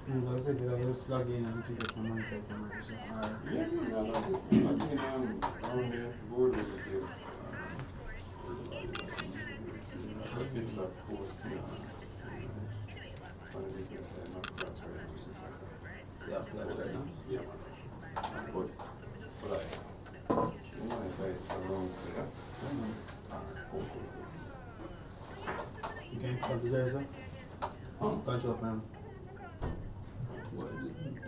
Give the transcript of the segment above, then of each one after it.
Entonces se queda just log in and take it from my information. Or Yeah, no, log in on there, board with it. But it's a posting on the business side, not that's right now, since like that. yeah, that's right now. Yeah, man. Alright. But like, you know, if I wrong, so yeah. Alright, cool. Okay, so the guys Huh? control panel. Well,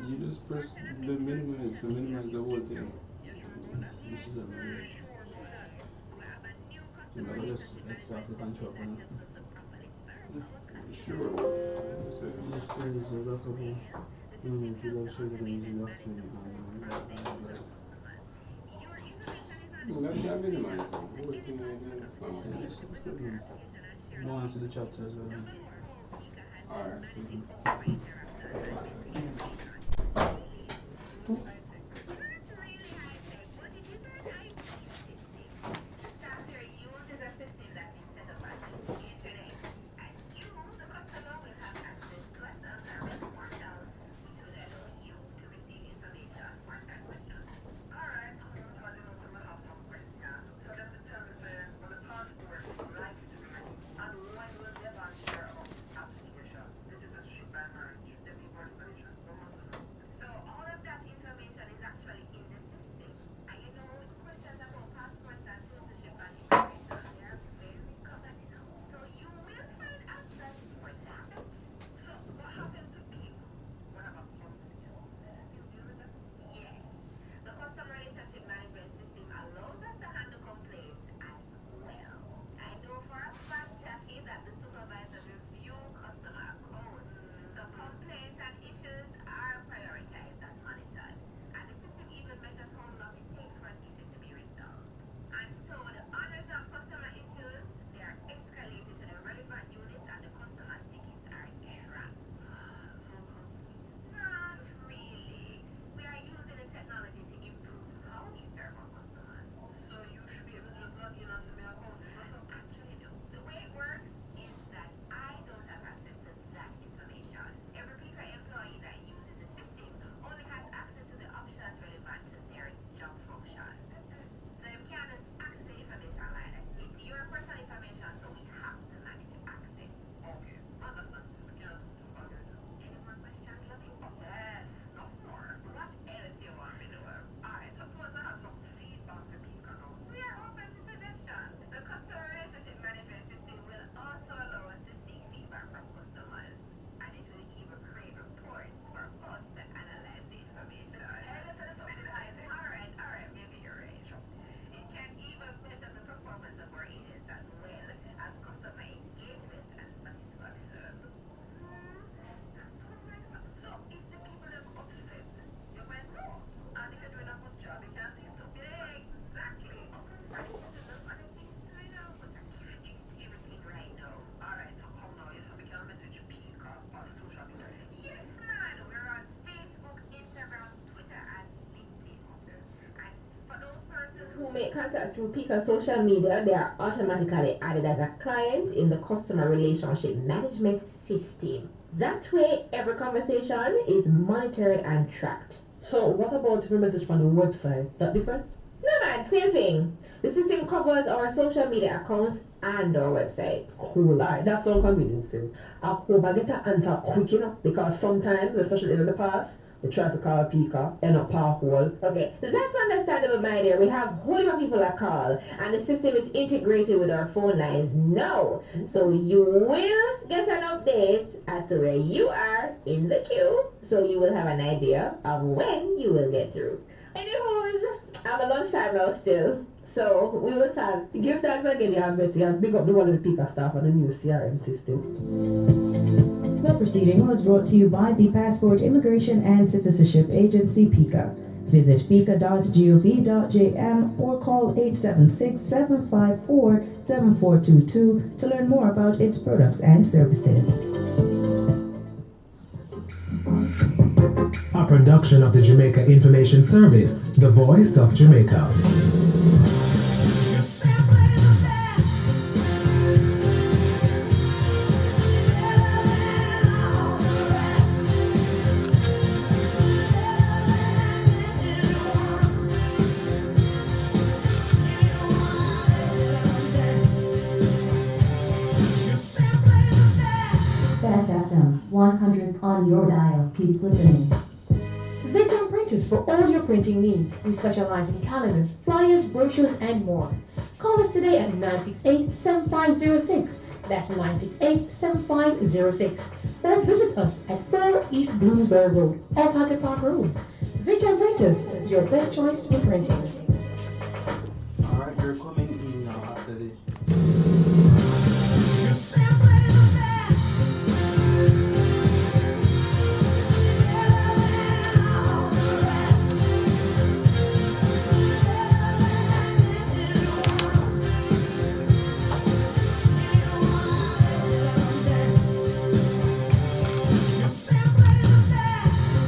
you just press the minimize to minimize the whole thing. This is a minute. You I know, just extract the control panel. sure, man. So, This trade is a lockable. If you love trade, then easy lock in and no, that can't minimize the whole thing again. yeah, this is good man. No answer the chat as well. Alright. Who make contact through Pika social media, they are automatically added as a client in the customer relationship management system. That way, every conversation is monitored and tracked. So what about the message from the website? That different? No man, same thing. The system covers our social media accounts and our website. Cool. Alright, that's all convenient too. I hope I get an answer quick enough because sometimes, especially in the past, we try to call Pika, end up par hole. Okay, that's understandable, my dear. We have whole lot of people that call, and the system is integrated with our phone lines now. So you will get an update as to where you are in the queue, so you will have an idea of when you will get through. Anyways, I'm a lunchtime now still, so we will talk. Give thanks again, yeah, Betty, and big up the one of the Pika staff and the new CRM system. The proceeding was brought to you by the Passport Immigration and Citizenship Agency, PICA. Visit pica.gov.jm or call 876-754-7422 to learn more about its products and services. A production of the Jamaica Information Service, the voice of Jamaica. on your dial. Keep listening. Victor Printers for all your printing needs. We specialize in calendars, flyers, brochures, and more. Call us today at 968-7506. That's 968-7506. Or visit us at 4 East Bloomsbury Road, off Hackett Park Road. Victor Printers, your best choice in printing. Alright, you're coming in now after the...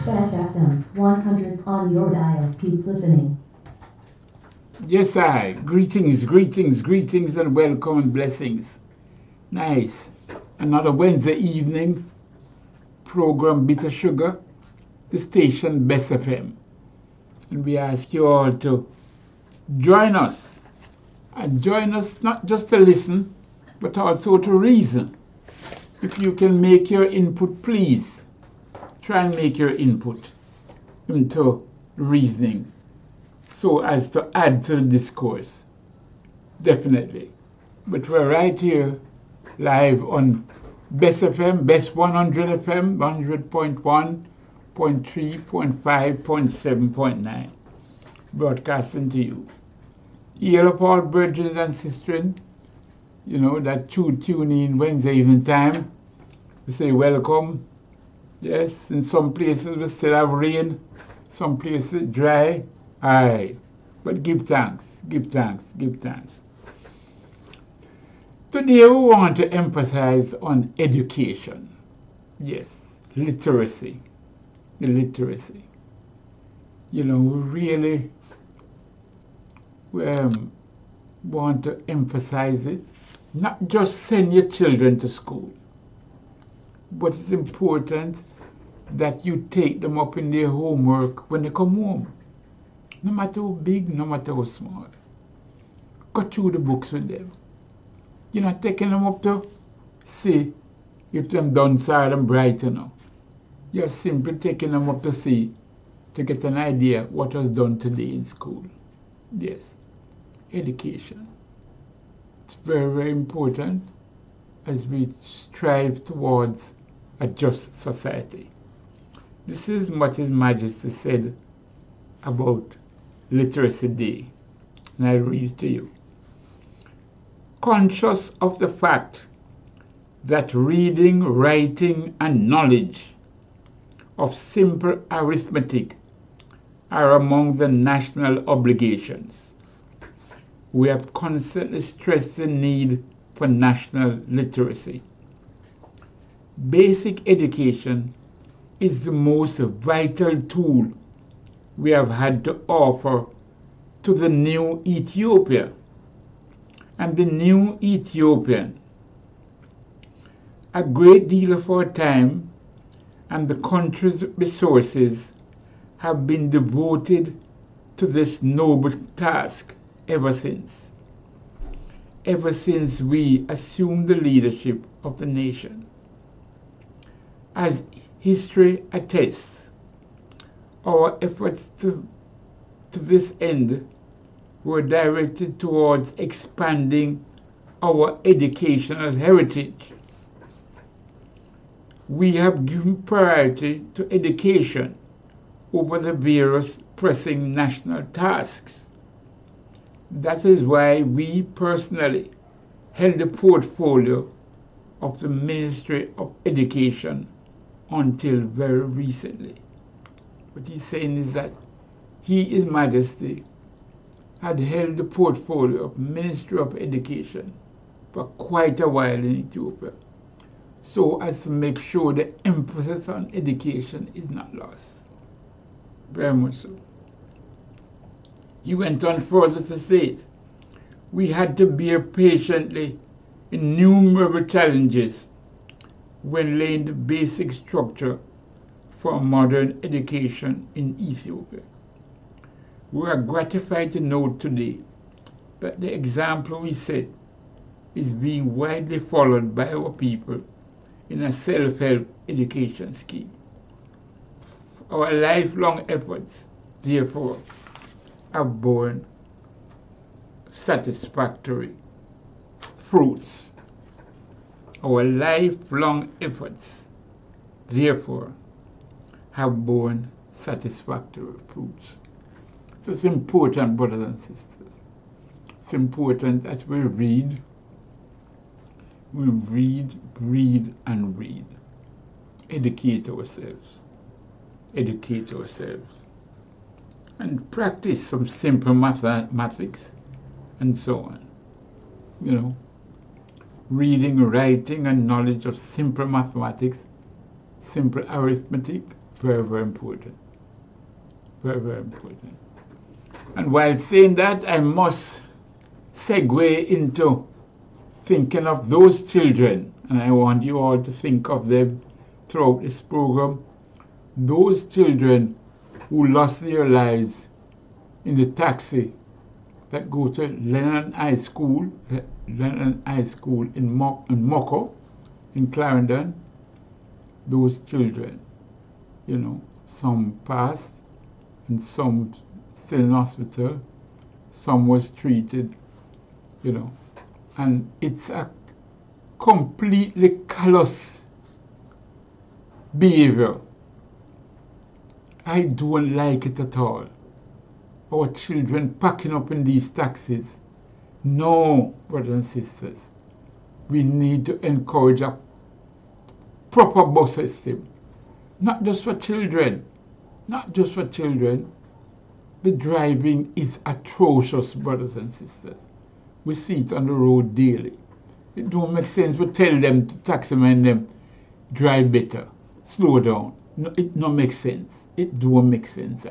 Best FM 100 on your dial. Keep listening. Yes, I. Greetings, greetings, greetings, and welcome and blessings. Nice. Another Wednesday evening program, Bitter Sugar, the station Bess FM. And we ask you all to join us. And join us not just to listen, but also to reason. If you can make your input, please try and make your input into reasoning, so as to add to the discourse. Definitely. But we're right here live on Bess FM, Bess 100 FM, 100.1, 0.3, 0.5, 0.7, 0.9. Broadcasting to you. Heal up all brethren and sisters, you know, that tune in Wednesday evening time. We say welcome. Yes, in some places we still have rain, some places dry. Aye, but give thanks, give thanks, give thanks. Today we want to emphasize on education. Yes, literacy, the literacy. You know, we really want to emphasize it. Not just send your children to school, but it's important that you take them up in their homework when they come home. No matter how big, no matter how small. Go through the books with them. You're not taking them up to see if them done sad and bright, you know. You're simply taking them up to see, to get an idea what was done today in school. Yes, education. It's very, very important as we strive towards a just society. This is what His Majesty said about Literacy Day, and I read it to you. Conscious of the fact that reading, writing, and knowledge of simple arithmetic are among the national obligations, we have constantly stressed the need for national literacy. Basic education is the most vital tool we have had to offer to the new Ethiopia and the new Ethiopian. A great deal of our time and the country's resources have been devoted to this noble task ever since we assumed the leadership of the nation. As history attests, our efforts to this end were directed towards expanding our educational heritage. We have given priority to education over the various pressing national tasks. That is why we personally held the portfolio of the Ministry of Education until very recently. What he's saying is that he, His Majesty, had held the portfolio of Ministry of Education for quite a while in Ethiopia, so as to make sure the emphasis on education is not lost. Very much so. He went on further to say, we had to bear patiently innumerable challenges when laying the basic structure for modern education in Ethiopia. We are gratified to note today that the example we set is being widely followed by our people in a self-help education scheme. Our lifelong efforts, therefore, have borne satisfactory fruits. Our lifelong efforts, therefore, have borne satisfactory fruits. So it's important, brothers and sisters. It's important that we read, read, and read. Educate ourselves. Educate ourselves. And practice some simple mathematics and so on. You know, reading, writing, and knowledge of simple mathematics, simple arithmetic, very, very important. Very, very important. And while saying that, I must segue into thinking of those children, and I want you all to think of them throughout this program, those children who lost their lives in the taxi that go to Lennon High School in Moko, in Clarendon. Those children, you know, some passed and some still in hospital, some was treated, you know, and it's a completely callous behavior. I don't like it at all. Our children packing up in these taxis. No, brothers and sisters. We need to encourage a proper bus system. Not just for children. Not just for children. The driving is atrocious, brothers and sisters. We see it on the road daily. It don't make sense to tell them, to taximen them, drive better, slow down. No, it don't make sense. It don't make sense.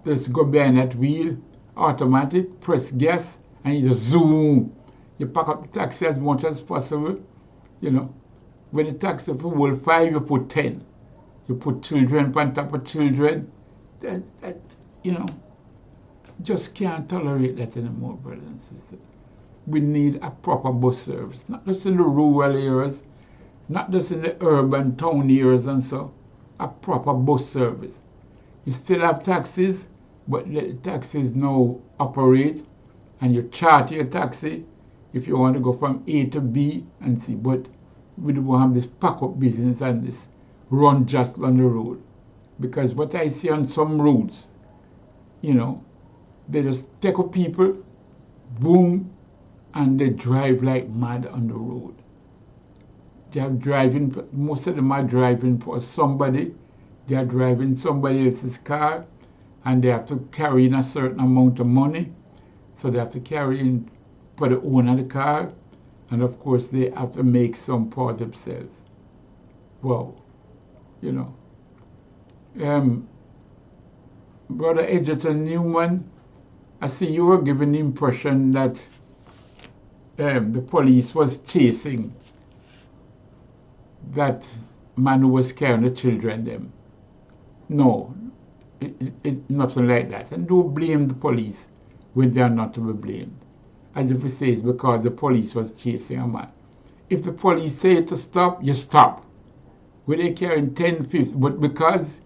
Just go behind that wheel, automatic, press gas, and you just zoom. You pack up the taxi as much as possible. You know, when the taxi for whole 5, you put 10. You put children on top of children. That, you know, just can't tolerate that anymore, brothers and sisters. We need a proper bus service, not just in the rural areas, not just in the urban town areas and so. A proper bus service. You still have taxis, but let the taxis now operate, and you charter your taxi if you want to go from A to B and see. But we don't have this pack-up business and this run just on the road. Because what I see on some roads, you know, they just take up people, boom, and they drive like mad on the road. They are driving, most of them are driving for somebody. They are driving somebody else's car, and they have to carry in a certain amount of money. So they have to carry in for the owner of the car, and of course they have to make some for themselves. Wow, you know. Brother Edgerton Newman, I see you were given the impression that the police was chasing that man who was carrying the children them. No, it nothing like that. And don't blame the police when they are not to be blamed. As if it says because the police was chasing a man. If the police say to stop, you stop. When they carrying 10, 15, but because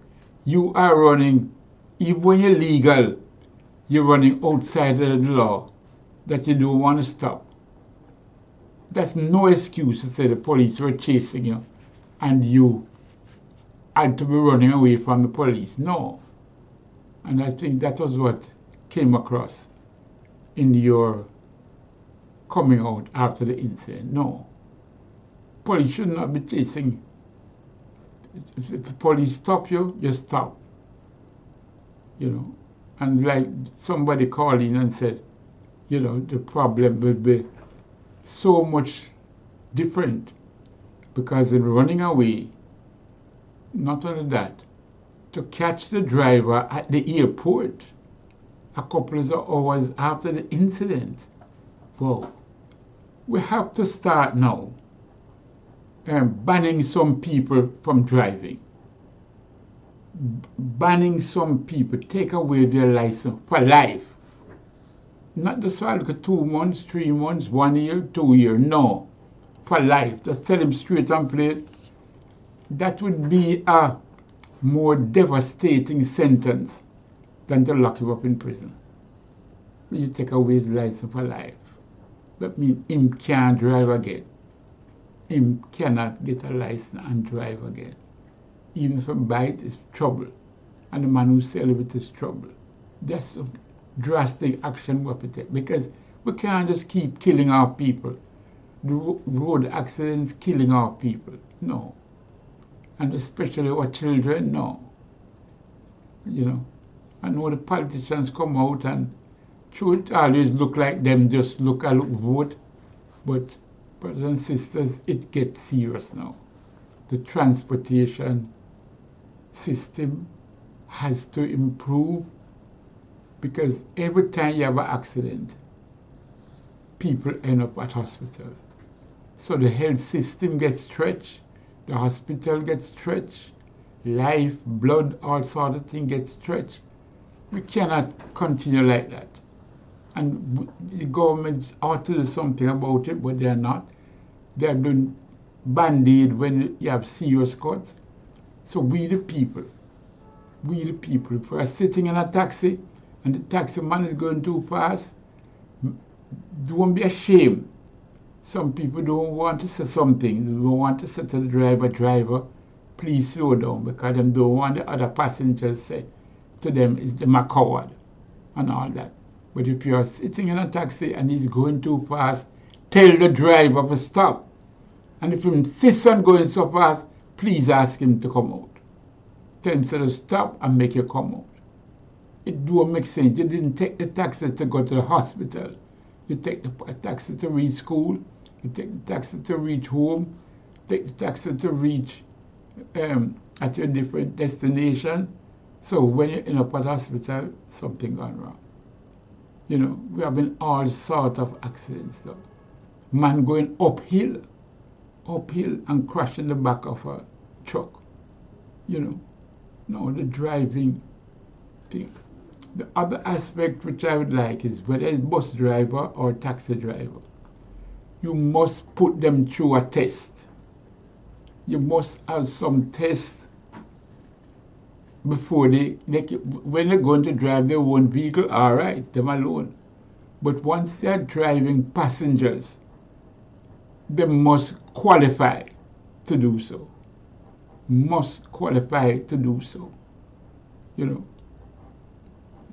you are running, even when you're legal, you're running outside of the law, that you don't want to stop. That's no excuse to say the police were chasing you and you had to be running away from the police. No. And I think that was what came across in your coming out after the incident. No. Police should not be chasing. If the police stop you, you stop. You know. And like somebody called in and said, you know, the problem will be so much different because in running away, not only that, to catch the driver at the airport a couple of hours after the incident. Whoa. We have to start now banning some people from driving. Banning some people, take away their license for life. Not just for like 2 months, 3 months, 1 year, 2 years. No. for life. Just tell him straight and plain. That would be a more devastating sentence than to lock him up in prison. You take away his license for life. That means him can't drive again. Him cannot get a license and drive again. Even if a bite is trouble, and the man who sells it is trouble. That's a drastic action we have to take, because we can't just keep killing our people. The road accidents killing our people. No. And especially our children, no. You know, I know the politicians come out and it always look like them just look vote, but brothers and sisters, it gets serious now. The transportation system has to improve, because every time you have an accident, people end up at hospital. So the health system gets stretched, the hospital gets stretched, life, blood, all sort of things get stretched. We cannot continue like that. And the government ought to do something about it, but they're not. They're doing band-aid when you have serious cuts. So we the people, if we're sitting in a taxi and the taxi man is going too fast, don't be ashamed. Some people don't want to say something. They don't want to say to the driver, please slow down, because they don't want the other passengers say to them, is them a coward and all that. But if you're sitting in a taxi and he's going too fast, tell the driver to stop. And if he insists on going so fast, please ask him to come out. Tell him to stop and make you come out. It don't make sense. You didn't take the taxi to go to the hospital. You take the taxi to reach school. You take the taxi to reach home. Take the taxi to reach at your different destination. So when you're in a hospital, something gone wrong. You know, we have been all sort of accidents though. Man going uphill and crashing the back of a truck. You know, no, the driving thing. The other aspect which I would like is whether it's bus driver or taxi driver, you must put them through a test. You must have some tests before when they're going to drive their own vehicle, all right, them alone. But once they're driving passengers, they must qualify to do so. Must qualify to do so. You know.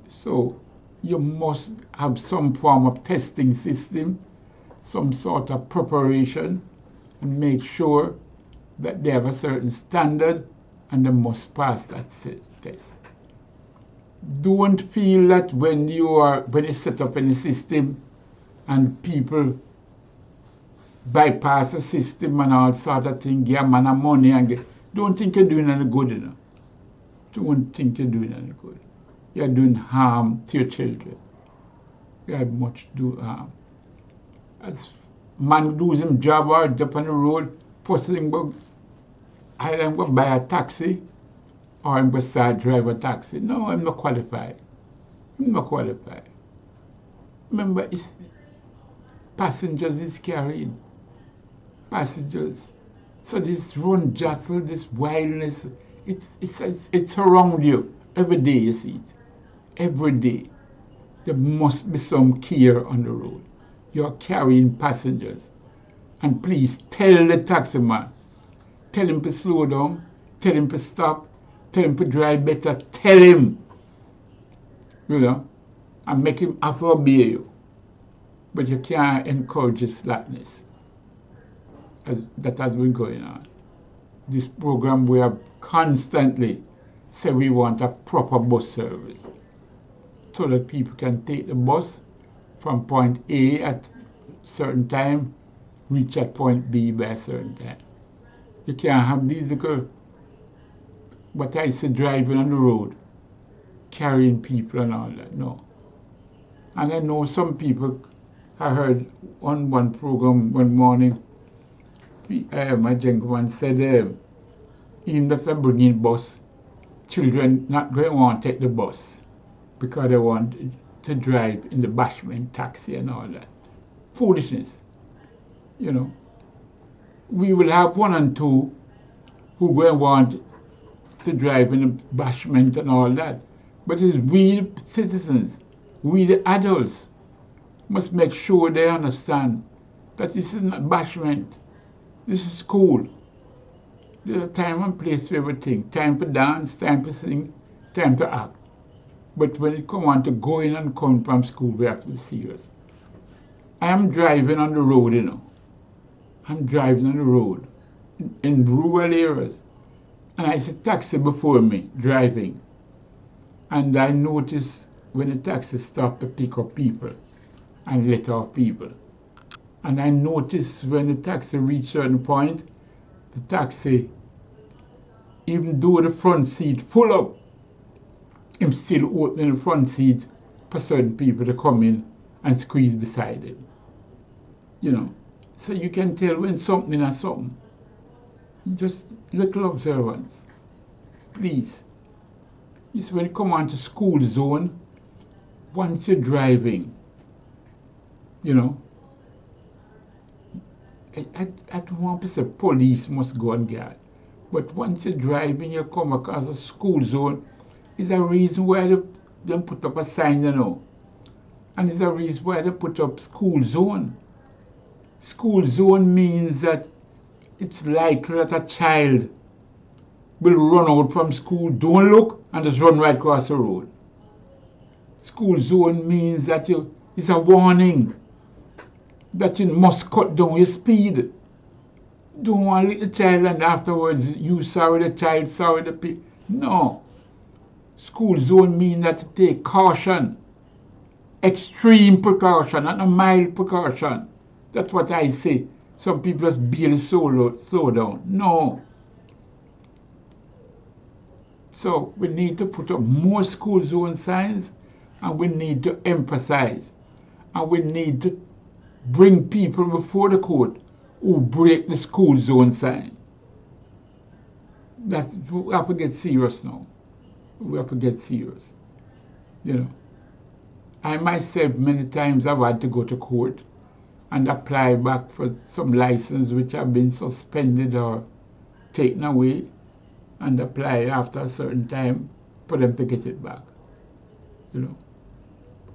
So you must have some form of testing system, some sort of preparation, and make sure that they have a certain standard and they must pass that test. Don't feel that when you set up any system and people bypass the system and all sort of thing, give a man of money and don't think you're doing any good, you know. Don't think you're doing any good. You're doing harm to your children. You have much to do harm. As man does his job or up on the road, first thing either I'm going to buy a taxi or I'm going to start drive a taxi. No, I'm not qualified. I'm not qualified. Remember, it's passengers is carrying. Passengers. So this run jostle, this wildness, it's around you. Every day you see it. Every day. There must be some care on the road. You're carrying passengers. And please tell the taxi man. Tell him to slow down. Tell him to stop. Tell him to drive better. Tell him. You know. And make him have to obey you. But you can't encourage his slackness. That has been going on. This program we have constantly say we want a proper bus service so that people can take the bus from point A at a certain time, reach at point B by a certain time. You can't have these little, what I say, driving on the road, carrying people and all that, no. And I know some people, I heard on one program one morning, my gentleman said, even if they bring in bus, children not going to want to take the bus because they want to drive in the bashment taxi and all that. Foolishness, you know. we will have one and two who going to want to drive in a bashment and all that. But it's we the citizens, we the adults, must make sure they understand that this is not bashment. This is school. There's a time and place for everything. Time to dance, time to sing, time to act. But when it comes on to going and coming from school, we have to be serious. I am driving on the road, you know. I'm driving on the road in rural areas. And I see a taxi before me driving. And I notice when the taxi stopped to pick up people and let off people. And I notice when the taxi reached a certain point, the taxi, even though the front seat full up, him still opening the front seat for certain people to come in and squeeze beside him. You know, so you can tell when something is something. Just little observance, please. It's when you come onto school zone, once you're driving, you know, I don't want to say police must go on guard, but once you're driving, you come across a school zone, is a reason why they put up a sign, you know, and it's a reason why they put up school zone. School zone means that it's likely that a child will run out from school, don't look, and just run right across the road. School zone means that it's a warning that you must cut down your speed. Don't want a little child and afterwards you sorry the child, sorry the people. No. School zone means that you take caution, extreme precaution, not a mild precaution. That's what I say. Some people just barely slow down. No. So we need to put up more school zone signs, and we need to emphasize, and we need to bring people before the court who break the school zone sign. We have to get serious now. We have to get serious. You know, I myself many times I've had to go to court and apply back for some license which have been suspended or taken away, and apply after a certain time for them to get it back. You know,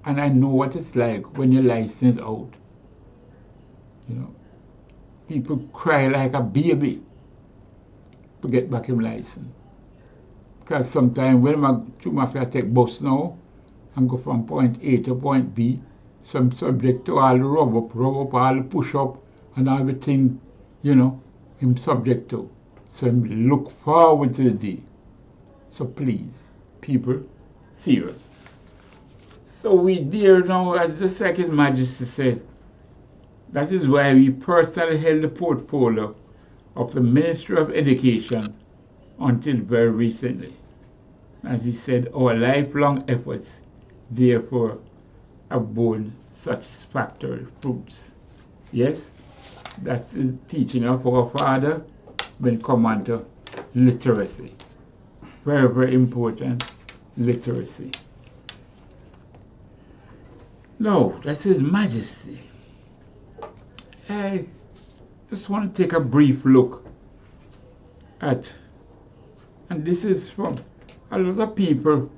and I know what it's like when your license is out. You know, people cry like a baby to get back him license. Because sometimes when I take bus now and go from point A to point B, some subject to all the rub up, all the push up and everything, you know, him subject to. So him look forward to the day. So please, people, serious. So we there now, as the Second Majesty said, that is why we personally held the portfolio of the Ministry of Education until very recently. As he said, our lifelong efforts, therefore, have borne satisfactory fruits. Yes, that's the teaching of our father when it comes on to literacy. Very, very important, literacy. No, that's His Majesty. I just want to take a brief look at, and this is from a lot of people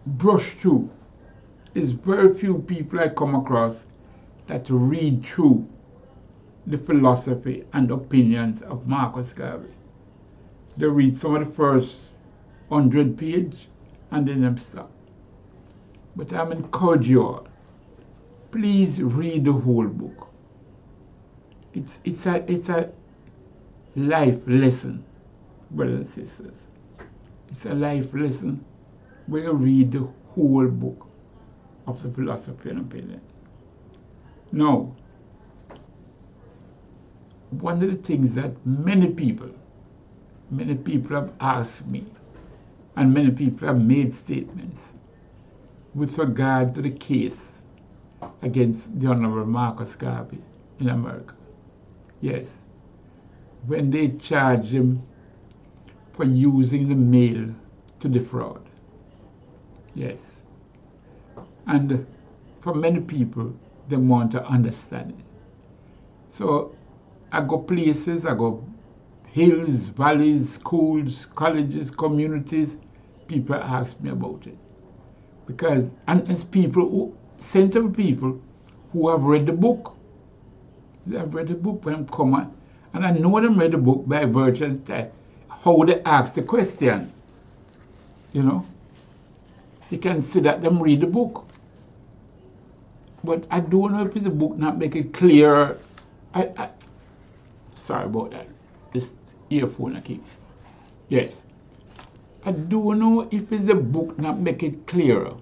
brush through. There's very few people I come across that read through the philosophy and opinions of Marcus Garvey. They read some of the first 100 pages and then them stop. But I'm encouraging you all, please read the whole book. It's a life lesson, brothers and sisters. It's a life lesson where you read the whole book of the philosophy and opinion. Now, one of the things that many people have asked me, and many people have made statements with regard to the case against the Honorable Marcus Garvey in America. Yes, when they charged him for using the mail to defraud. Yes. And for many people, they want to understand it. So I go places, I go hills, valleys, schools, colleges, communities, people ask me about it. Because, and it's people, sensible people who have read the book. They have read the book when I'm coming. And I know them read the book by virtue of how they ask the question. You know? You can see that them read the book. But I don't know if it's a book not make it clear. Sorry about that. This earphone I keep. Yes. I don't know if it's a book not make it clearer.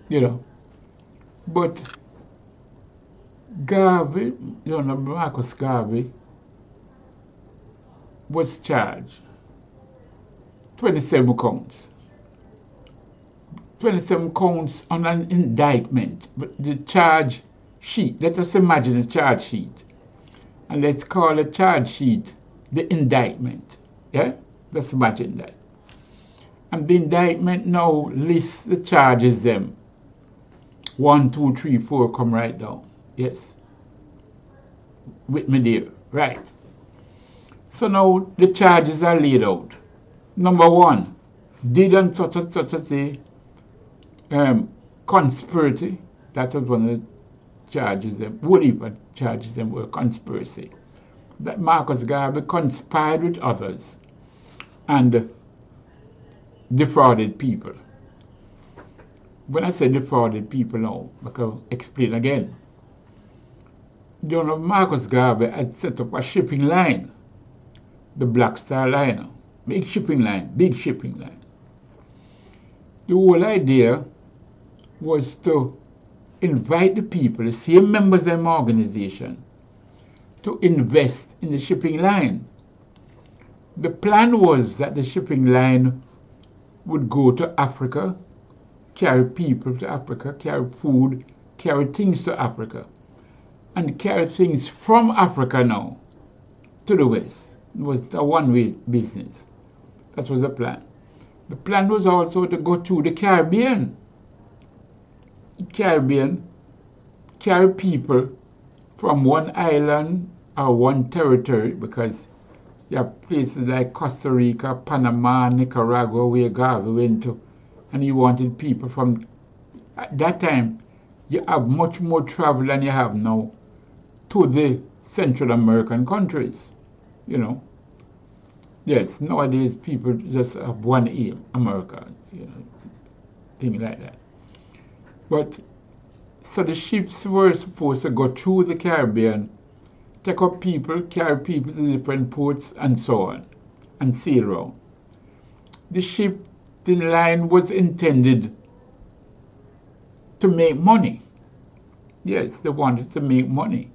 You know. But Garvey, you know, Marcus Garvey was charged 27 counts. 27 counts on an indictment. But the charge sheet, let us imagine a charge sheet. And let's call a charge sheet the indictment. Yeah? Let's imagine that. And the indictment now lists the charges them. 1, 2, 3, 4 come right down. Yes. With me there. Right. So now the charges are laid out. Number 1, did and such a say conspiracy. That was one of the charges them. Whatever charges them were conspiracy. That Marcus Garvey conspired with others and defrauded people. When I say defrauded people now, I can explain again. You know, Marcus Garvey had set up a shipping line, the Black Star Liner. Big shipping line. The whole idea was to invite the people, the same members of the organization, to invest in the shipping line. The plan was that the shipping line would go to Africa, carry people to Africa, carry food, carry things to Africa, and carry things from Africa now to the West. It was a one-way business. That was the plan. The plan was also to go to the Caribbean. Carry people from one island or one territory, because you have places like Costa Rica, Panama, Nicaragua, where Garvey went to, and he wanted people from. At that time, you have much more travel than you have now to the Central American countries, you know. Yes, nowadays people just have one aim, America, you know, things like that. But, so the ships were supposed to go through the Caribbean, take up people, carry people to different ports, and so on, and sail around. The shipping line was intended to make money. Yes, they wanted to make money.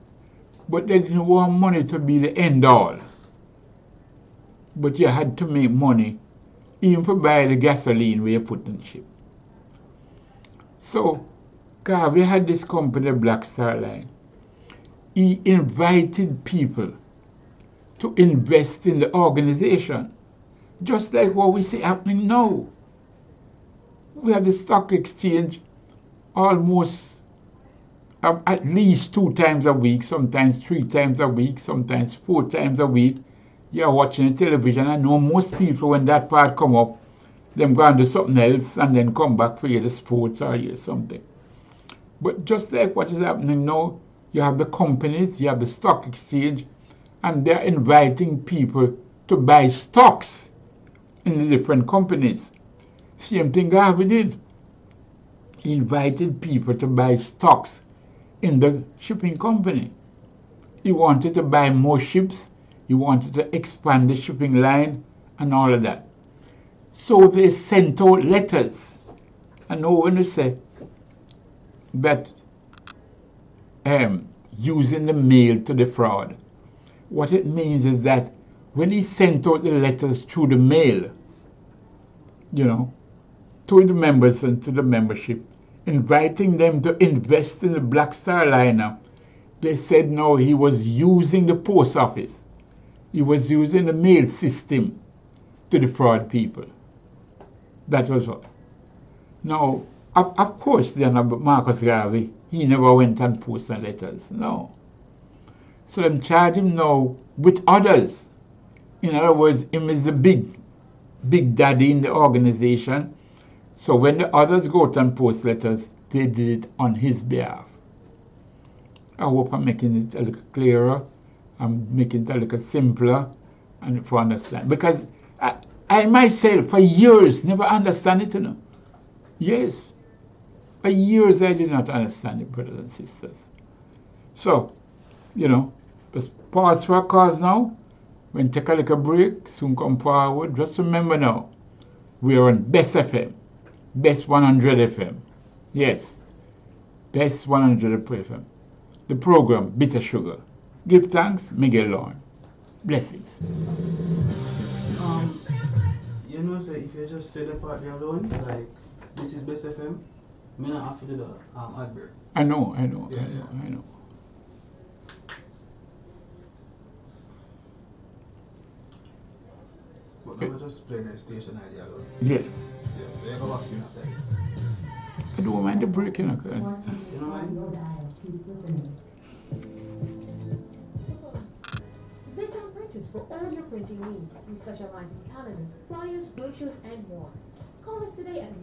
But they didn't want money to be the end all. But you had to make money, even for buy the gasoline where you put in the ship. So, Garvey had this company, Black Star Line. He invited people to invest in the organization, just like what we see happening now. We have the stock exchange almost at least 2 times a week, sometimes 3 times a week, sometimes 4 times a week. You're watching the television. I know most people, when that part come up, them go and do something else and then come back for the sports or something. But just like what is happening now, you have the companies, you have the stock exchange, and they're inviting people to buy stocks in the different companies. Same thing Garvey did. He invited people to buy stocks in the shipping company. He wanted to buy more ships. He wanted to expand the shipping line and all of that. So they sent out letters. I know when you say that using the mail to defraud, what it means is that when he sent out the letters through the mail, you know, to the members and to the membership, inviting them to invest in the Black Star Liner, they said no, he was using the post office. He was using the mail system to defraud people. That was all. Now, of course, then Marcus Garvey, he never went and posted letters. No. So them charge him now with others. In other words, him is the big daddy in the organization. So when the others go out and post letters, they did it on his behalf. I hope I'm making it a little clearer. I'm making it a little simpler and for understand. Because I myself, for years, never understand it, you know. Yes. For years, I did not understand it, brothers and sisters. So, you know, just pause for a cause now. When take a little break, soon come forward. Just remember now, we are on Bess FM. Bess 100 FM. Yes. Bess 100 FM. The program, Bitter Sugar. Give thanks, Miguel Lorne. Blessings. You know, say if you just say the part there alone, like, this is Bess FM, me not have to do the ad break. I know. But I will just play the station idea alone. Yeah. Yeah, so you go back in after this. I don't mind the break, you know, cause You know what Veteran Printers for all your printing needs. We specialize in calendars, flyers, brochures, and more. Call us today at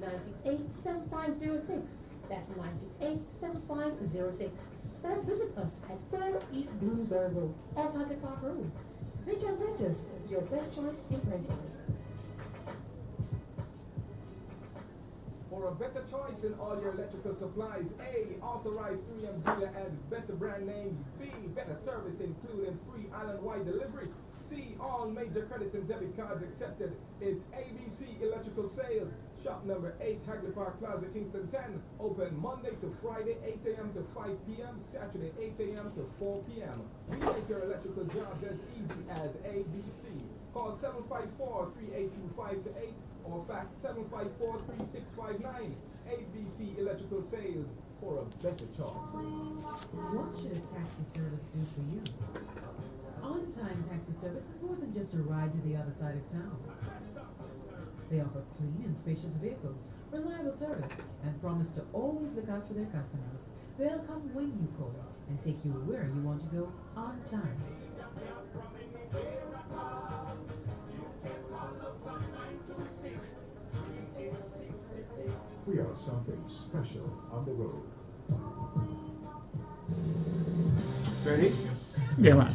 968-7506. That's 968-7506. Or visit us at 4 East Bloomsbury Road, off Hackett Park Road. Veteran Printers, your best choice in printing. For a better choice in all your electrical supplies, A, authorized 3M dealer and better brand names. B, better service including free island-wide delivery. C, all major credit and debit cards accepted. It's ABC Electrical Sales. Shop number 8, Hagley Park Plaza, Kingston 10. Open Monday to Friday, 8 a.m. to 5 p.m. Saturday, 8 a.m. to 4 p.m. We make your electrical jobs as easy as ABC. Call 754-3825-8 or fax 754-3659. ABC Electrical Sales, for a better choice. What should a taxi service do for you? On-time taxi service is more than just a ride to the other side of town. They offer clean and spacious vehicles, reliable service, and promise to always look out for their customers. They'll come when you call and take you where you want to go on time. We are something special on the road. Ready? yeah, man.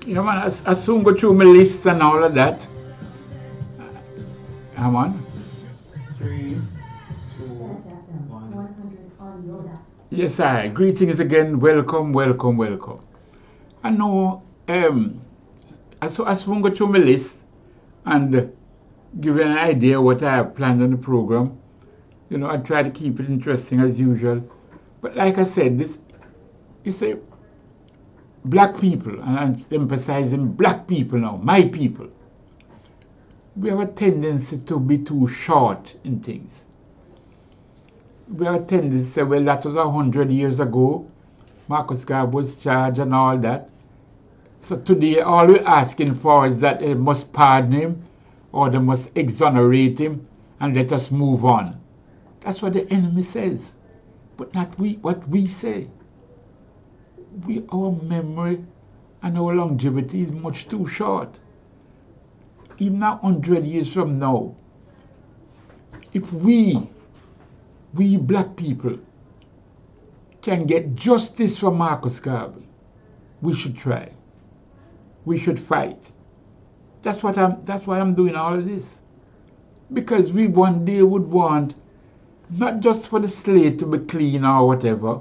Yeah, man, I soon go through my lists and all of that. Come on. 3, 2, 1. Yes, I. Greetings again. Welcome. I know, I soon go through my list and give you an idea what I have planned on the program. You know, I try to keep it interesting as usual. But like I said, this, you say, black people, and I'm emphasizing black people now, my people, we have a tendency to be too short in things. We have a tendency to say, well, that was 100 years ago. Marcus Garvey was charged and all that. So today, all we're asking for is that they must pardon him or they must exonerate him and let us move on. That's what the enemy says, but not what we say. Our memory and our longevity is much too short. Even 100 years from now, if we black people can get justice for Marcus Garvey, we should try. We should fight. That's why I'm doing all of this. Because we one day would want not just for the slate to be clean or whatever,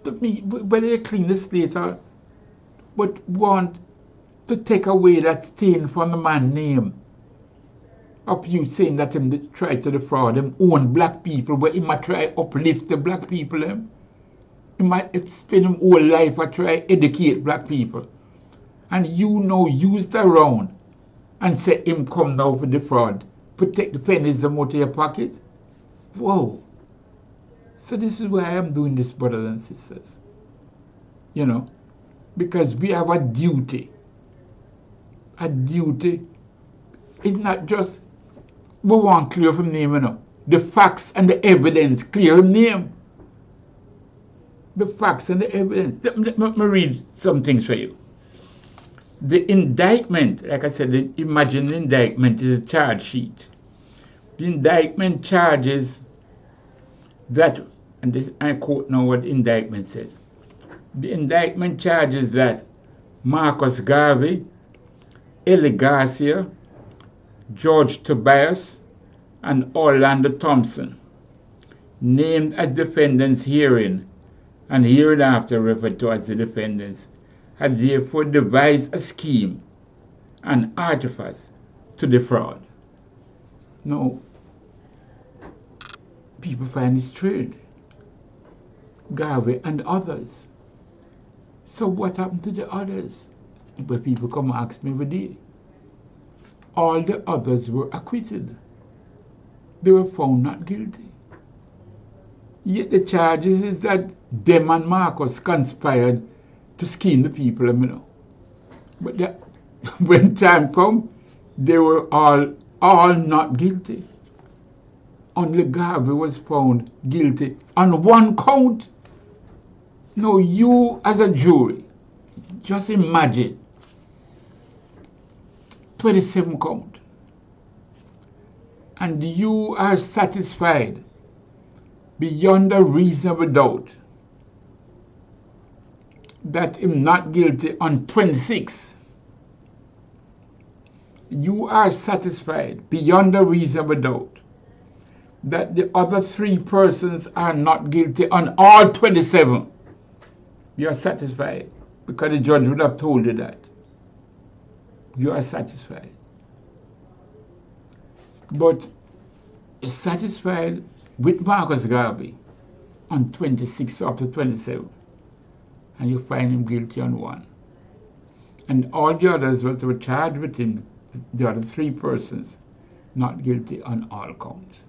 whether you clean the slate or, but want to take away that stain from the man's name of you saying that him try to defraud him own black people, but he might try uplift the black people him. He might spend his whole life or try educate black people. And you know used around and say him come now for defraud, protect the pennies out of your pocket. Whoa. So this is why I am doing this, brothers and sisters. You know, because we have a duty It's not just we want clear from name, you know. The facts and the evidence clear from name. The facts and the evidence. Let me read some things for you. The indictment, like I said, imagine the indictment is a charge sheet. The indictment charges that, and this I quote now what the indictment says. The indictment charges that Marcus Garvey, Eli Garcia, George Tobias, and Orlando Thompson, named as defendants herein and hereinafter referred to as the defendants, had therefore devised a scheme and artifice to defraud. No, people find it strange. Garvey and others. So what happened to the others? But people come and ask me every day. All the others were acquitted. They were found not guilty. Yet the charges is that them and Marcus conspired to scheme the people, you know. But when time come, they were all not guilty. Only Garvey was found guilty on one count. Now you as a jury, just imagine 27 count. And you are satisfied beyond a reasonable doubt that him not guilty on 26. You are satisfied beyond a reasonable doubt that the other 3 persons are not guilty on all 27. You are satisfied because the judge would have told you that. You are satisfied. But you're satisfied with Marcus Garvey on 26 up to 27. And you find him guilty on 1. And all the others that were charged with him, the other 3 persons, not guilty on all counts.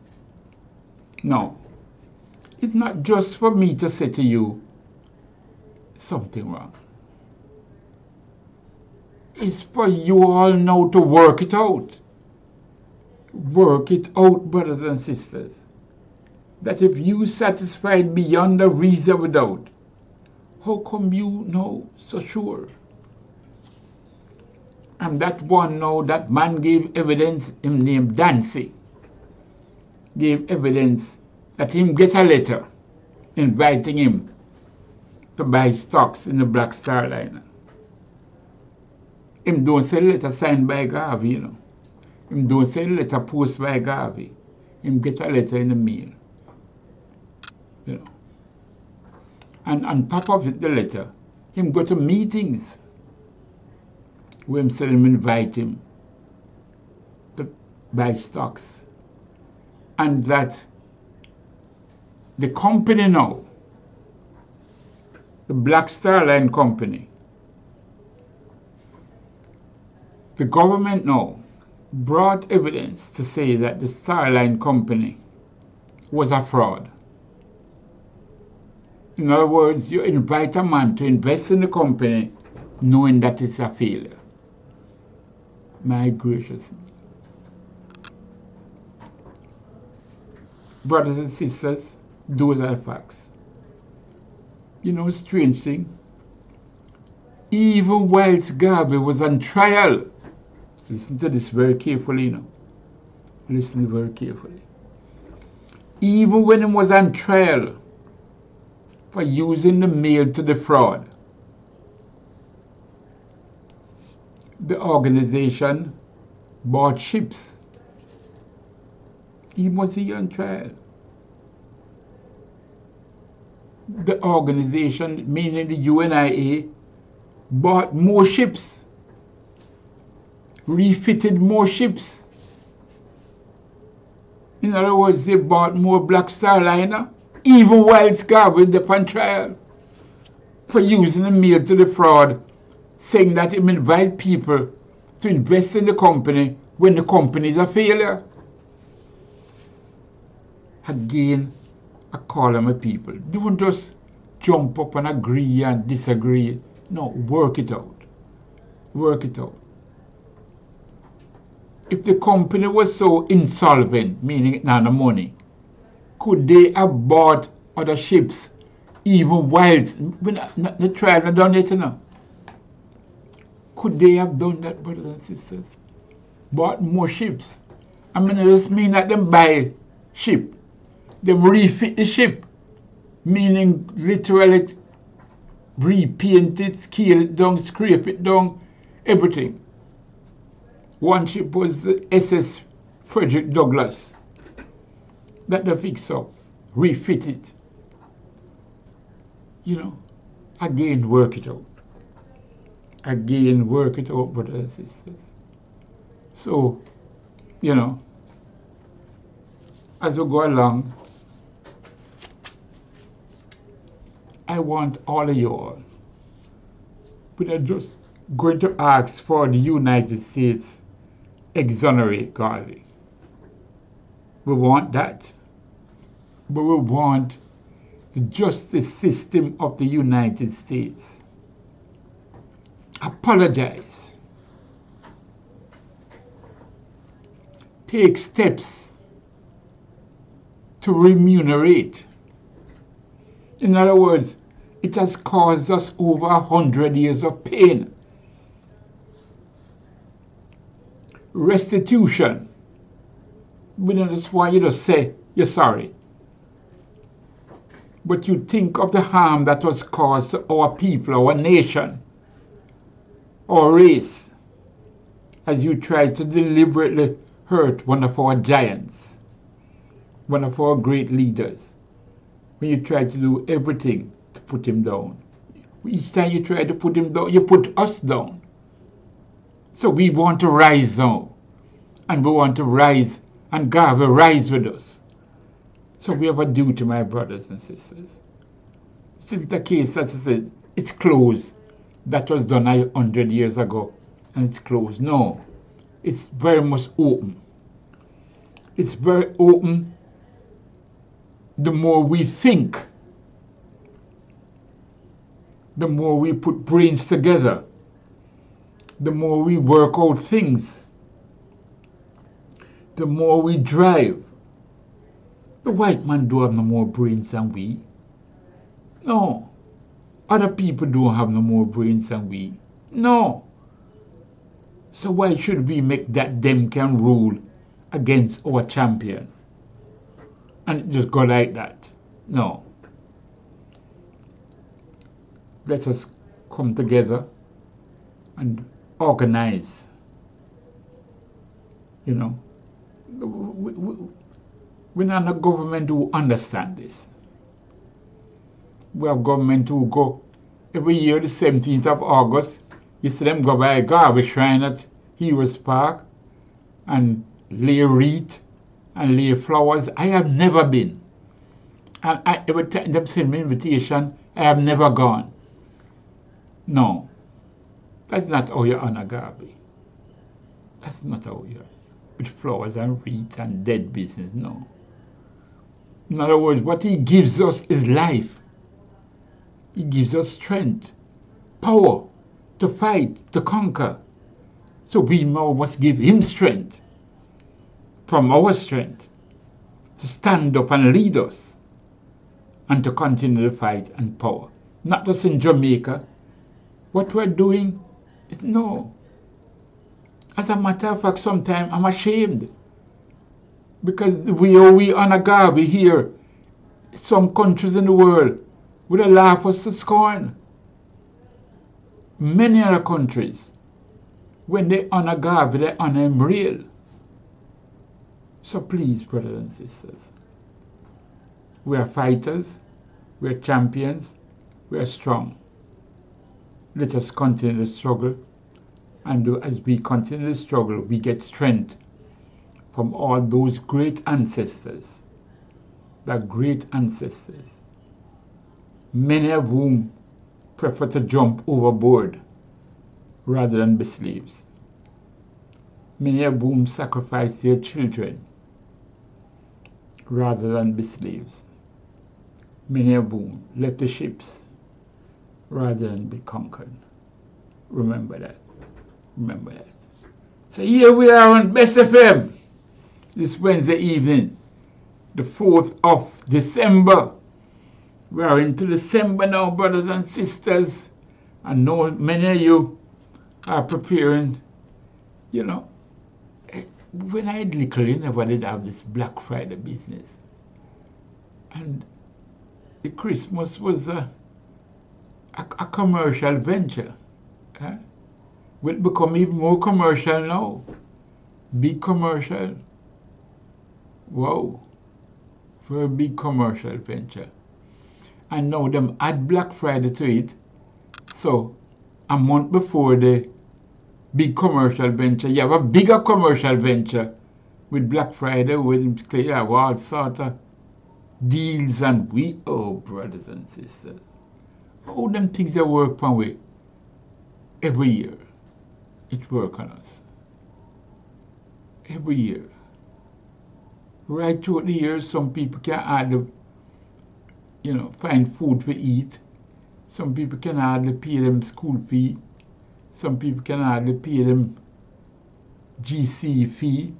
No, it's not just for me to say to you something wrong. It's for you all now to work it out. Work it out, brothers and sisters. That if you satisfied beyond a reasonable doubt, how come you know so sure? And that one now, that man gave evidence, him named Dancy, gave evidence that him get a letter inviting him to buy stocks in the Black Star Liner. Him don't say letter signed by Garvey, you know. Him don't say letter post by Garvey. Him get a letter in the mail. You know. And on top of it, the letter, him go to meetings where him say him invite him to buy stocks. And that the company now, the Black Star Line company, the government now brought evidence to say that the Star Line company was a fraud. In other words, you invite a man to invest in the company knowing that it's a failure. My gracious. Brothers and sisters, those are the facts. You know, strange thing, even whilst Garvey was on trial, listen to this very carefully, you know. Listen very carefully. Even when he was on trial for using the mail to defraud, the organization bought ships. He was here on trial. The organization, meaning the UNIA, bought more ships, refitted more ships. In other words, they bought more Black Star Liner, even while Garvey was on trial for using the mail to defraud, saying that it invite people to invest in the company when the company is a failure. Again, I call them a people. Don't just jump up and agree and disagree. No, work it out. Work it out. if the company was so insolvent, meaning it not the money, could they have bought other ships even whilst the trial not done yet, you know? Could they have done that, brothers and sisters? Bought more ships? I mean, it just mean that them buy ship, them refit the ship, meaning literally repaint it, scale it down, scrape it down, everything. One ship was the SS Frederick Douglass that they fix up, refit it. You know, again work it out. Again work it out, brothers and sisters. So, you know, as we go along, I want all of you all, we are just going to ask for the United States exonerate Garvey. We want that. But we want the justice system of the United States apologize, take steps to remunerate. In other words, it has caused us over 100 years of pain. Restitution. We don't just want you to say you're sorry. But you think of the harm that was caused to our people, our nation, our race, as you try to deliberately hurt one of our giants, one of our great leaders, when you try to do everything to put him down. Each time you try to put him down, you put us down. So we want to rise now, and we want to rise, and God will rise with us. So we have a duty, my brothers and sisters. This isn't a case, as I said, it's closed. That was done 100 years ago, and it's closed. No, it's very much open. It's very open. The more we think, the more we put brains together, the more we work out things, the more we drive. The white man don't have no more brains than we. No. Other people don't have no more brains than we. No. So why should we make that them can rule against our champion? And it just go like that? No. Let us come together and organize. You know, we're not a government who understand this. We have government who go every year the 17th of August. You see them go by a garbage shrine at Heroes Park and lay wreath and lay flowers. I have never been. And every time them send me invitation, I have never gone. No. That's not how you honor Garvey. That's not how you, with flowers and wreath and dead business, no. In other words, what he gives us is life. He gives us strength, power to fight, to conquer. So we now must give him strength from our strength to stand up and lead us and to continue the fight and power. Not just in Jamaica. What we're doing is no. As a matter of fact, sometimes I'm ashamed. Because we honor Garvey here, some countries in the world would laugh us to scorn. Many other countries, when they honor Garvey, they honor him real. So please, brothers and sisters, we are fighters, we are champions, we are strong. Let us continue the struggle, and as we continue the struggle, we get strength from all those great ancestors, the great ancestors, many of whom prefer to jump overboard rather than be slaves, many of whom sacrifice their children rather than be slaves, many of whom left the ships rather than be conquered. Remember that. Remember that. So here we are on Bess FM this Wednesday evening, the 4th of December. We are into December now, brothers and sisters. I know many of you are preparing, you know. When I had little, you never did have this Black Friday business. And the Christmas was a commercial venture. Will become even more commercial now. Big commercial. Wow. For a big commercial venture. And now them add Black Friday to it. So a month before the big commercial venture, you have a bigger commercial venture with Black Friday, with you have all sort of deals, and brothers and sisters, all them things that work one way every year. It work on us every year. Right through the year, some people can hardly, find food to eat. Some people can hardly pay them school fee. Some people can hardly pay them GC fee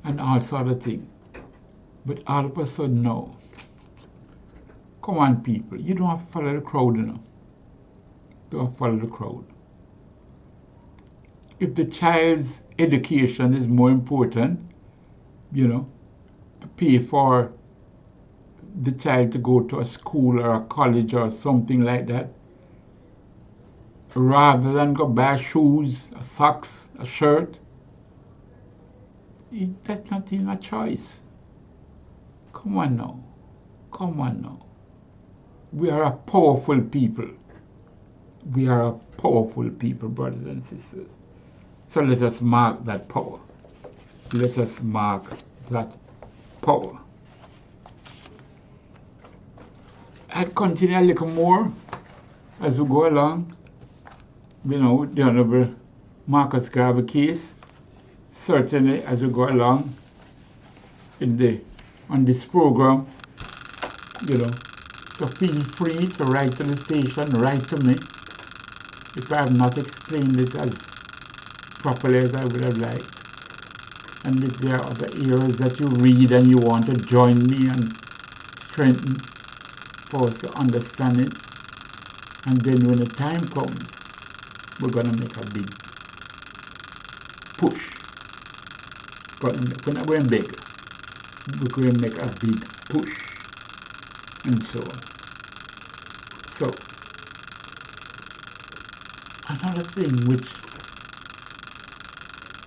and all sort of things. But all of a sudden now, come on people, you don't have to follow the crowd, Don't follow the crowd. If the child's education is more important, to pay for the child to go to a school or a college or something like that, rather than go buy shoes, a socks, a shirt, that's not even a choice. Come on now. Come on now. We are a powerful people. We are a powerful people, brothers and sisters. So let us mark that power. Let us mark that power. I'll continue a little more as we go along. The Honorable Marcus Garvey case, certainly as we go along on this program, so feel free to write to the station, write to me if I have not explained it as properly as I would have liked. And if there are other areas that you read and you want to join me and strengthen for us to understand it, and then when the time comes, we're going to make a big push. We're not going big. We're going to make a big push. And so on. So, another thing which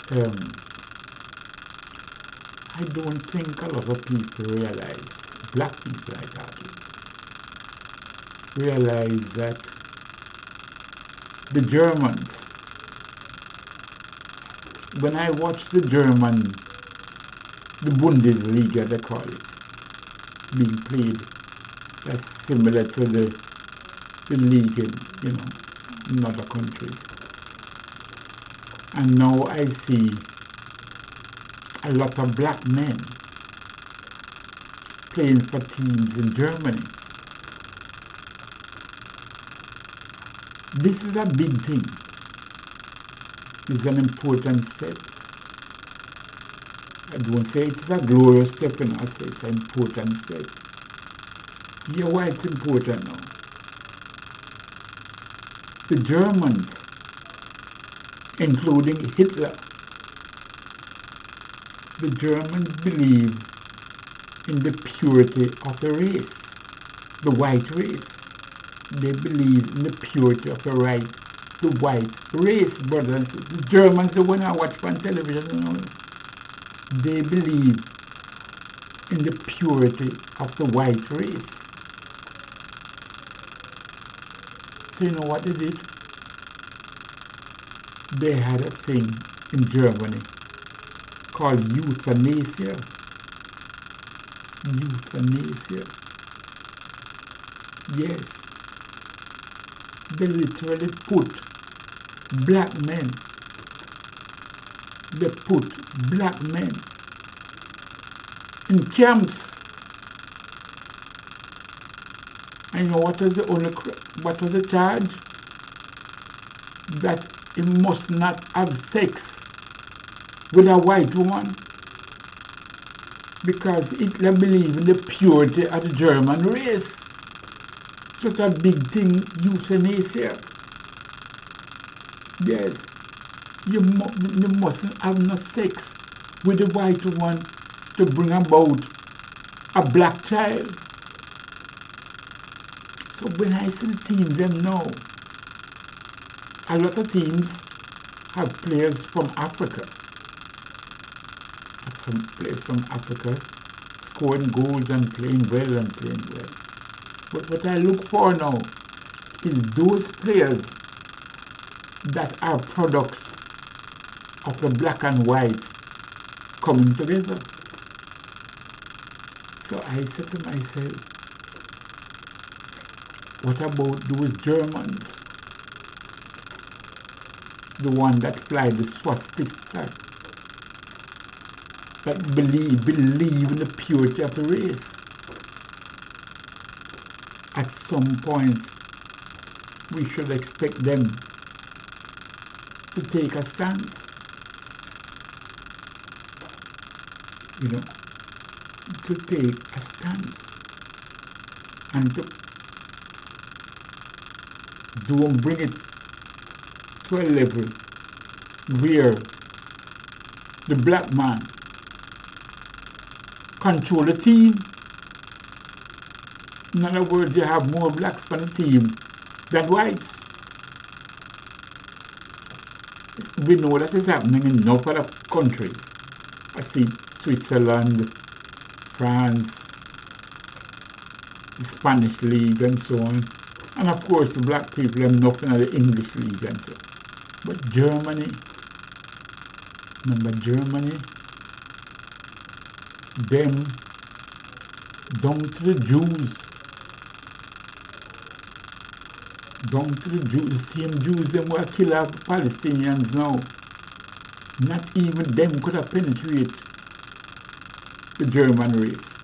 I don't think a lot of people realize, black people I talk to, realize that the Germans, when I watch the Bundesliga they call it, being played, that's similar to the league in other countries. And now I see a lot of black men playing for teams in Germany. This is a big thing. This is an important step. I don't say it's a glorious step, I say it's an important step. Hear why it's important now. The Germans, including Hitler, the Germans believe in the purity of the race, the white race. They believe in the purity of the white race, brothers and sisters. The Germans, the one I watch on television, they believe in the purity of the white race. So you know what they did? They had a thing in Germany called euthanasia. Euthanasia. Yes. They literally put black men. They put black men in camps. And you know what was the charge? That he must not have sex with a white woman because Hitler believed in the purity of the German race. Such a big thing, euthanasia. Yes, you mustn't have no sex with a white woman to bring about a black child. So when I see the teams, them know a lot of teams have players from Africa. Some players from Africa scoring goals and playing well. But what I look for now is those players that are products of the black and white coming together. So I said to myself, what about those Germans? The one that fly the swastika, that believe in the purity of the race. At some point, we should expect them to take a stance. You know, to take a stance and to don't bring it to a level where the black man control the team. In other words, you have more blacks on the team than whites. We know that is happening in enough other countries. I see Switzerland, France, the Spanish League and so on. And of course the black people have nothing of the English League and so on. But Germany, remember Germany, them down to the Jews, the same Jews them were killing Palestinians now. Not even them could have penetrated the German race.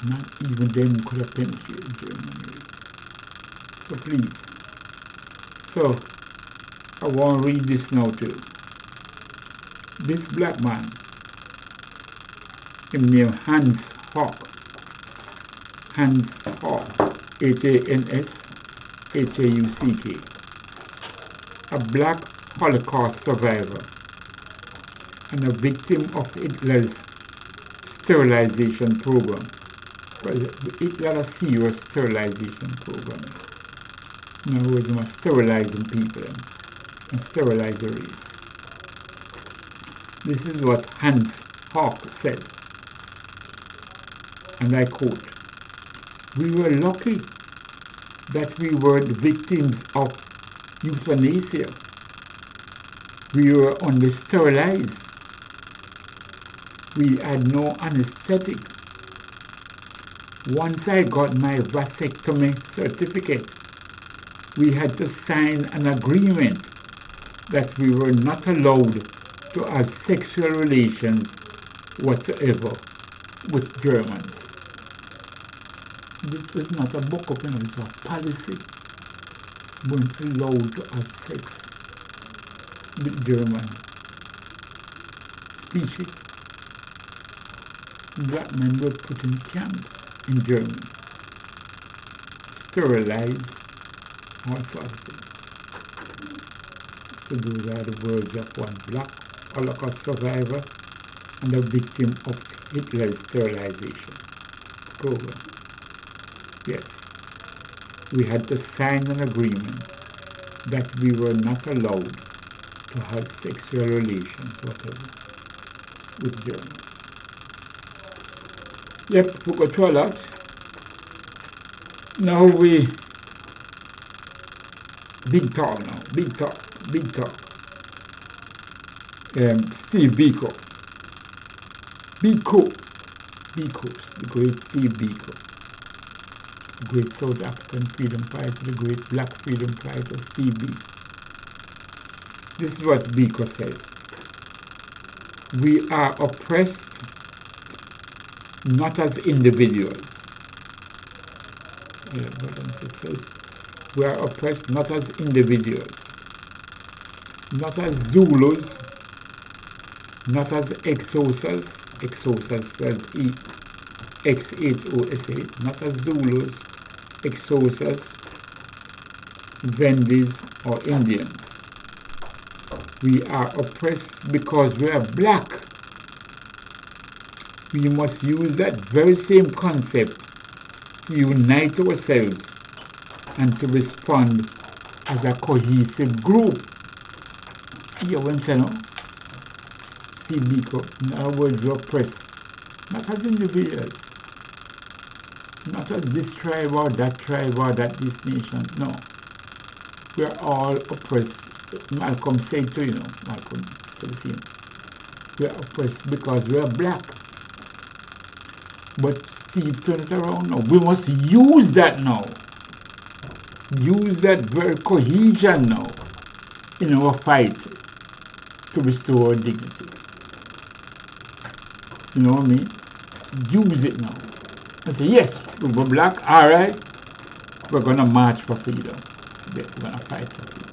Not even them could have penetrated the German race. So please. So I want to read this now too. This black man, him named Hans Hauck, H-A-N-S-H-A-U-C-K, a black Holocaust survivor and a victim of Hitler's sterilization program. Because Hitler had a serious sterilization program. In other words, he was sterilizing people and sterilize the race. This is what Hans Hauck said, and I quote, "We were lucky that we were the victims of euthanasia. We were only sterilized. We had no anesthetic. Once I got my vasectomy certificate, we had to sign an agreement that we were not allowed to have sexual relations whatsoever with Germans." This was not a book up, it was a policy. We weren't allowed to have sex with German species. Black men were put in camps in Germany, sterilized, all sorts of things. So those are the words of one black Holocaust survivor and a victim of Hitler's sterilization program. Yes, we had to sign an agreement that we were not allowed to have sexual relations whatever with Germans. Yep, we got through a lot. Now big talk now, big talk. Steve Biko, the great Steve Biko, the great South African freedom fighter, the great black freedom fighter, Steve Biko. This is what Biko says. "We are oppressed not as individuals." Yeah, brothers and sisters, we are oppressed not as individuals, not as Zulus, not as Exosas, Exosas spelled X8OSA, not as Zulus, Exosas, Vendis, or Indians. We are oppressed because we are black. We must use that very same concept to unite ourselves and to respond as a cohesive group. Hear what I'm saying now? See, Biko, in other words, we oppress, not as individuals, not as this tribe or that this nation, no. We are all oppressed. Malcolm said to Malcolm said the same. We are oppressed because we are black. But Steve, turn it around now. We must use that now. Use that very cohesion now in our fight to restore our dignity. You know what I mean? Use it now. And say, yes, we're black, all right. We're going to march for freedom. We're going to fight for freedom.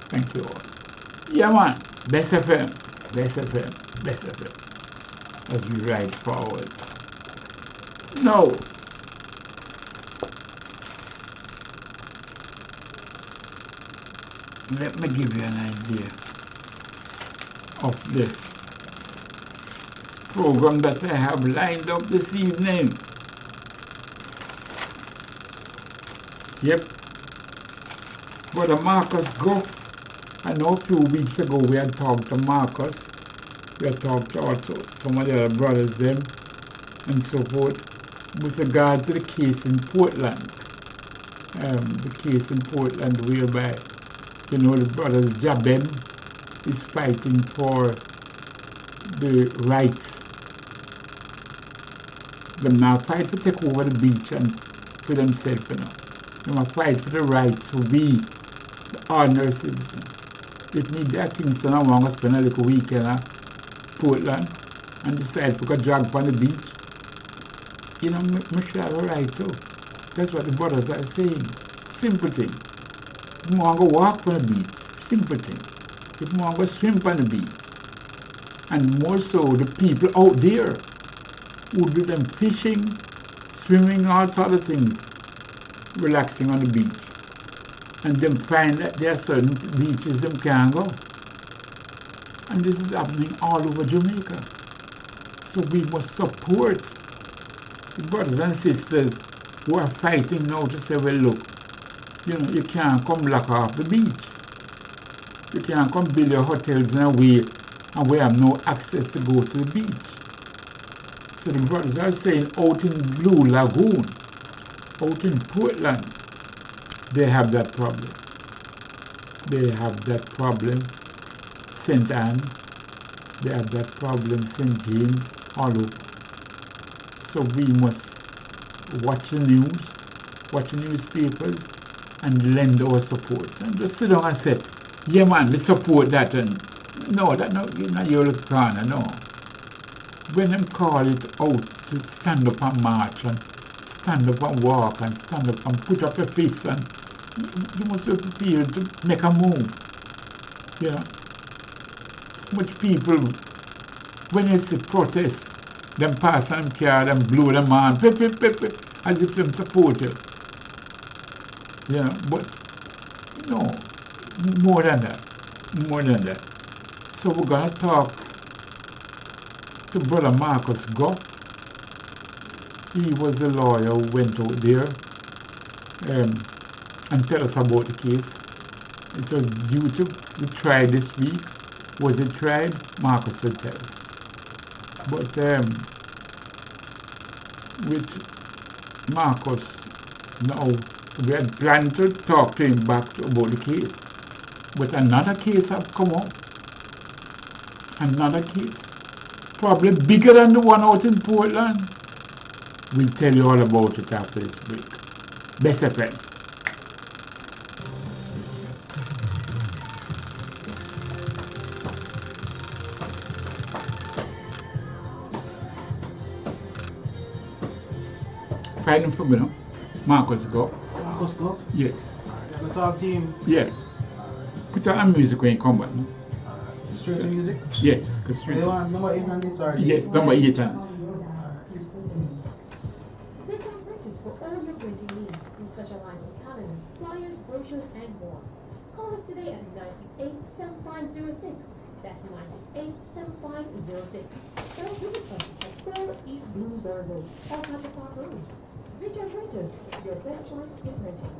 Thank you all. Yeah, man. Bess FM, Bess FM, Bess FM. As we ride forward. Now, let me give you an idea of the program that I have lined up this evening. Yep. Brother Marcus Goff, I know a few weeks ago we had talked to Marcus. We had talked to also some of the other brothers them and so forth with regard to the case in Portland. The case in Portland whereby, the brothers Jabem is fighting for the rights. Them now fight to take over the beach and for themselves, They must fight for the rights to be the ordinary citizen. If need that Kingston, I want to spend a little weekend at Portland and decide to go jog on the beach. We should have a right too. That's what the brothers are saying. Simple thing. If you want to walk on the beach, simple thing. If you want to swim on the beach, and more so the people out there who do them fishing, swimming, all sorts of things, relaxing on the beach. And them find that there are certain beaches them can't go. And this is happening all over Jamaica. So we must support the brothers and sisters who are fighting now to say, well, look, you can't come lock off the beach. You can't come build your hotels in a way and we have no access to go to the beach. So the brothers are saying out in Blue Lagoon, out in Portland, they have that problem. They have that problem. St. Anne, they have that problem. St. James, all over. So we must watch the news, watch the newspapers, and lend our support. And just sit down and say, yeah man, we support that. And no, that not your corner, no. When them call it out to stand up and march and stand up and walk and stand up and put up your fist, and you must be prepared to make a move. So much people, when you see protests, them pass them car, them blow them on, as if them support you. But no, more than that. So we're going to talk to Brother Marcus Goff. He was a lawyer who went out there and tell us about the case. It was due to be tried this week. Was it tried? Marcus will tell us. But with Marcus, now we had planned to talk to him back about the case. But another case have come up. Another case. Probably bigger than the one out in Portland. We'll tell you all about it after this break. Bess FM. Find him for me, Marcus Goff. Marcus Goff? Yes. Alright, I'm going to talk to him. Yes. Put on music when you come back. No? Straight to music? Yes, go Do straight. you want number 8 on this or Yes, number 8 on this. Victor Printers for all your printing needs. We specialize in calendars, flyers, brochures, and more. Call us today at 968-7506. That's 968-7506. Or visit us at 4 East Bloomsbury Road, off Hunter Park Road. Victor Printers, your best choice in printing.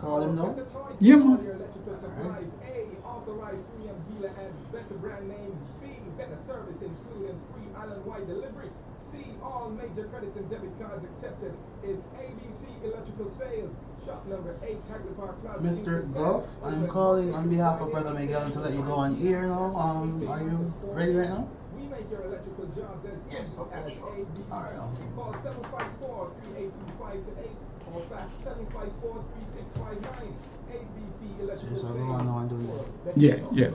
Call him now? Yeah, All man. your electrical supplies. A, authorized 3M dealer and better brand names. B, better service including free island-wide delivery. C, all major credit and debit cards accepted. It's ABC Electrical Sales. Shop number 8, Hagley Park Plaza. Mr. Goff, I'm calling on behalf of Brother Miguel to let you go on air now. Are you ready right now? We make your electrical jobs as easy as ABC. Alright, okay. Call 754-382-528 or fax 754-3659. ABC Electrical Yes, I'll Sales. go on now and do it. Yeah, yeah.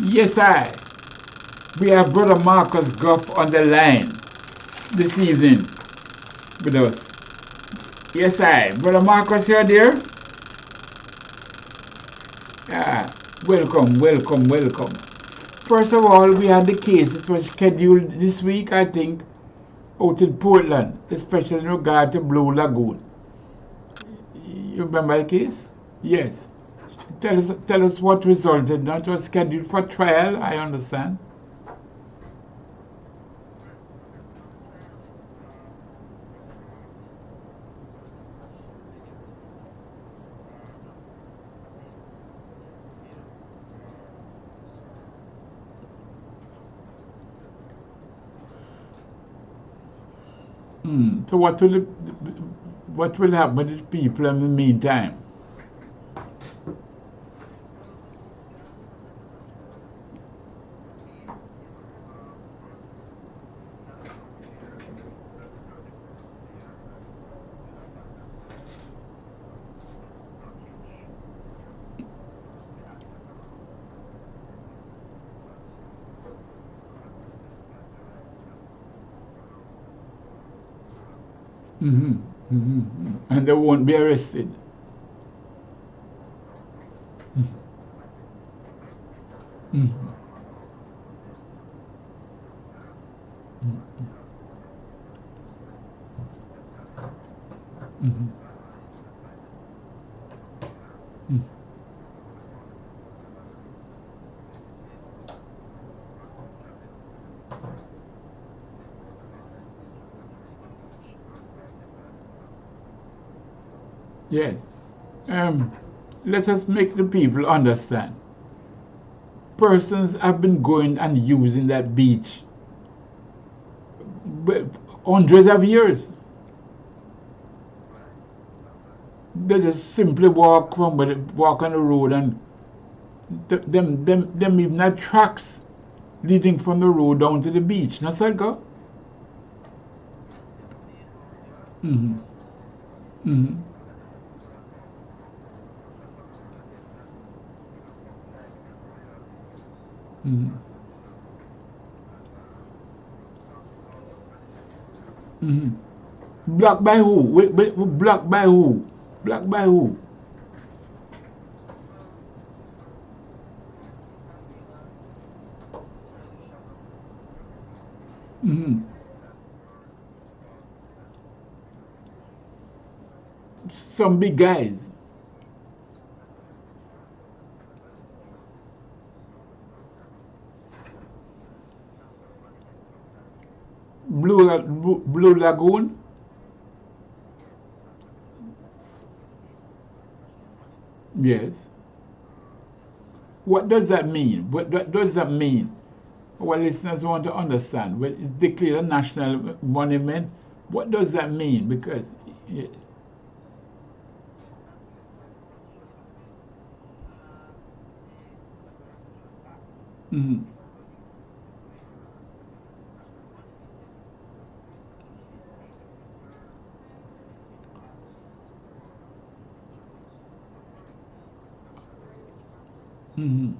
Yes, I. We have Brother Marcus Goff on the line this evening with us. Yes, I. Brother Marcus, you're there? Ah, welcome, welcome, welcome. First of all, we had the case. It was scheduled this week, I think, out in Portland, especially in regard to Blue Lagoon. You remember the case? Yes. Tell us what resulted. That was scheduled for trial, I understand. So what will happen with the people in the meantime? And they won't be arrested. Yes. Let us make the people understand. Persons have been going and using that beach hundreds of years. They just simply walk on the road, and them even have tracks leading from the road down to the beach. That's how it go. Blocked by who? Blocked by who? Blocked by who? Some big guys. Blue Lagoon? Yes. What does that mean? What does that mean? Our listeners want to understand. When it's declared a national monument, what does that mean? Because Mm-hmm. Mm-hmm.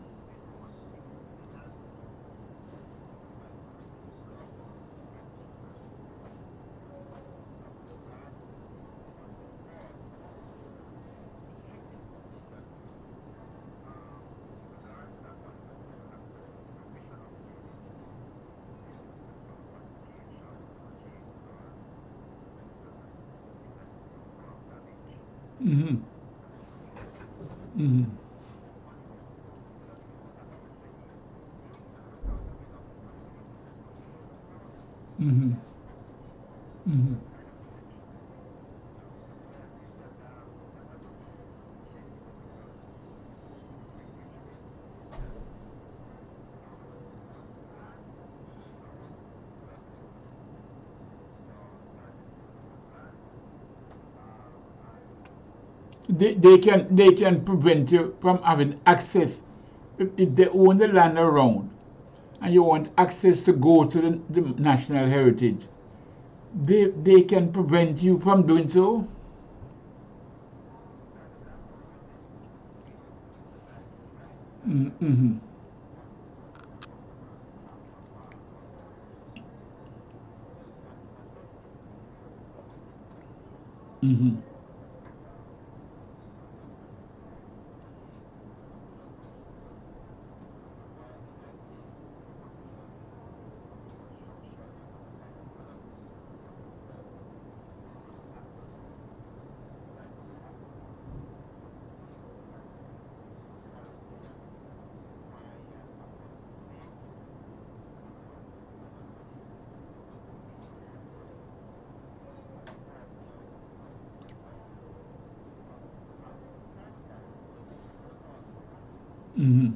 Mm-hmm. Mm-hmm. Mm-hmm. Mm-hmm. They can prevent you from having access if they own the land around and you want access to go to the national heritage. They can prevent you from doing so. Mm-hmm. Mm-hmm. Mm-hmm.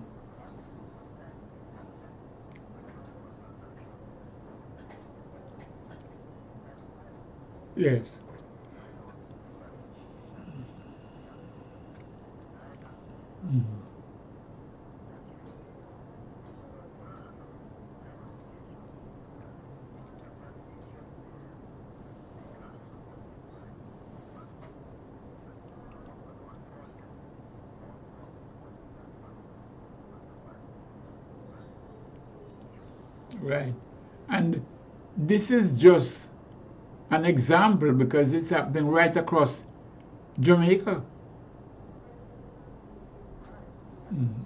Yes. Mm-hmm. Right. And this is just an example because it's happening right across Jamaica. Mm-hmm.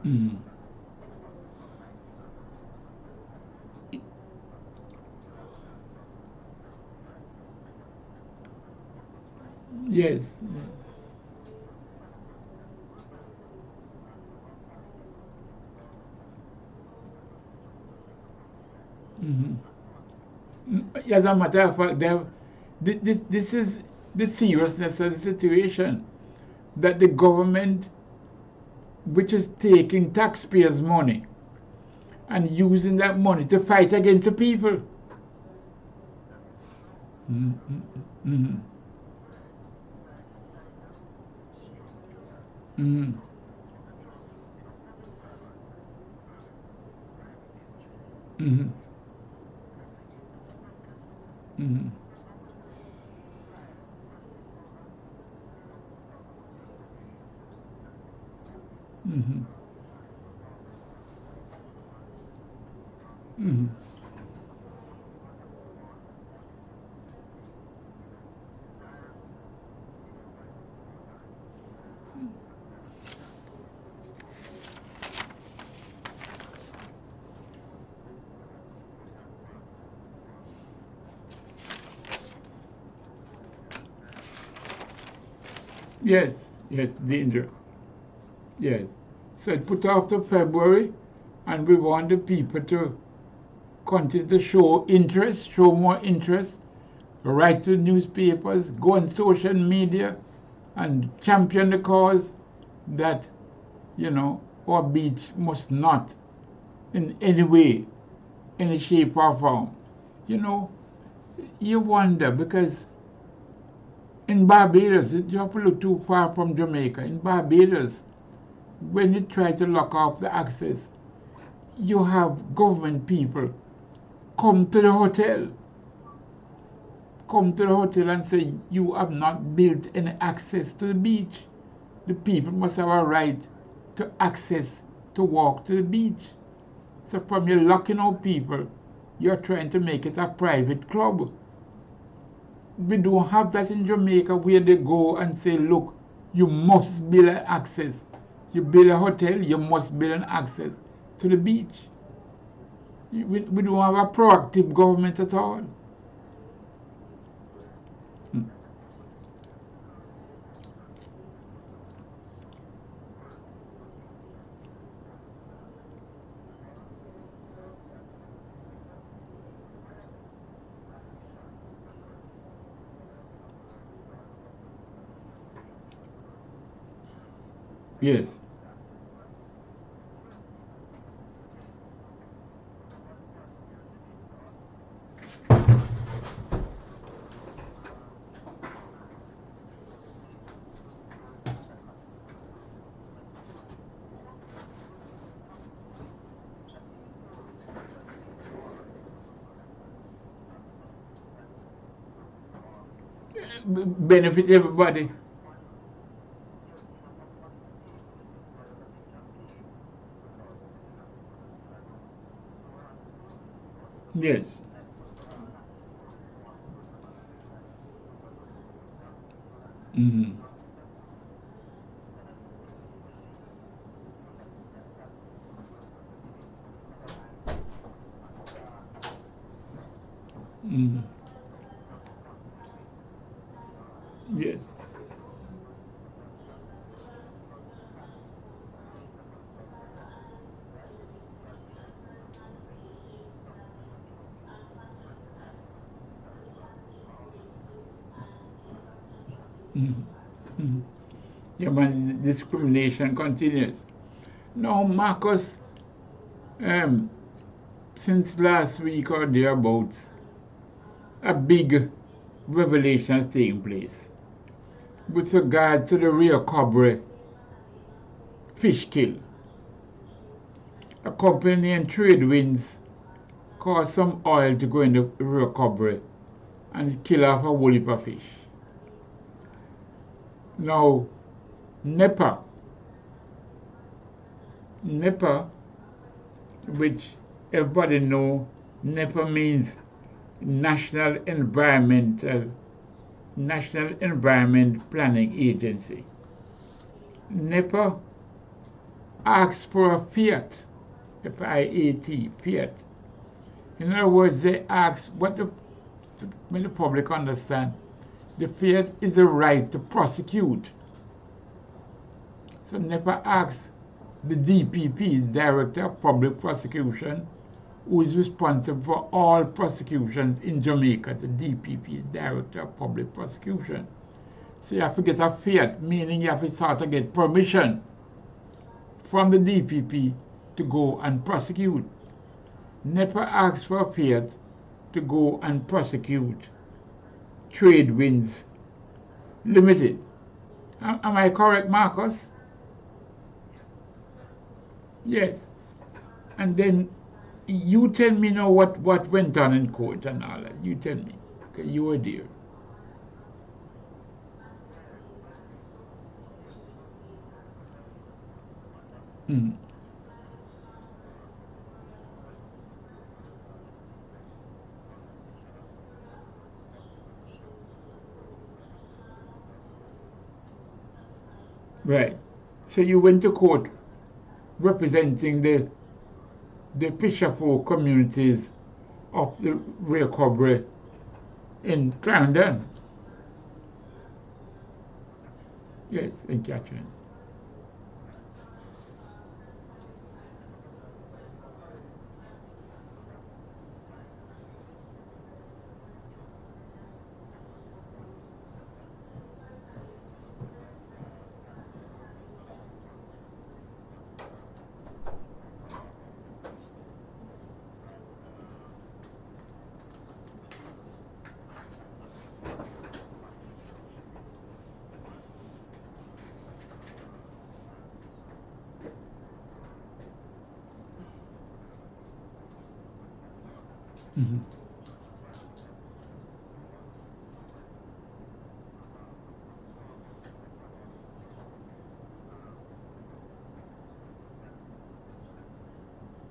Mm-hmm. Yes. Mm-hmm. As a matter of fact, this is the seriousness of the situation that the government, which is taking taxpayers' money and using that money to fight against the people. Mm-hmm. Mm-hmm. Mm-hmm. Mm-hmm. Mm-hmm. Mm-hmm. Mm-hmm. Yes, yes, danger. Yes. So it put off to February, and we want the people to continue to show interest, show more interest, write to newspapers, go on social media, and champion the cause that, our beach must not in any way, any shape or form. You wonder because in Barbados, you have to look too far from Jamaica. In Barbados, when you try to lock off the access, you have government people come to the hotel and say you have not built any access to the beach. The people must have a right to access to walk to the beach. So from you locking out people, you're trying to make it a private club. We don't have that in Jamaica where they go and say, look, you must build an access. You build a hotel, you must build an access to the beach. We don't have a proactive government at all. Yes. Benefit everybody. Yes. Mm-hmm. Mm-hmm. Yes. Mm-hmm. Mm-hmm. Yeah, but discrimination continues. Now, Marcus, um, since last week or thereabouts, a big revelation is taking place with regard to the Rio Cobre fish kill. A company named Tradewinds caused some oil to go in the Rio Cobre and kill off a whole heap of fish. Now, NEPA, which everybody know, NEPA means National Environment Planning Agency. NEPA asks for a fiat, F-I-A-T, fiat. In other words, they ask to make the public understand, the fiat is a right to prosecute. So NEPA asks the DPP, Director of Public Prosecution, who is responsible for all prosecutions in Jamaica, the DPP, Director of Public Prosecution. So you have to get a fiat, meaning you have to start to get permission from the DPP to go and prosecute. NEPA asks for a fiat to go and prosecute Tradewinds Limited. Am I correct, Marcus? Yes. And then you tell me now what went on in court and all that. You tell me. Okay, you were there. Mm. Right. So you went to court representing the fisherfolk communities of the Rio Cobre in Clarendon. Yes, and Catherine. Mm-hmm.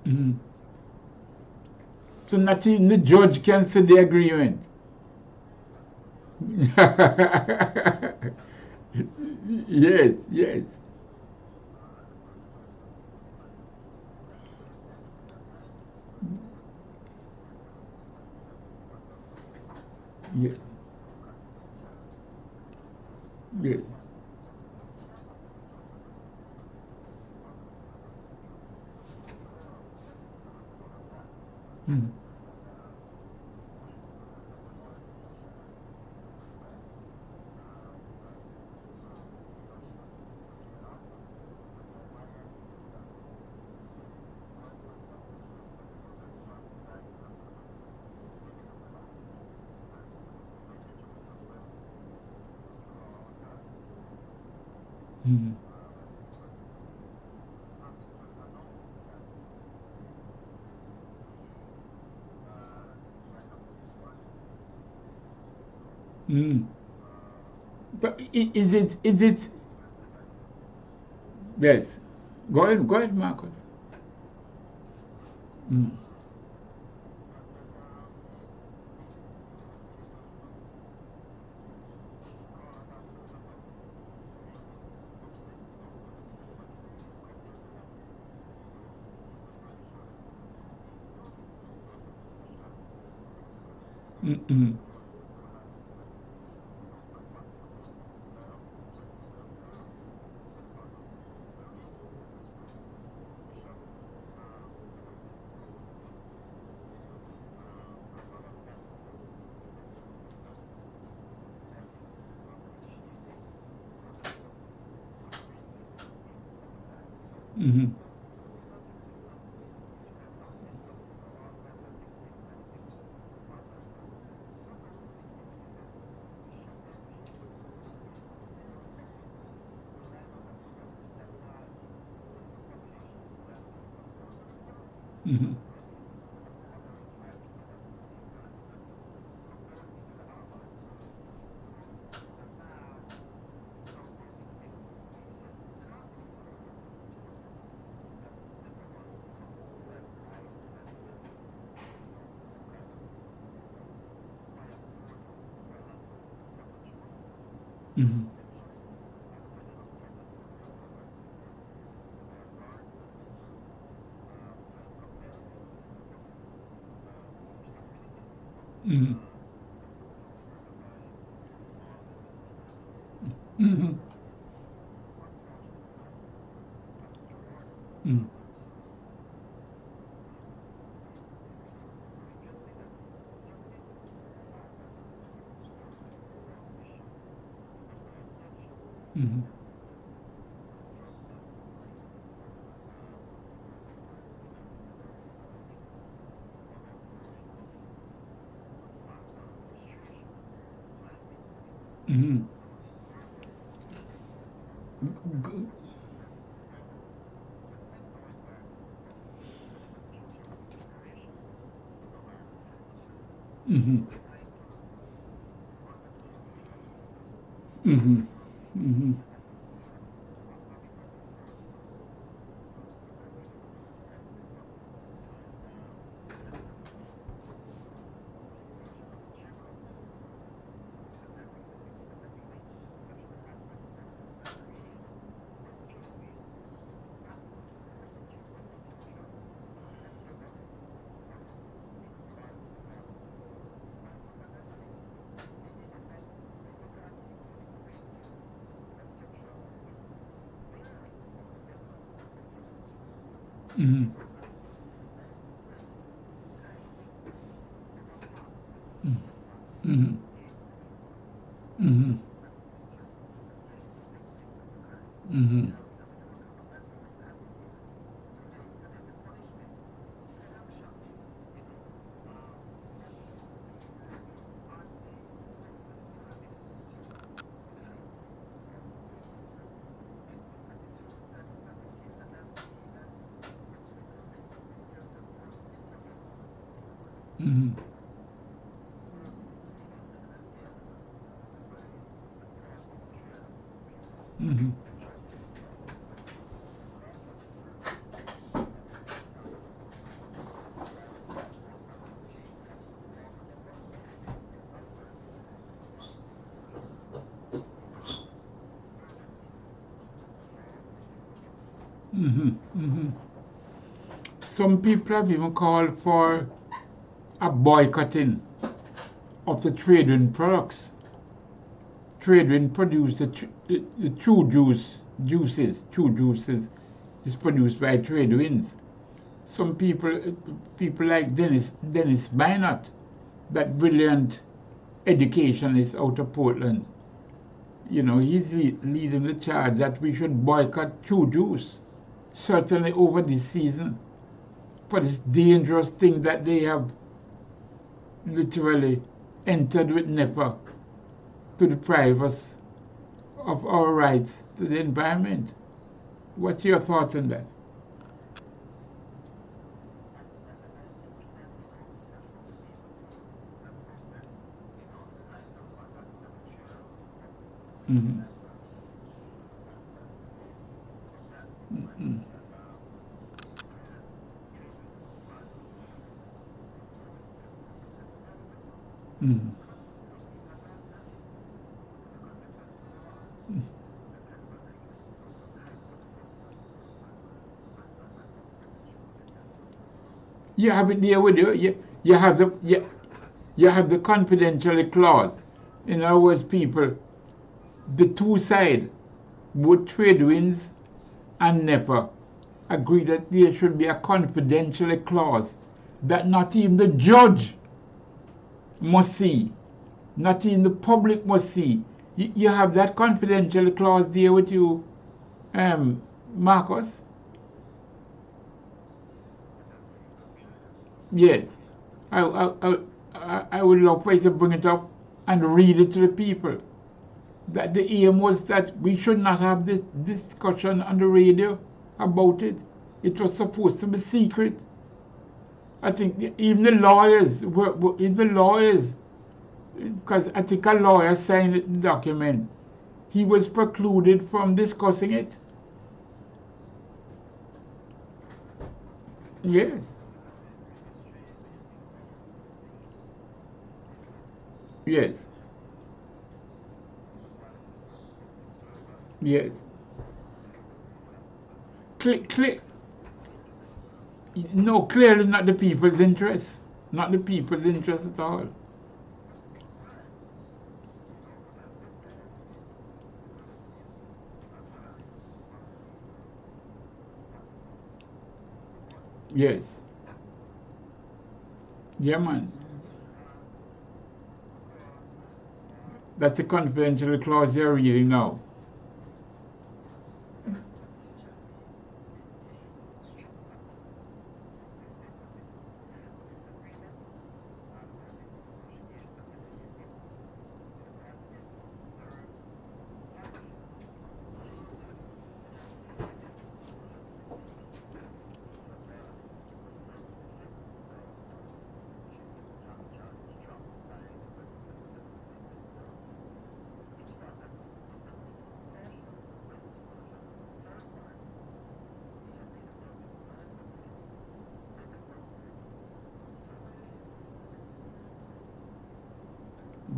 Mm-hmm. So not even the judge can say the agreement. Yes, yes. Yes, yes. Mm-hmm. Mm-hmm. Mm-hmm. But is it yes. Go ahead, Marcus. Mm. Mm-hmm. Mm-hmm. Mm-hmm. Mm-hmm. Mm-hmm. Mm-hmm. Mm-hmm. Mm-hmm. Mm-hmm. Mm-hmm. Mm-hmm. Mm-hmm. Mm-hmm. Mm-hmm. Mm-hmm. Mm-hmm. Mm-hmm. Mm-hmm. Mm-hmm. Mm-hmm. Some people have even called for a boycotting of the trade-in products. Trade-in produce the true juices is produced by trade-ins. Some people like Dennis Bynot, that brilliant educationist out of Portland. You know, he's leading the charge that we should boycott true juice, certainly over this season, for this dangerous thing that they have literally entered with NEPA to deprive us of our rights to the environment. What's your thoughts on that? Mm-hmm. Mm-hmm. Mm-hmm. You have it there with you. You have the confidentiality clause. In other words, people, the two sides, both trade winds and NEPA, agree that there should be a confidentiality clause that not even the judge must see, not even the public must see. You have that confidentiality clause there with you, Marcus? Yes. I, I, I would love for you to bring it up and read it to the people. That the aim was that we should not have this discussion on the radio about it. It was supposed to be secret. I think even the lawyers even the lawyers, because I think a lawyer signed the document, he was precluded from discussing it. Yes. Yes. Yes. No, clearly not the people's interest. Not the people's interest at all. Yes. Yeah, man. That's a confidential clause you're reading now.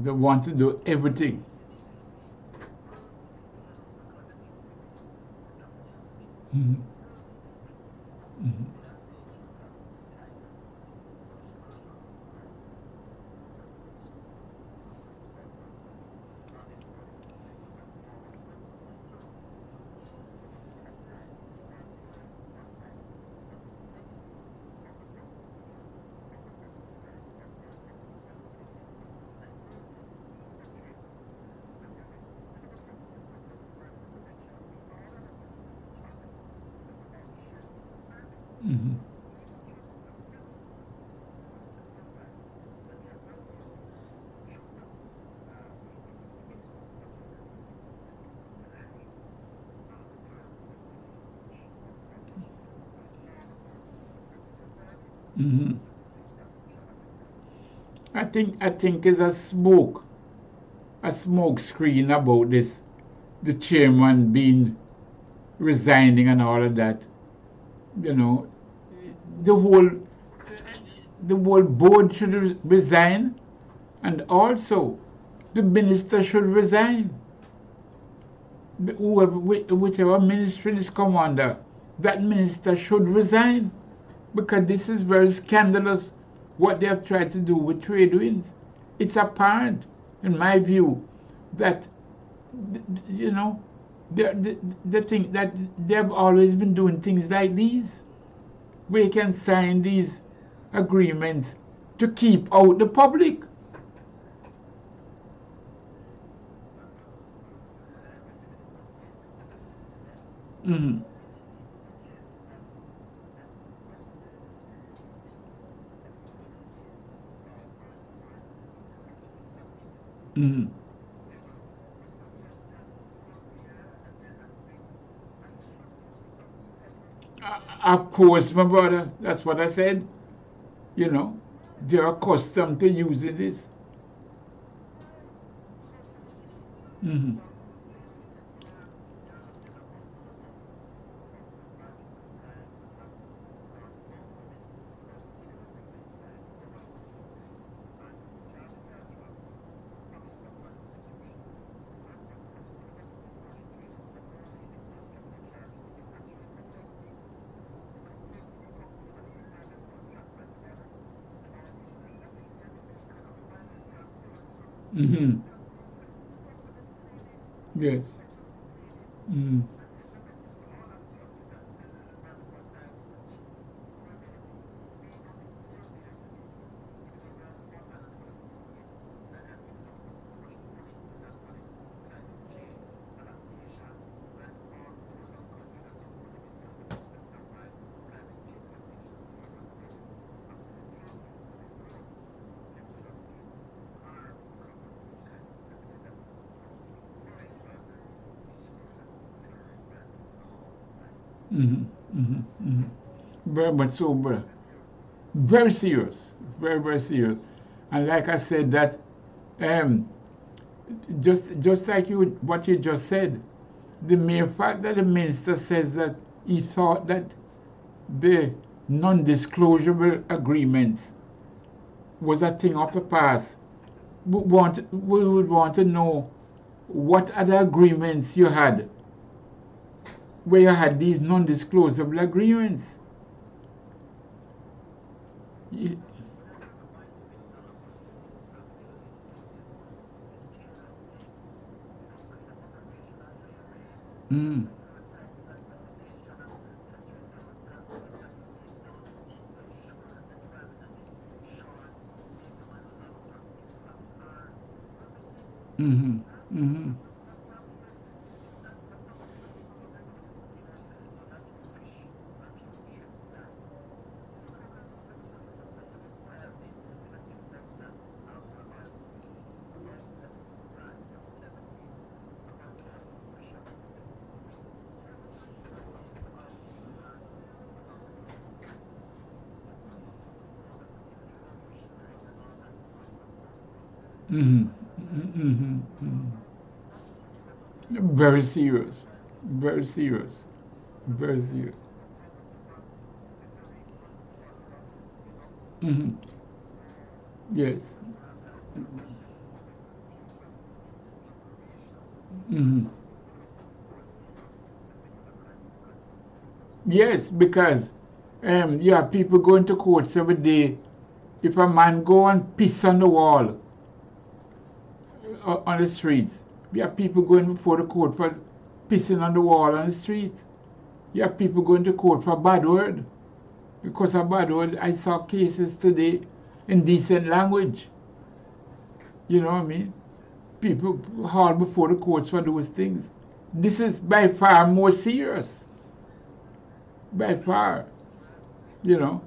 They want to do everything. Mhm. Mhm. Mm-hmm. Mm-hmm. I think it's a smoke screen about this, the chairman being resigning and all of that. You know, the whole the whole board should resign, and also the minister should resign. Whoever, whichever ministry is come under, that minister should resign, because this is very scandalous what they have tried to do with trade winds. It's apparent, in my view, that you know they think that they have always been doing things like these. We can sign these agreements to keep out the public. Mm-hmm. Mm-hmm. Of course, my brother, that's what I said. You know, they're accustomed to using this. Mm-hmm. Mm-hmm. Yes. Mm-hmm. Mm-hmm. Mm-hmm. Mm-hmm. Very much so, brother. Very serious. Very, very serious. And like I said, that um, just like what you just said, the mere fact that the minister says that he thought that the non-disclosure agreements was a thing of the past, we would want to know what other agreements you had where you had these non-disclosable agreements. Mm. Mm-hmm. Mm-hmm. Mm-hmm. Mm-hmm. Mm-hmm. Very serious. Very serious. Very serious. Mm-hmm. Yes. Mm-hmm. Yes, because you have people going to courts every day. If a man go and piss on the wall on the streets, you have people going before the court for pissing on the wall on the street. You have people going to court for bad word. Because of bad word, I saw cases today in decent language. You know what I mean? People hauled before the courts for those things. This is by far more serious. By far. you know.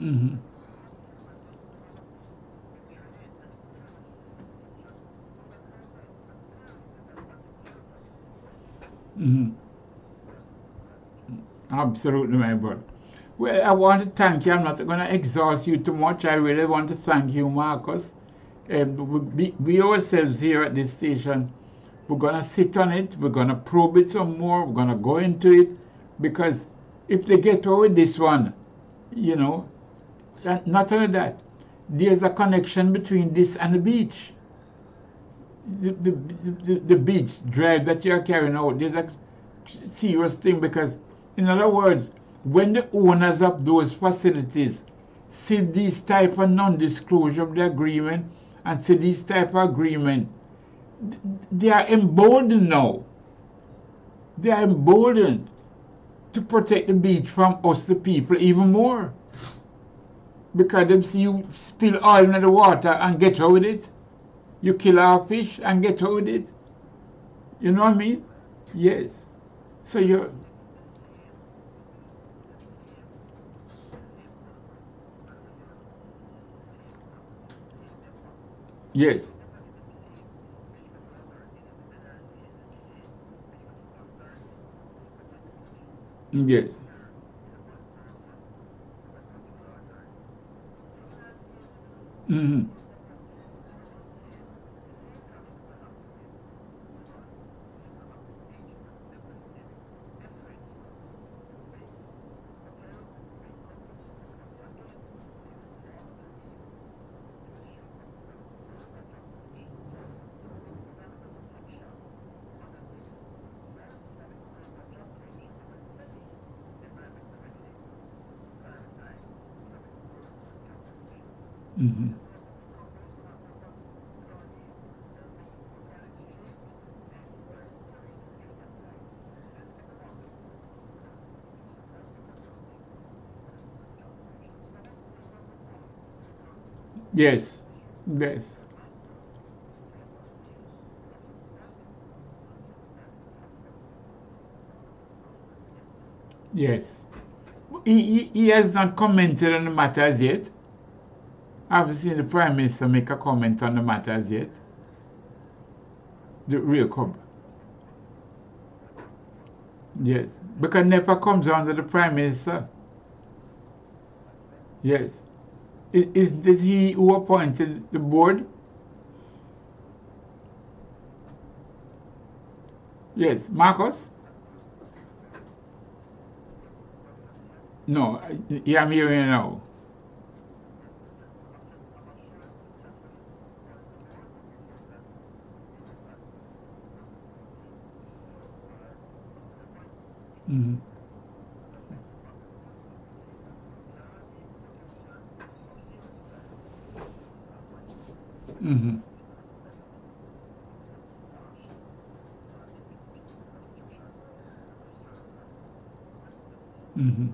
Mm-hmm. Mm-hmm. Absolutely, my brother. Well, I want to thank you. I'm not going to exhaust you too much. I really want to thank you, Marcus. We ourselves here at this station, we're going to sit on it. We're going to probe it some more. We're going to go into it. Because if they get away with this one, you know, not only that, there's a connection between this and the beach. The beach drive that you're carrying out, there's a serious thing because, in other words, when the owners of those facilities see this type of non-disclosure of the agreement and see this type of agreement, they are emboldened now. They are emboldened to protect the beach from us, the people, even more. Because they see you spill oil in the water and get out with it. You kill our fish and get out with it. You know what I mean? Yes. So you're... Yes. Yes. Mm-hmm. Mm-hmm. Yes. Yes. Yes. He has not commented on the matter as yet. I haven't seen the Prime Minister make a comment on the matter as yet. The real cover. Yes. Because NEPA comes under the Prime Minister. Yes. Is he who appointed the board? Yes. Marcus? No. I'm hearing you now. Mm-hmm. Mm-hmm. Mm-hmm.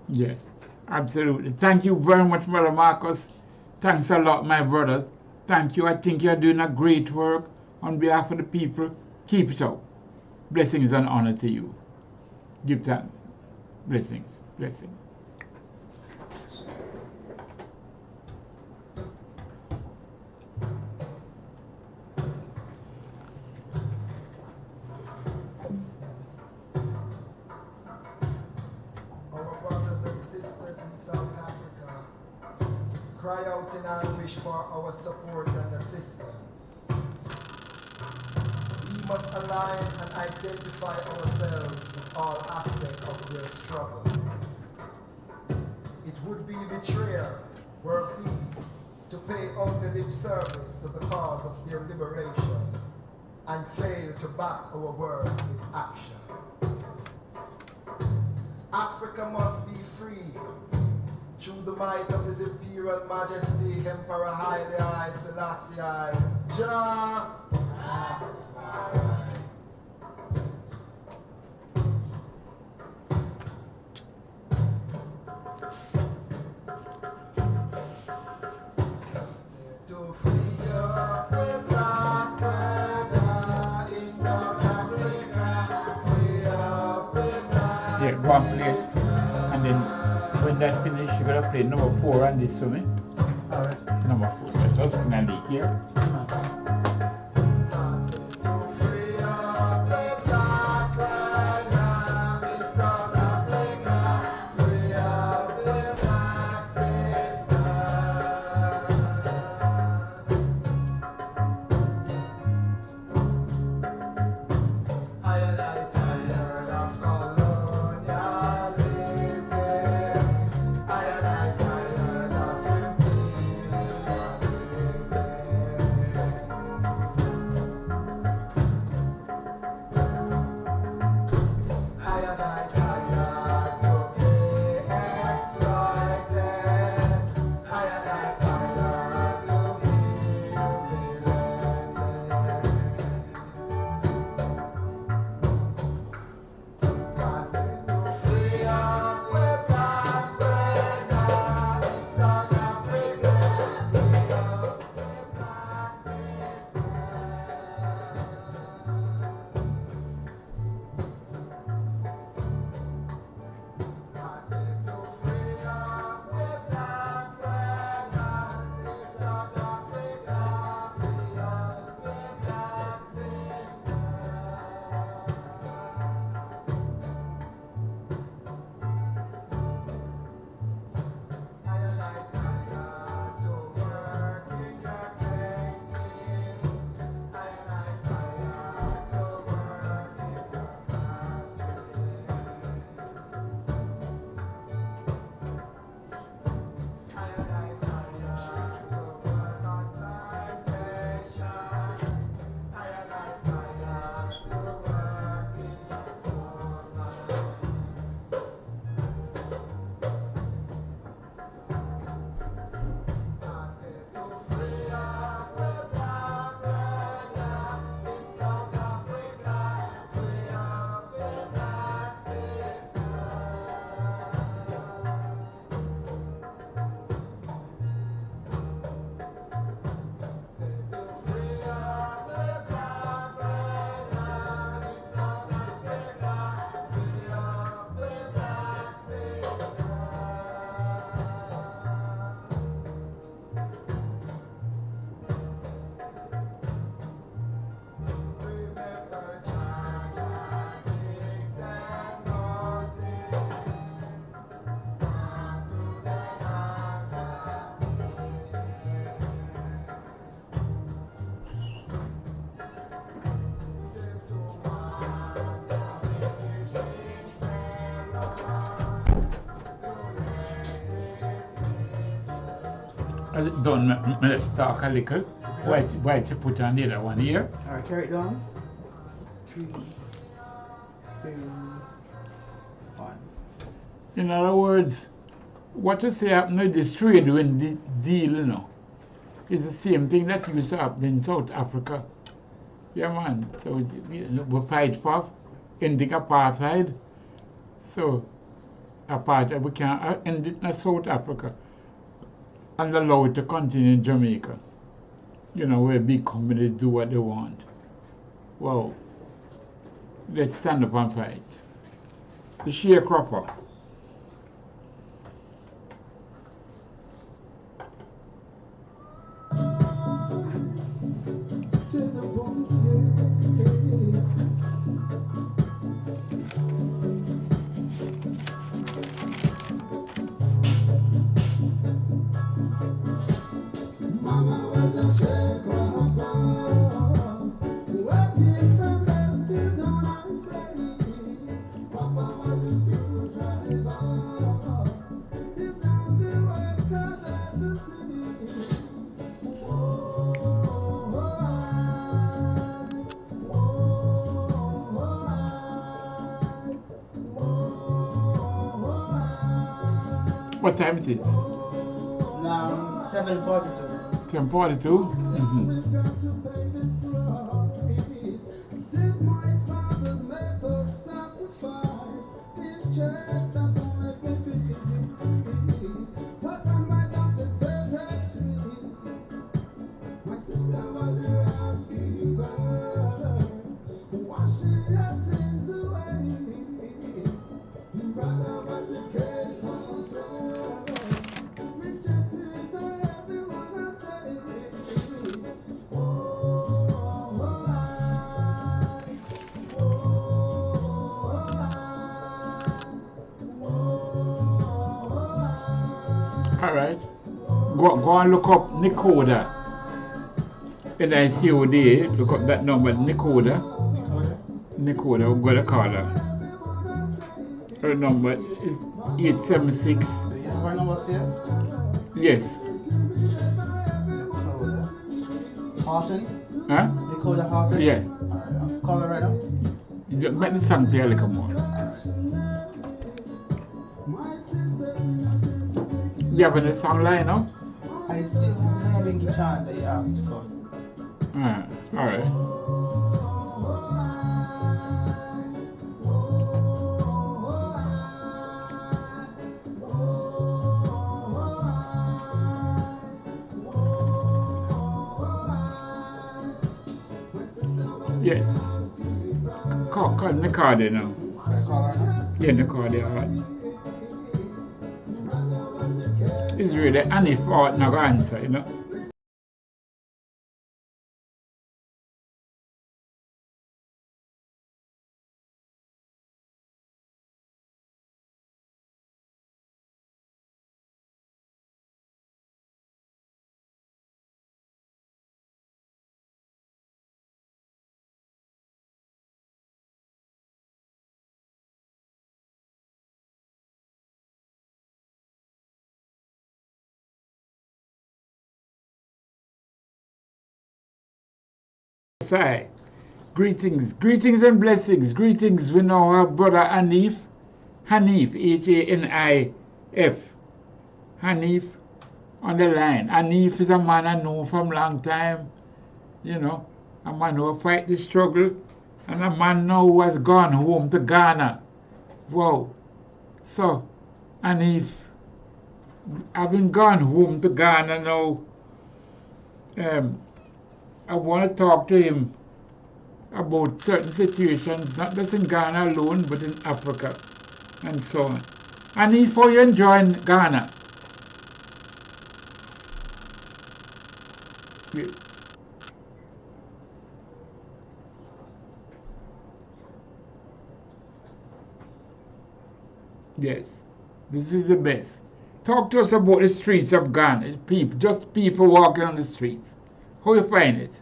Yes, absolutely. Thank you very much, Brother Marcus. Thanks a lot, my brothers. Thank you. I think you're doing a great work on behalf of the people. Keep it up. Blessings and honor to you. Give thanks. Blessings. Blessings. Our brothers and sisters in South Africa cry out in anguish for our support and assistance. We must align and identify ourselves with all aspects of their struggle. It would be betrayal were we to pay only lip service to the cause of their liberation and fail to back our words with action. Africa must be free through the might of His Imperial Majesty Emperor Haile Selassie Jah. Yeah, go and play it. And then when that finished, you're gonna play number 4 on this for me. Alright. Number 4. That's us finally here. Don't let's talk a little. Why to put on the other one here? Alright, carry it down. 3, 2, 1. In other words, what you say happened with this trade when the deal, you know, is the same thing that used to happen in South Africa. Yeah, man. So we fight for ending apartheid. So apartheid, we can't end it in South Africa and allow it to continue in Jamaica. You know, where big companies do what they want. Well, let's stand up and fight. The sharecropper. Mama was a sharecropper, working What time it is? Now 7:42. 10:42? Alright. Go and look up Nicoda. NICODA. Look up that number, Nicoda. Nicoda, we're going to call her. Her number is 876. Do you have our numbers here? Yes. Horton? Huh? Dakota Horton? Yeah. Alright, call her right now. Make the song play a little more. You have any song line up? I still have my linky chant that you asked for. Alright. Yes. Call Nicoda now. Can I call her now? Yeah, Nicoda, alright. It's really any fault not gonna answer, you know. Say, greetings and blessings. Greetings, we know our brother Hanif, Hanif, Hanif on the line. Hanif is a man I know from long time, you know, a man who fight the struggle, and a man now who has gone home to Ghana. Wow. So, Hanif, having gone home to Ghana now, I want to talk to him about certain situations, not just in Ghana alone, but in Africa and so on. And if you enjoying Ghana, yes, this is the best. Talk to us about the streets of Ghana, people, just people walking on the streets. How you find it?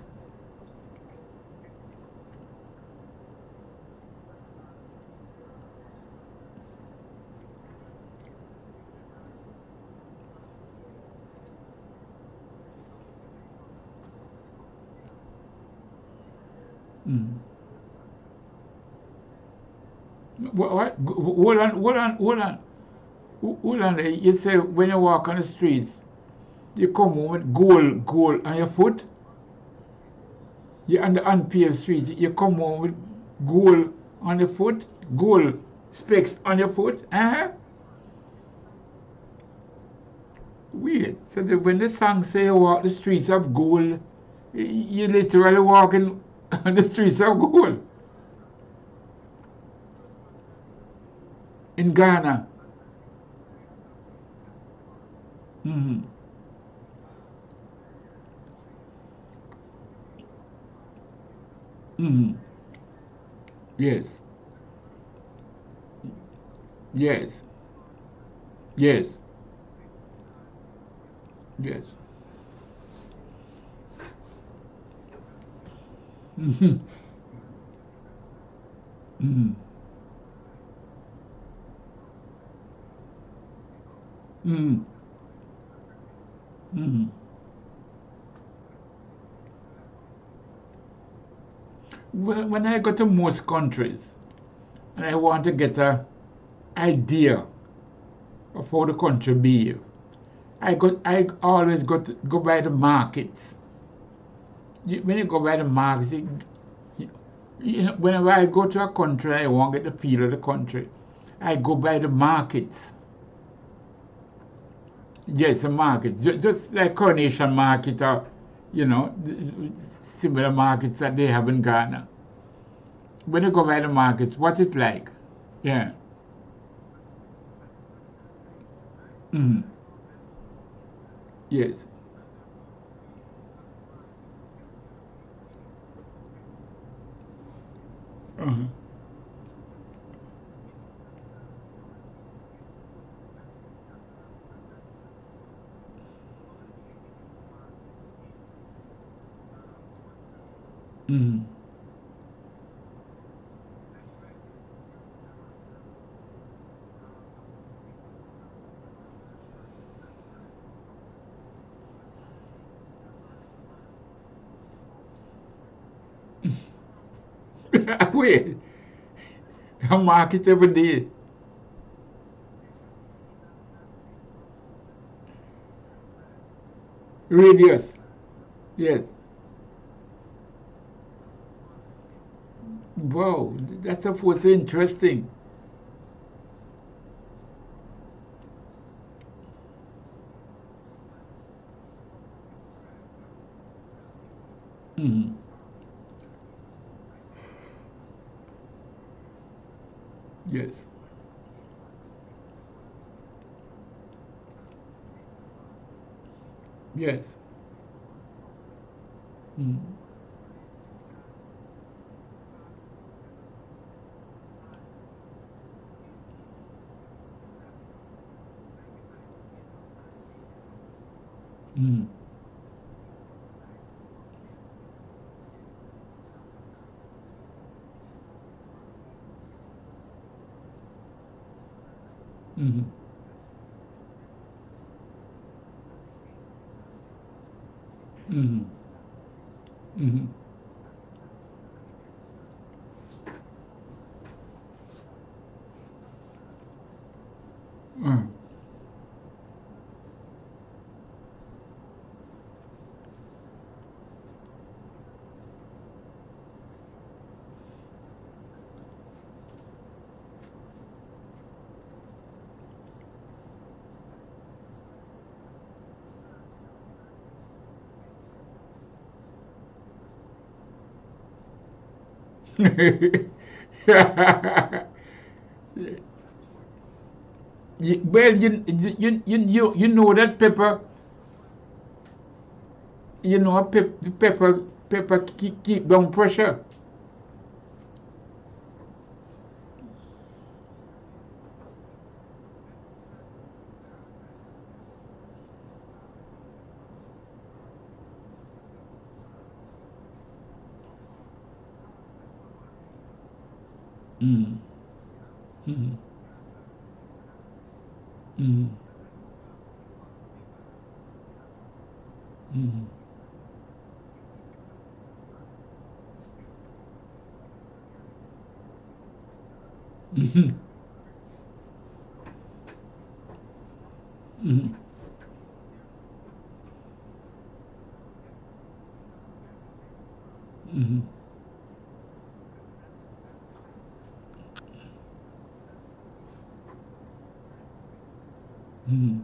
What? Hold on. You say when you walk on the streets, you come home with gold on your foot. You're on the unpaved street. You come home with gold on your foot, gold specks on your foot. Wait, so when the song say you walk the streets of gold, you literally walking on the streets of gold in Ghana. Yes. Yes. Yes. Yes. Well, when I go to most countries and I want to get an idea of how the country behave. I always go by the markets. When you go by the markets, whenever I go to a country, I want to get the feel of the country. I go by the markets. Yes, the market. Just like Coronation Market or, similar markets that they have in Ghana. When you go by the markets, what it's like? Yeah. Mm-hmm. Yes. Uh-huh. Mm-hmm. Wait, a market every day. Radius. Yes. Wow, that's of course interesting. Mm-hmm. Yes. Yes. Mm-hmm. Mm-hmm. Mm-hmm. Mm-hmm. Mm-hmm. Uh-huh. Well, you know that pepper, pepper keep down pressure. Mm. Mm. Mm. Mm. Mm. Mm. Mm. Mm.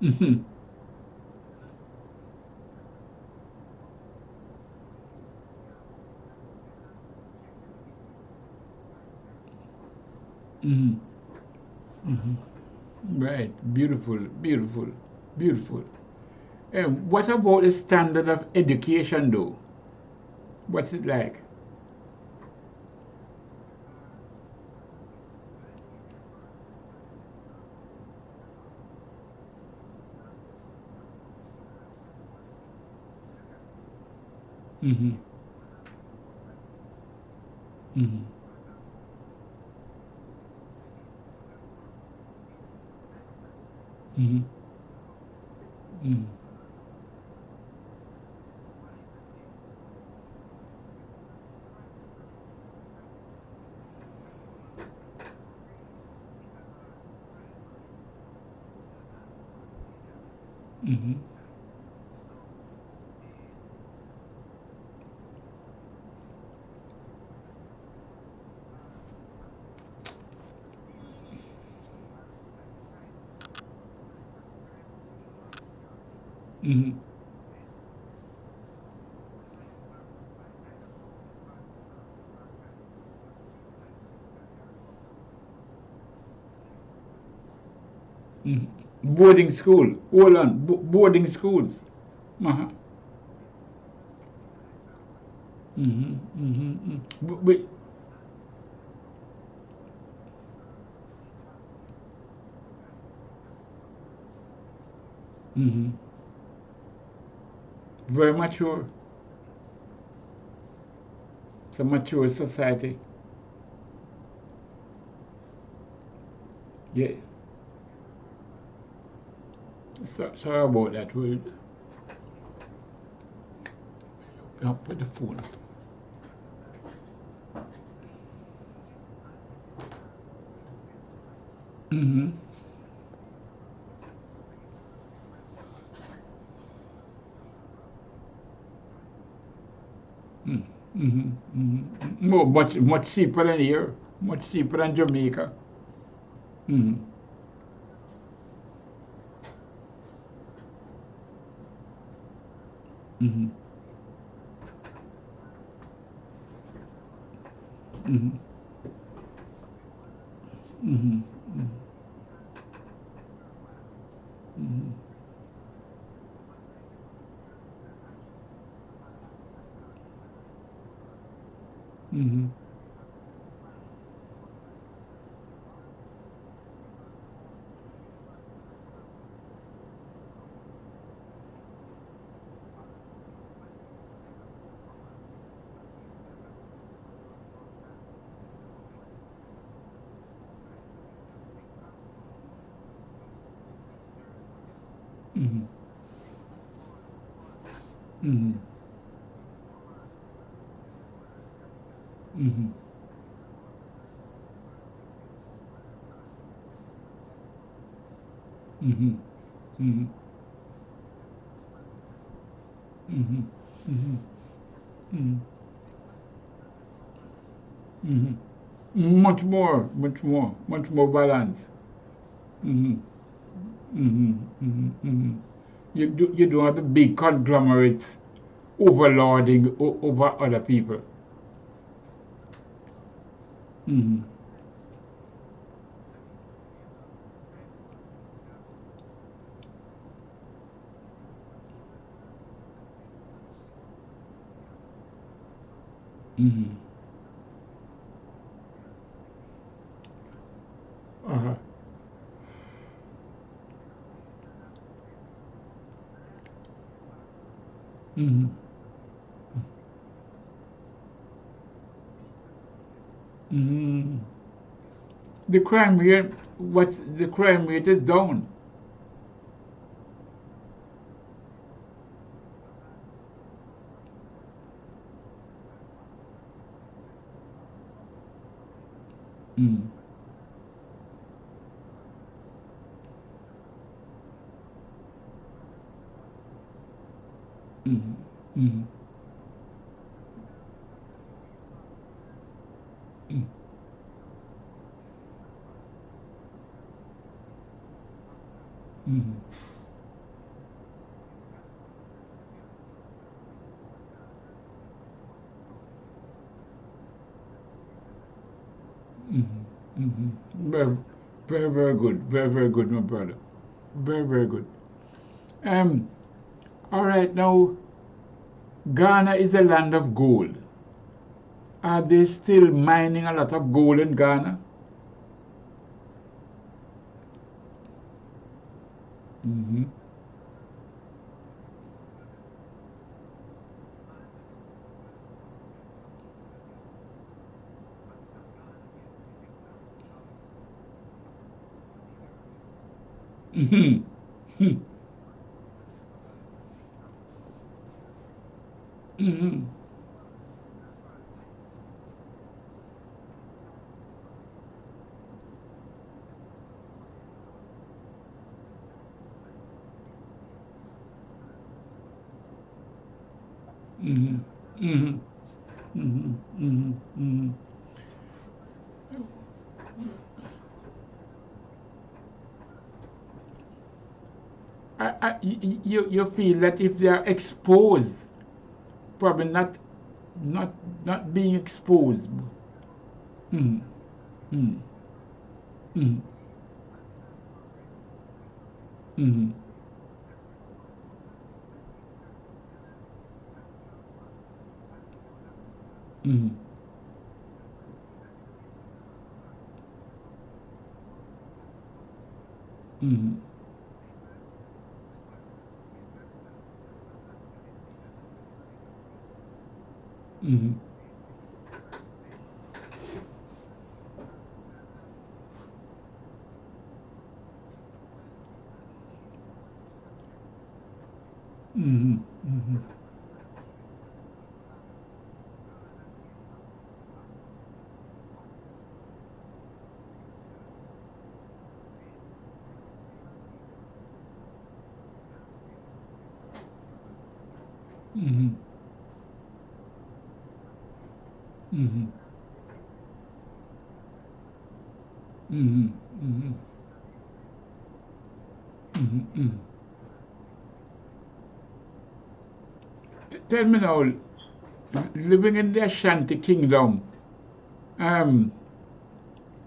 Mm. Mm. Mm. Right, beautiful, beautiful, beautiful. What about the standard of education, though? What's it like? Mm-hmm. Mm-hmm. Mm-hmm. Mm-hmm. Mm-hmm. Mm-hmm. Mm-hmm. Boarding school. Hold on. Boarding schools. Uh-huh. Mm-hmm. Mm-hmm. But, mm-hmm. Very mature. It's a mature society. Yeah. Sorry about that. We'll up with the phone. Mm-hmm. Mm-hmm. Mm-hmm. More, much cheaper than here. Much cheaper than Jamaica. Mm-hmm. Mm-hmm. Mm-hmm. Mm-hmm. Mm-hmm. Mm-hmm. Mm-hmm. Mm-hmm. Mm-hmm. Mm-hmm. Mm-hmm. Mm-hmm. Mm-hmm. Mm-hmm. Mm-hmm. Much more balance. Mm-hmm. Mm-hmm. Mm-hmm. Mm-hmm. You don't have the big conglomerates overlording over other people. Mm-hmm. Mm-hmm. Uh-huh. Mm-hmm. Mm-hmm. The crime rate, what's the crime rate is down. Mm-hmm. Mm-hmm. Mm-hmm. Mm-hmm. Mm-hmm. Mm-hmm. Very, very good. Very good, my brother. Very good. Um. All right. Now, Ghana is a land of gold. Are they still mining a lot of gold in Ghana? Mm-hmm. Mm-hmm. Mm-hmm. Mm-hmm. Mm-hmm. Mm-hmm. Mm-hmm. Mm-hmm. You feel that if they are exposed, probably not not being exposed. Mm, mm, mm, mm, mm, mm, mm, mm, mm, mm, mm, mm, mm, mm. Tell me now, living in the Ashanti kingdom, um,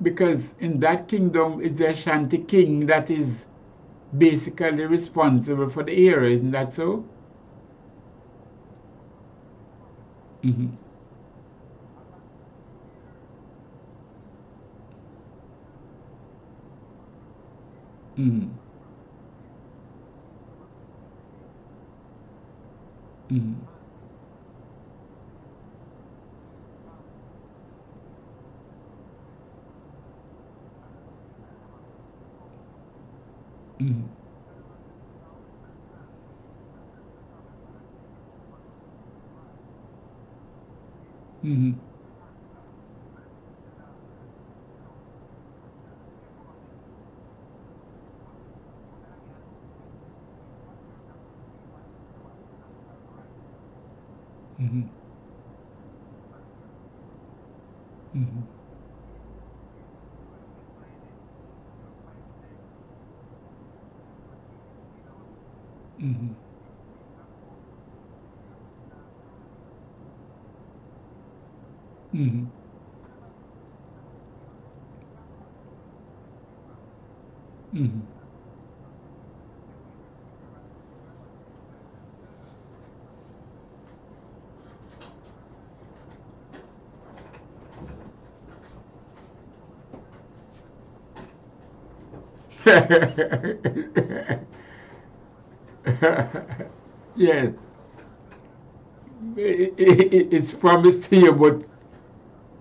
because in that kingdom is the Ashanti king that is basically responsible for the area, isn't that so? Mm-hmm. Mm-hmm. Mm-hmm. Mm-hmm. Mm-hmm. Mm-hmm. Mm-hmm. Mm-hmm. Mm-hmm. Mm-hmm. Yes, it's promised here, but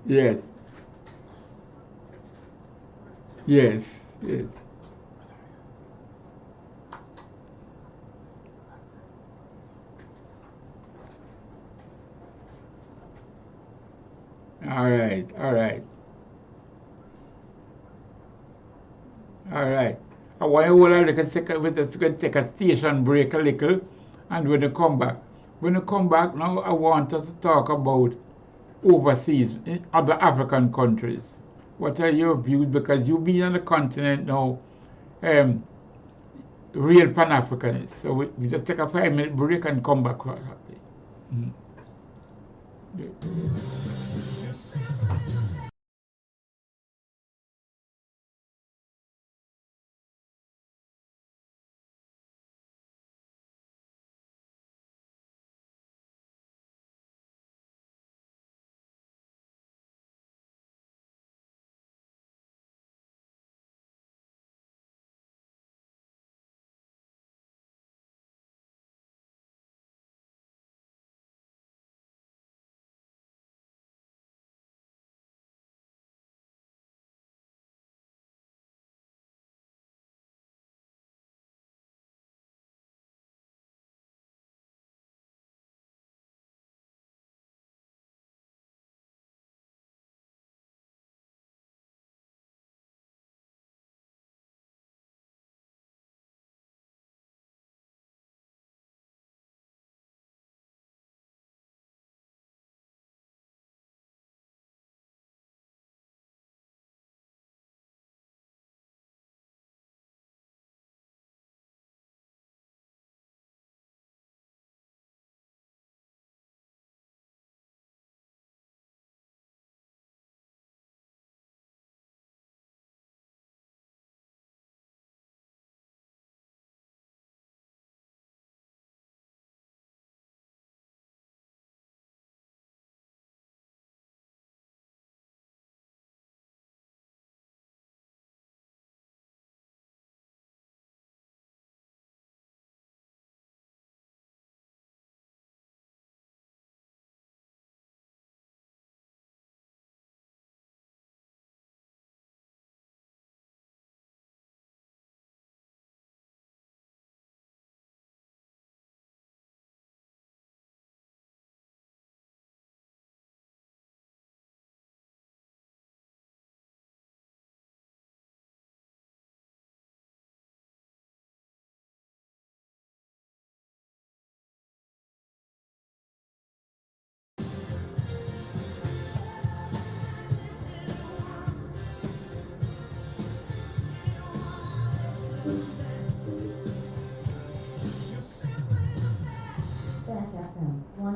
yes, yes, yes. All right, all right, all right. I want you all to take a second, we're just going to take a station break a little, and when you come back now, I want us to talk about overseas, in other African countries. What are your views? Because you've been on the continent now, um, real Pan Africanist. So we just take a 5 minute break and come back. Mm. Yeah.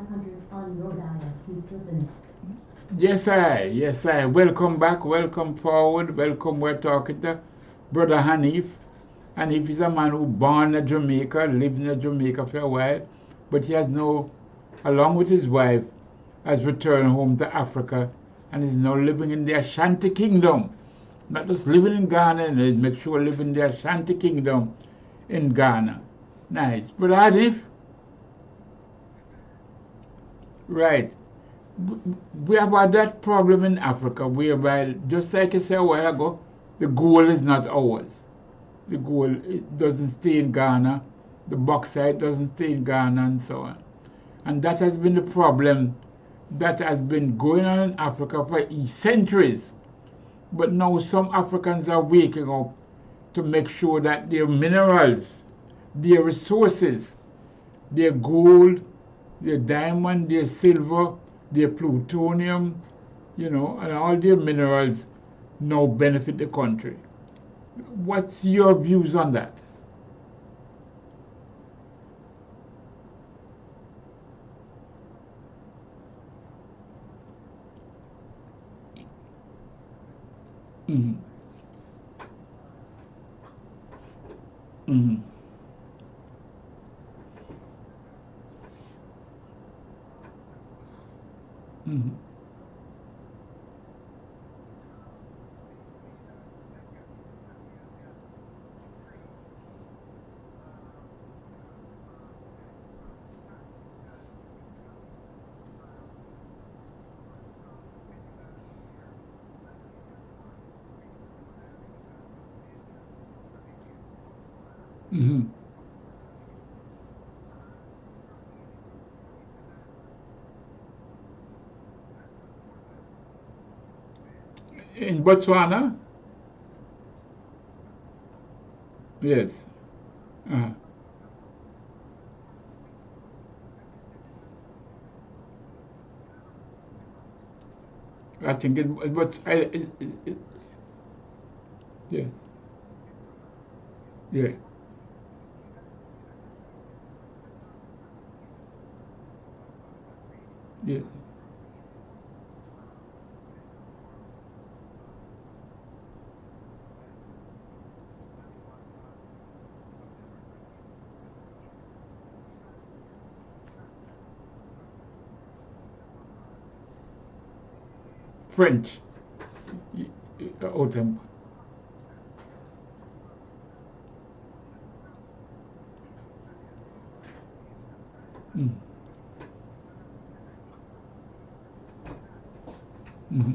500 on your dial. Keep listening. Yes, I. Welcome back, welcome forward, welcome. We're talking to Brother Hanif. Hanif is a man who born in Jamaica, lived in Jamaica for a while, but he has now, along with his wife, has returned home to Africa and is now living in the Ashanti Kingdom. Not just living in Ghana, and he make sure live in the Ashanti Kingdom in Ghana. Nice. Brother Hanif? Right. We have had that problem in Africa whereby, just like I said a while ago, the gold is not ours. The gold, it doesn't stay in Ghana, the bauxite doesn't stay in Ghana, and so on. And that has been the problem that has been going on in Africa for centuries. But now some Africans are waking up to make sure that their minerals, their resources, their gold, their diamond, their silver, their plutonium, and all their minerals now benefit the country. What's your views on that? Mm-hmm. Mm-hmm. Mm-hmm. Mm-hmm. In Botswana? Yes. Uh-huh. I think it was. Yeah. Yeah. Yes. French. Autumn. Mm. Mm-hmm.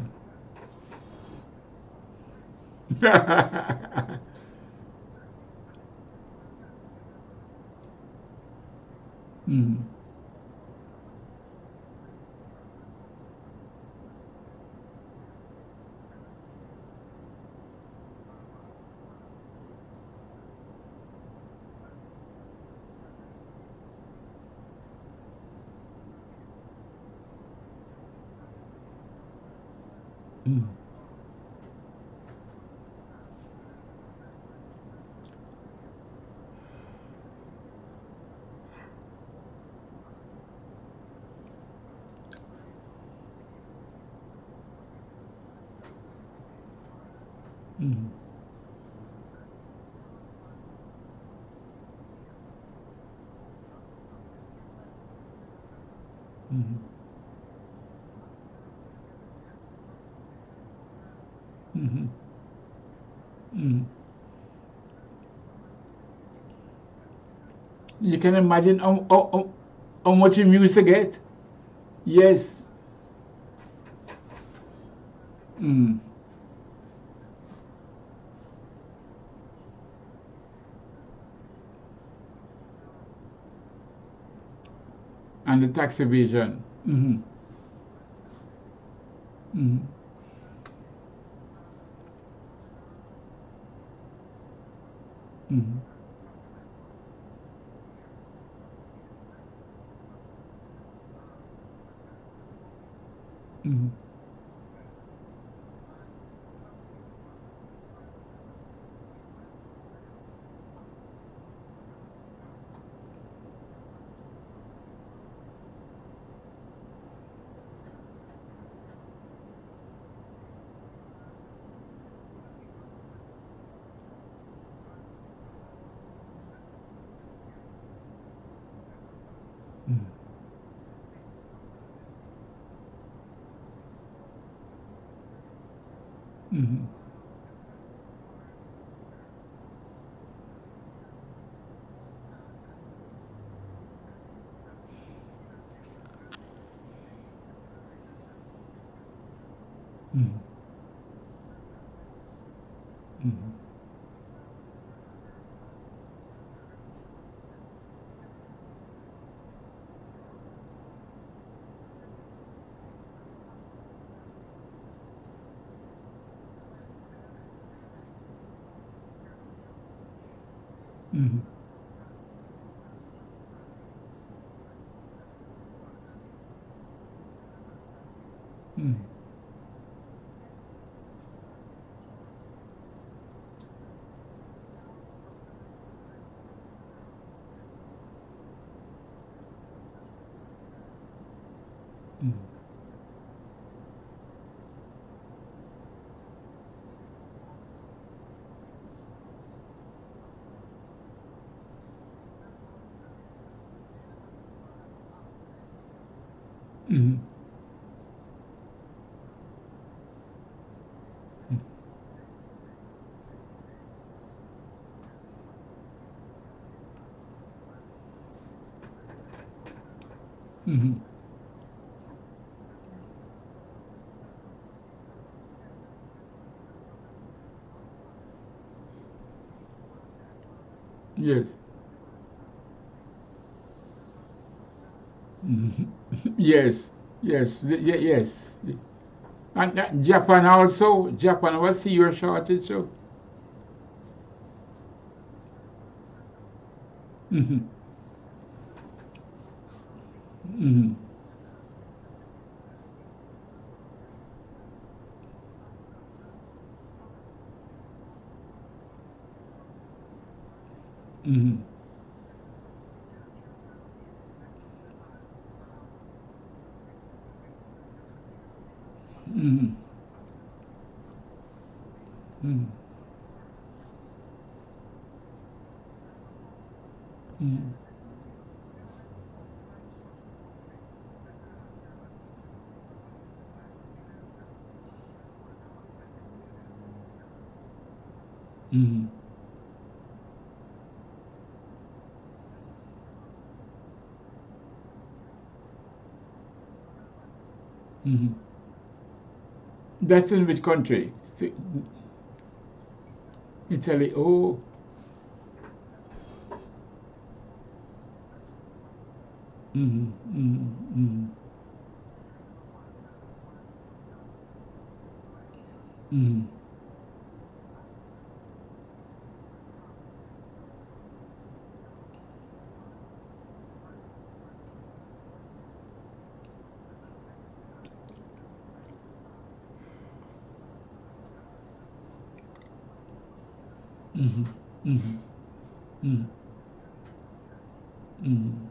Mm-hmm. Mm-hmm. Mm-hmm. Mm-hmm. Mm-hmm. Mm-hmm. You can imagine how much you used to get. Yes. Mm. And the tax evasion. Mm-hmm. Mm-hmm. Mm-hmm. Mm-hmm. Mm-hmm. Mm-hmm. Mm-hmm. Mm-hmm. Mm-hmm. Mm-hmm. Mm-hmm. Yes. Mhm. Yes, yes, yes. And Japan also, Japan was see your shortage too. Mm-hmm. Mm-hmm. Mm-hmm. Mm-hmm. Mm-hmm. Mm-hmm. Mm-hmm. Mm-hmm. That's in which country? Italy. Oh. Mm-hmm. Mm-hmm. Mm-hmm. Mm-hmm. Mm-hmm. Mm-hmm. Mm-hmm.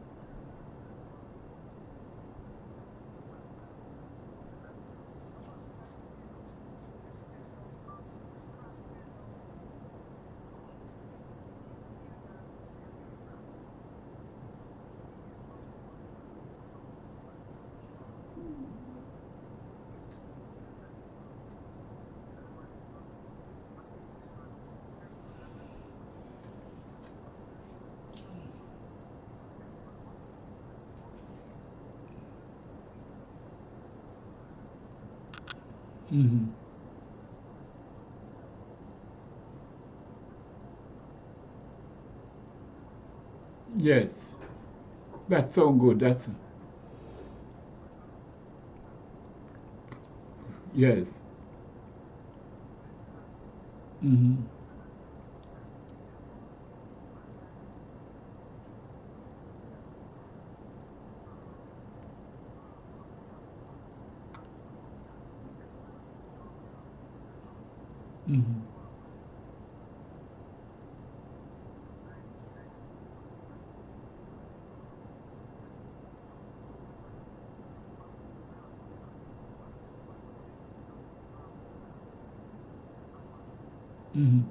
Mm-hmm. Yes, that's so good. That's yes. Mm-hmm. Mm-hmm. Mm-hmm.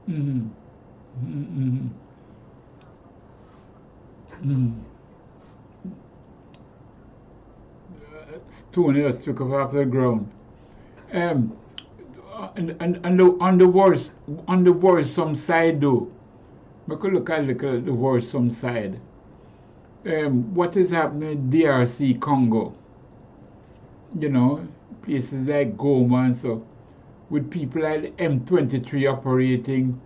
Mm-hmm. Mm-hmm. Mm-hmm. stone just took off the ground. On the worrisome side though, we could look at the worrisome side. What is happening in DRC Congo? You know, places like Goma and so, with people like the M23 operating,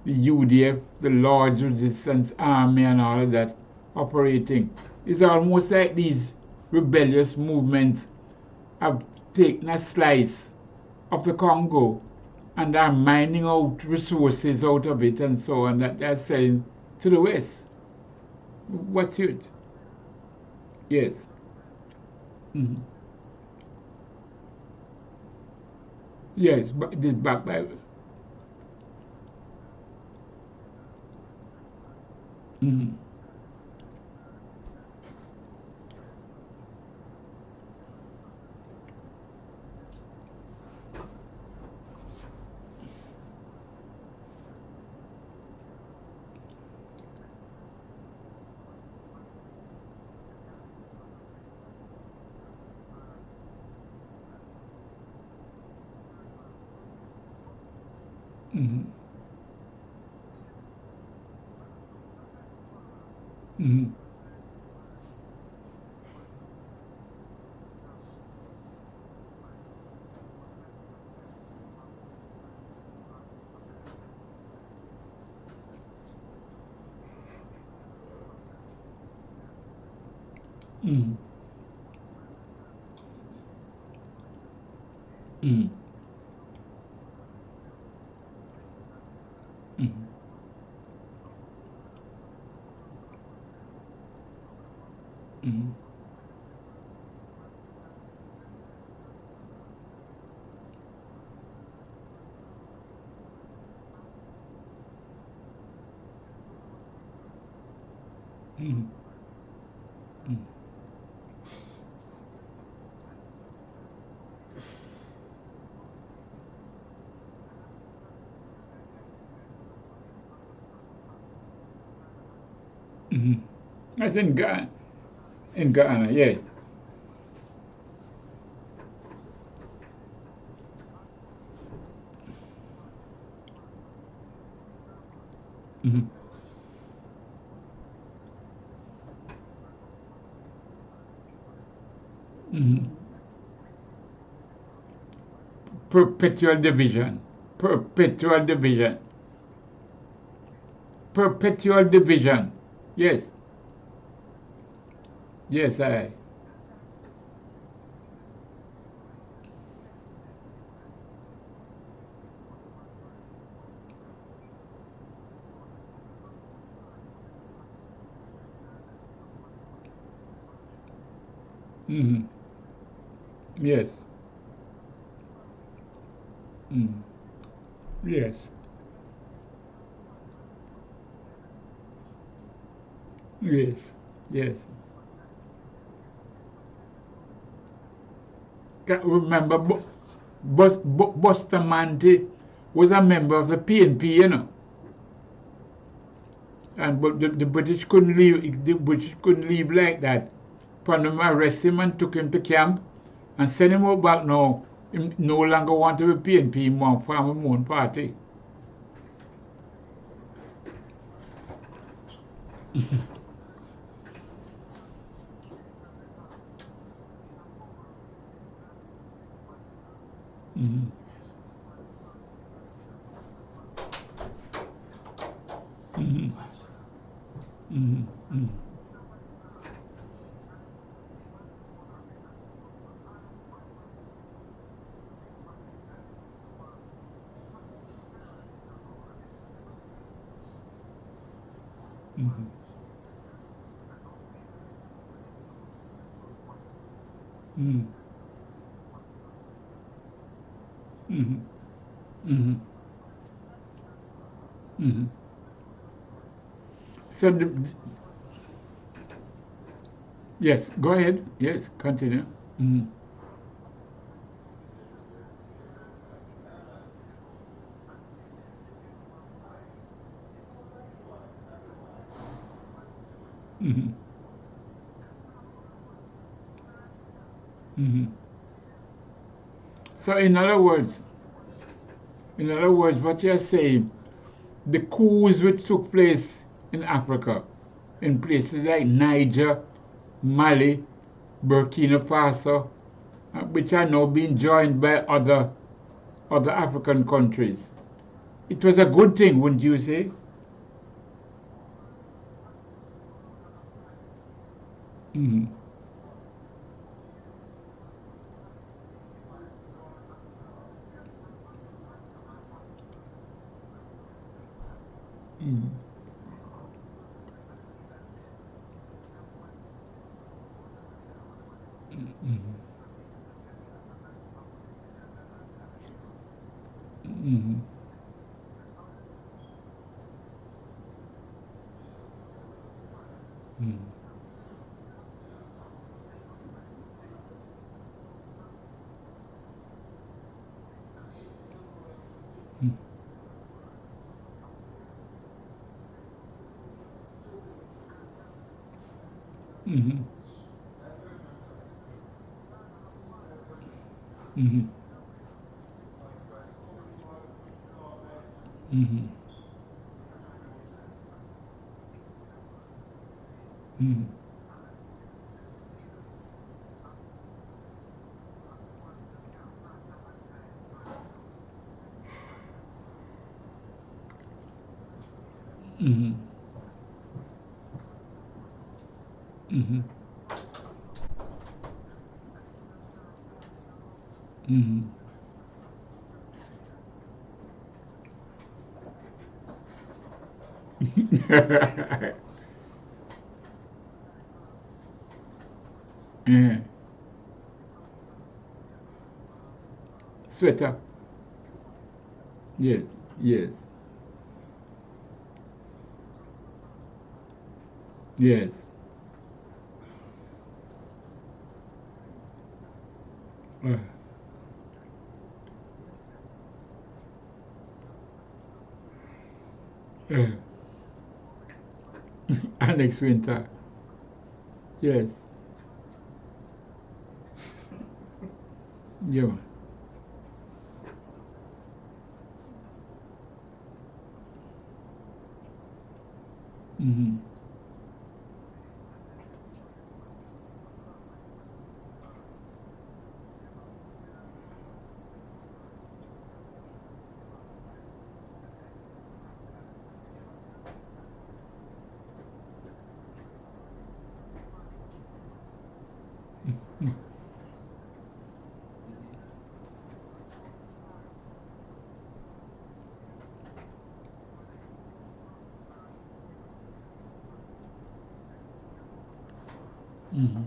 the UDF, the Lord's Resistance Army and all of that operating. It's almost like these rebellious movements have taken a slice of the Congo and are mining out resources out of it and so on that they're selling to the West. What's it? Yes. Mm-hmm. Yes, but this back by. Mm-hmm. Mm-hmm. Mm-hmm. Mm-hmm. Mm-hmm. Mm-hmm. Mm-hmm. Mm-hmm. Mm-hmm. That's in Ghana. In Ghana, yeah. Mm-hmm. Mm-hmm. Perpetual division. Perpetual division. Perpetual division. Yes. Yes, I. Mm-hmm. Yes. Mm. Yes. Yes. Yes. Remember, Bustamante was a member of the PNP, you know. And but the British couldn't leave. The British couldn't leave like that. Panama arrested him and took him to camp and sent him out back. Now, him no longer want to be PNP. He want to form his own party. Mm-hmm. Mm-hmm. Mm-hmm. Mm-hmm. Mm-hmm. Mm-hmm. Mm-hmm. Mm-hmm. So, yes, go ahead. Yes, continue. Mm-hmm. Mm-hmm. Mm-hmm. So in other words, what you're saying, the coups which took place in Africa, in places like Niger, Mali, Burkina Faso, which are now being joined by other African countries. It was a good thing, wouldn't you say? Mm-hmm. Mm-hmm. Mm-hmm. Mm-hmm. Mm-hmm. Mm-hmm. Mm-hmm. Mm-hmm. Mm-hmm. Mm-hmm. Mm-hmm. Yeah. Sweater. Yes. Yes. Yes. Uh, uh. And next winter. Yes. Yeah. Mm-hmm. Mm-hmm.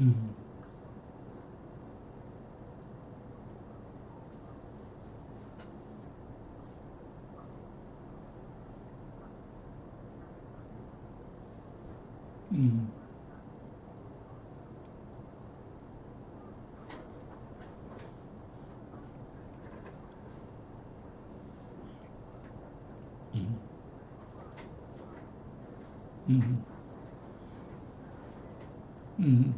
Mm-hmm. Mm-hmm. Mm-hmm. Mm-hmm.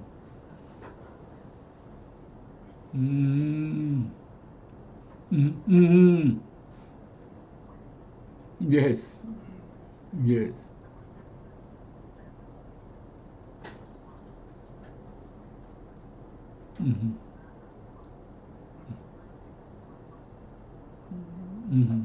Mm-hmm. Mm-hmm. Yes. Yes. Mm-hmm. Mm-hmm.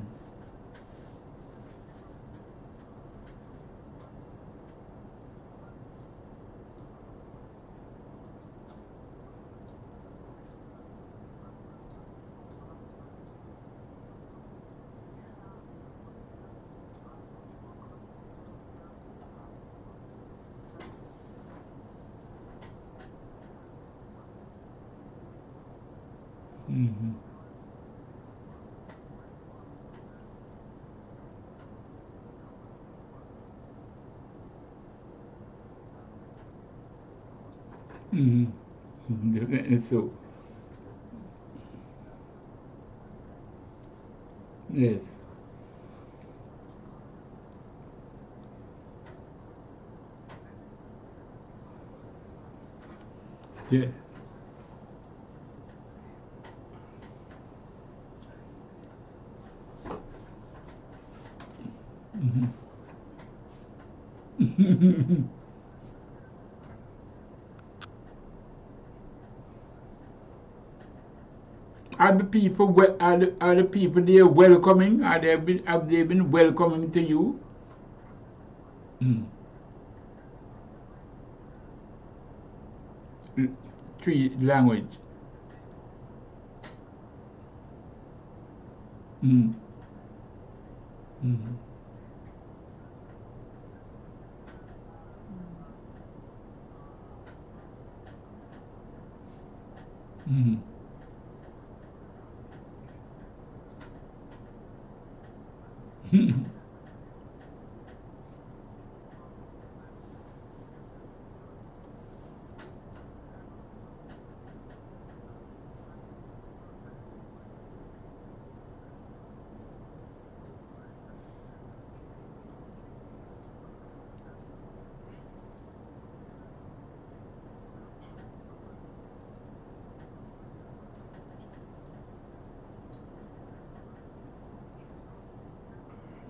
Mm-hmm. Mm-hmm. Definitely so. Yes. Yeah. Mm-hmm. Are the people are the people there welcoming? Have they been welcoming to you? Mm. Three language. Mm. Mm. Mm.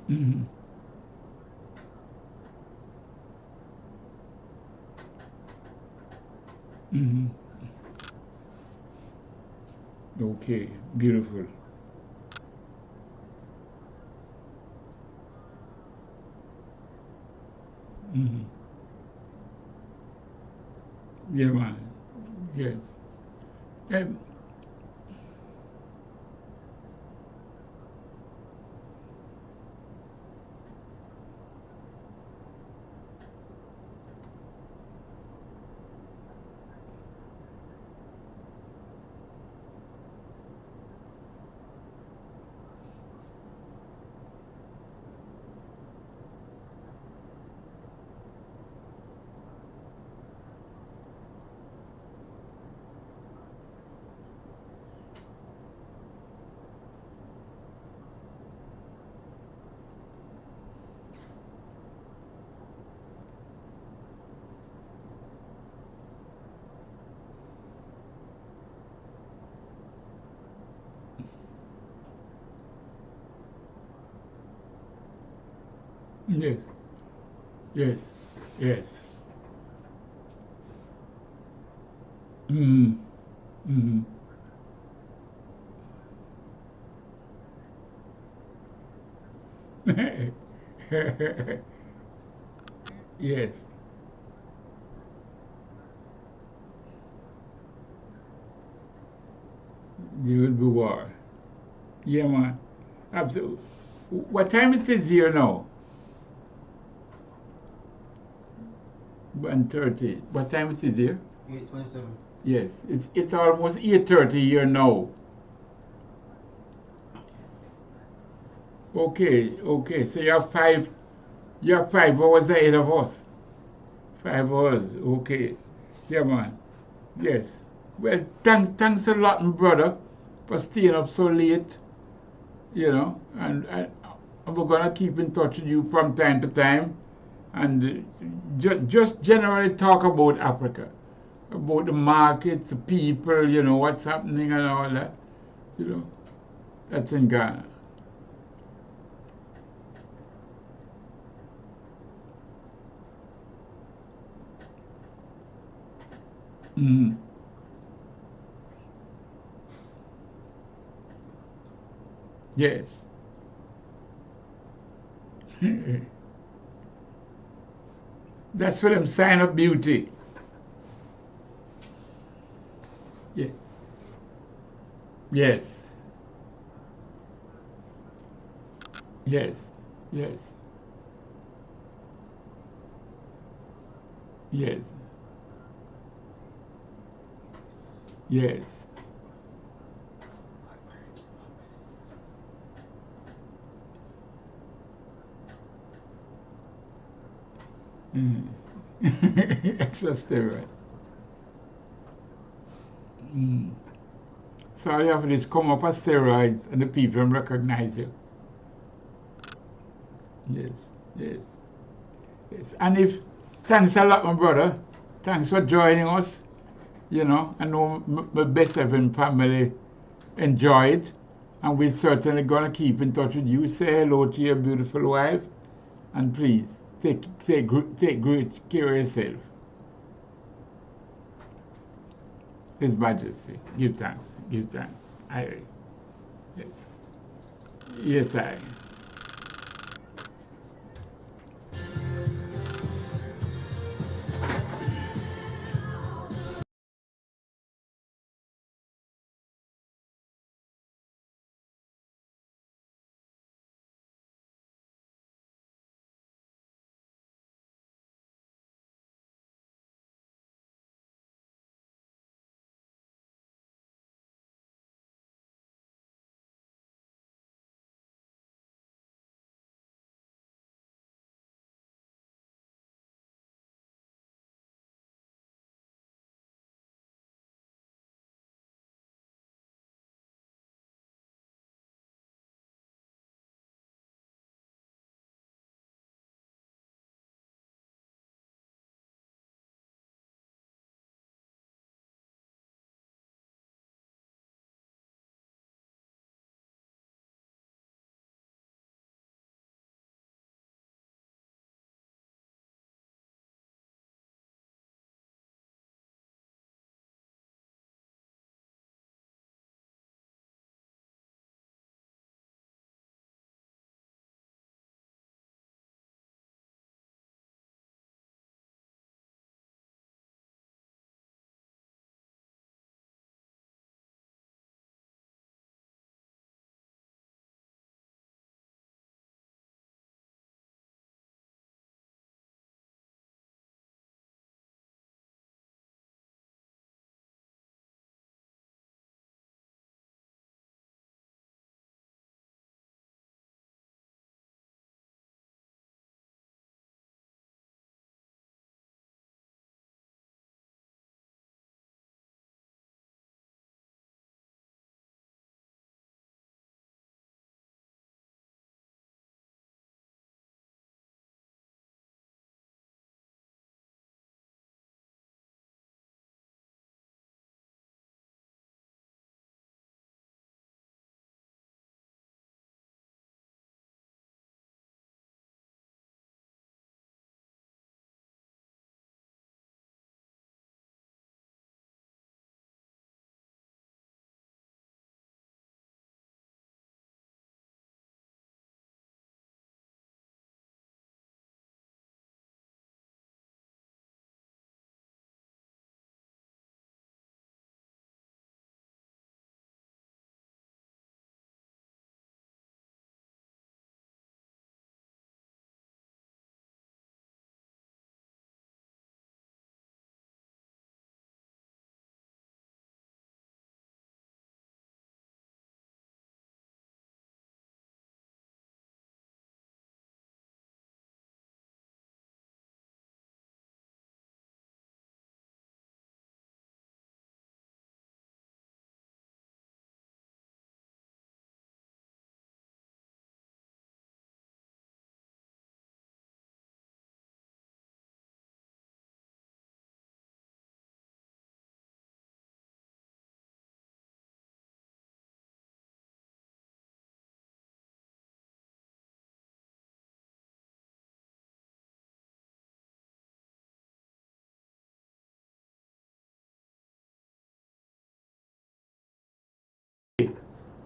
Mm. Mm. Okay, beautiful. Mm. Yeah, man. Yes. Um, yes. Yes. Yes. Mm. Mm. Yes. There will be war. Yeah, man. Absolutely. What time it is here now? 1:30. What time it is here? 8:27. Yes. It's almost 8:30 here now. Okay. Okay. So you have 5 hours ahead of us. 5 hours. Okay. Yeah, man. Yes. Well, thanks a lot, my brother, for staying up so late. And we're gonna keep in touch with you from time to time, and just generally talk about Africa, about the markets, the people, what's happening and all that. You know, that's in Ghana. Mm. Yes. That's for them sign of beauty. Yeah. Yes. Yes. Yes. Yes. Yes. Mm. Extra steroid. Mm. So all you have to do is come up as steroids and the people don't recognize you. Yes, yes, yes. And if, thanks a lot, my brother. Thanks for joining us. you know, I know my Best FM family enjoyed, and we're certainly going to keep in touch with you. Say hello to your beautiful wife, and please take great care of yourself. His Majesty, give thanks, give thanks. Yes. Yes, I.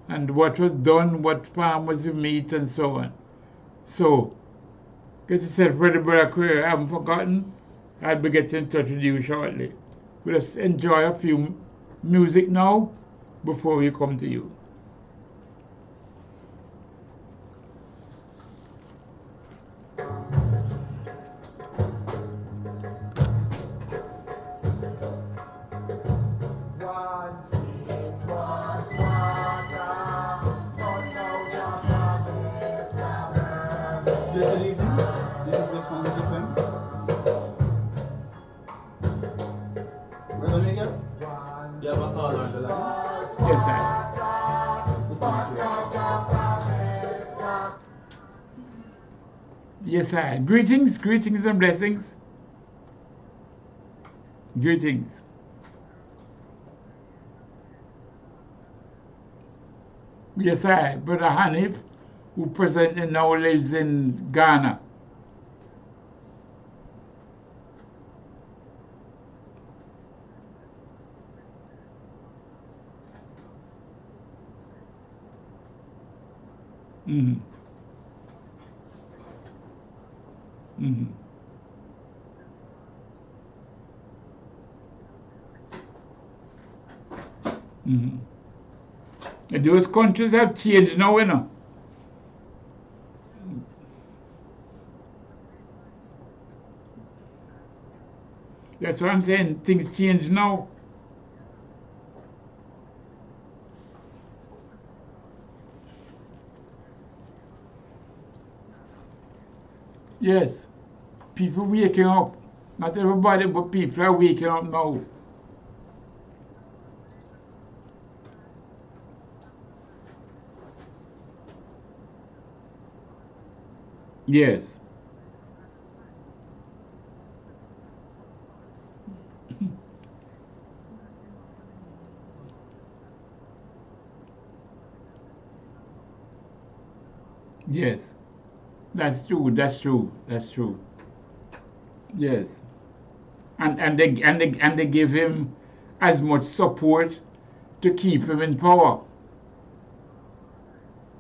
And what was done, what farm was the meat, and so on. So, get yourself ready, Brother Queer. I haven't forgotten. I'll be getting in touch with you shortly. We'll just enjoy a few music now before we come to you. Blessed evening. This is Bess from Jamaica FM. Brother Miguel, you have a call on the line? Yes, sir. Yes, sir. Greetings, greetings and blessings. Greetings. Yes, Brother Hanif, who presently now lives in Ghana. Mm-hmm. Mm-hmm. Mm-hmm. And those countries have changed now, you know. That's what I'm saying. Things change now. Yes. People waking up. Not everybody, but people are waking up now. Yes. Yes. That's true. That's true. That's true. Yes. And they give him as much support to keep him in power.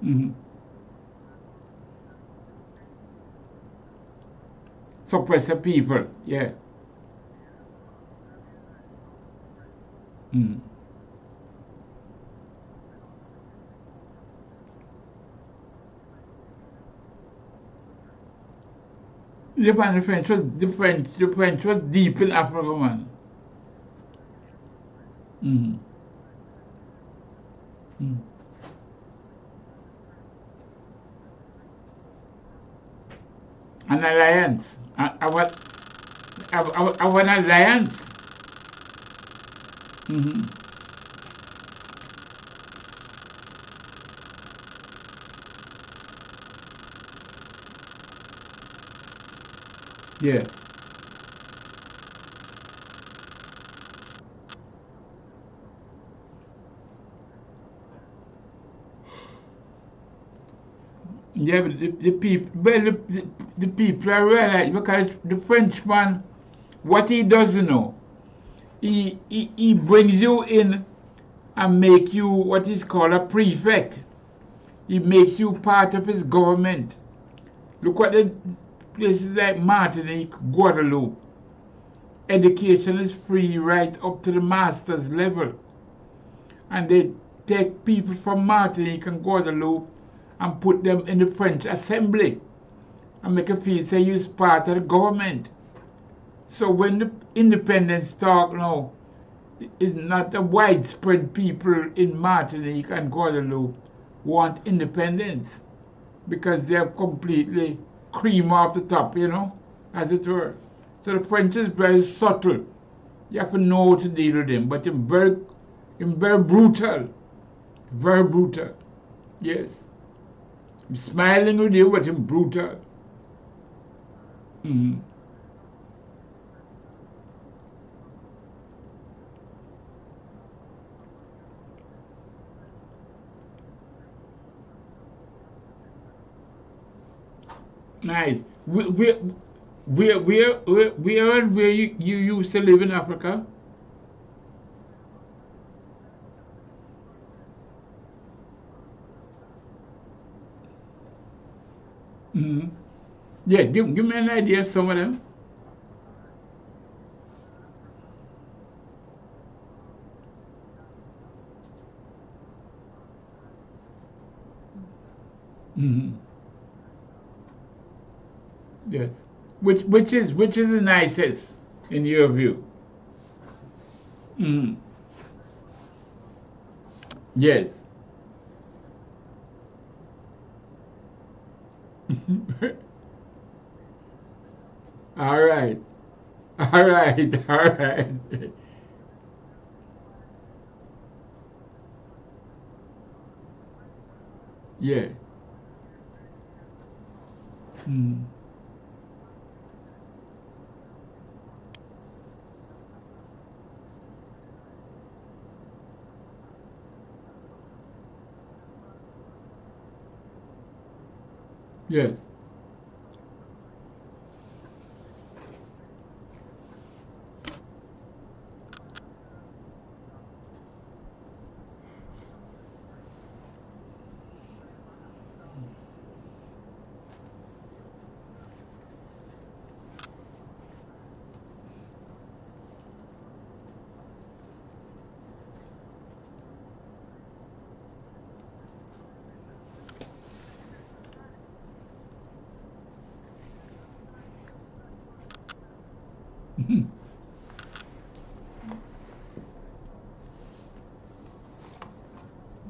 Mm-hmm. Suppress the people. Yeah. Mm. The French was deep in Africa, man. Mm-hmm. Mm. An alliance. Our alliance. Mm-hmm. Yes. Yeah, but the people, well, the people are realize because the Frenchman, what he does, you know, he brings you in and make you what is called a prefect. He makes you part of his government. Look at the places like Martinique, Guadeloupe. Education is free right up to the master's level. And they take people from Martinique and Guadeloupe and put them in the French assembly and make a feel say you're part of the government. So when the independence talk now, it's not a widespread people in Martinique and Guadeloupe want independence because they're completely cream off the top, you know, as it were. So the French is very subtle. You have to know how to deal with him, but him very brutal. Very brutal. Yes. I'm smiling with you, but him brutal. Mm-hmm. Nice. Where you used to live in Africa? Mm-hmm. Yeah, give me an idea of some of them. Mm-hmm. Yes. Which is the nicest in your view? Mm-hmm. Yes. All right. All right. All right. Yeah. Mm. Yes.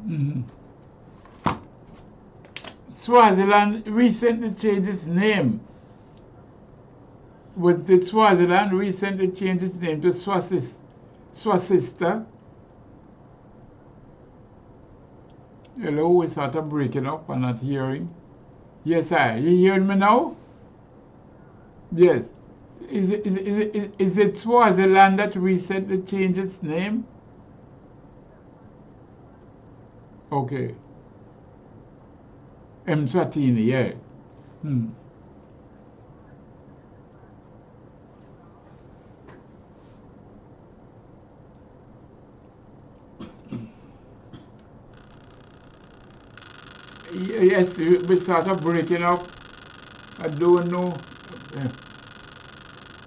Mhm. Swaziland recently changed its name. With the Swaziland recently changed its name to Swasista. Hello, we sort of breaking up and not hearing. Yes, you hearing me now? Yes. Is it Swaziland that recently changed its name? Okay. Mswatini, yeah. Hmm. Yes, we sort of breaking up. I don't know.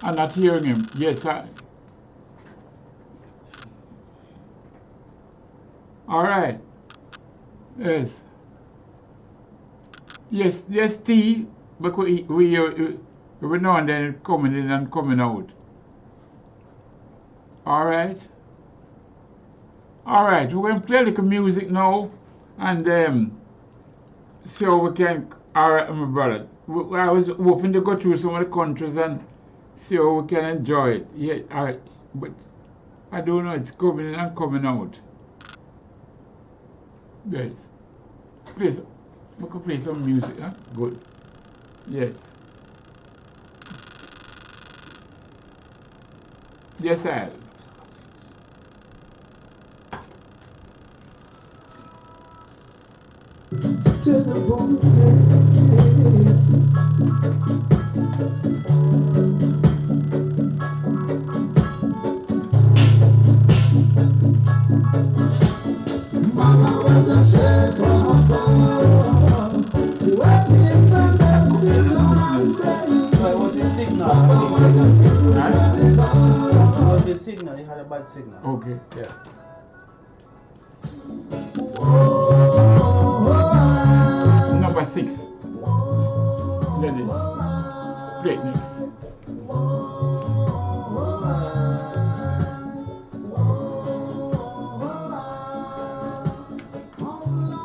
I'm not hearing him. Yes, all right. Yes. Yes, T. But we every now and then coming in and coming out. All right. All right. We're going to play a little music now and see how we can. All right, my brother. I was hoping to go through some of the countries and see how we can enjoy it. Yeah, all right. But I don't know. It's coming in and coming out. Yes. Please, we could play some music, huh? Good. Yes. Yes, I. To the bonus. Mama was a sharecropper, working from dusk till dawn. Why was your signal? Mama was a It was your signal. You had a bad signal. Okay. Yeah. Number 6. That is great news.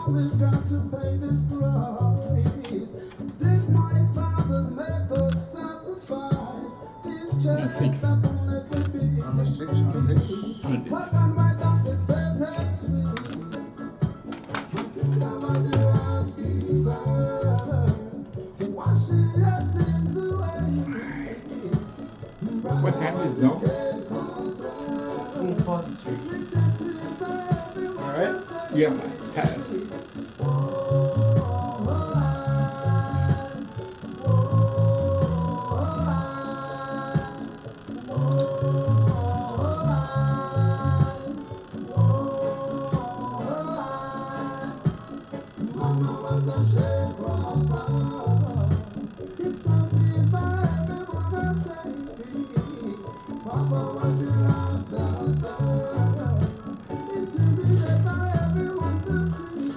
We've got to pay this price. Did my fathers make us sacrifice? These churches that don't let me be. Number 6, But then why don't they say that's me? My sister was a housekeeper, washing her sins away. What time is it now? 8:43. Alright? Yeah, man. Tired. Mama was a sharecropper. It's something for everyone to take. Papa was a rasta star. It's immediate for everyone to see.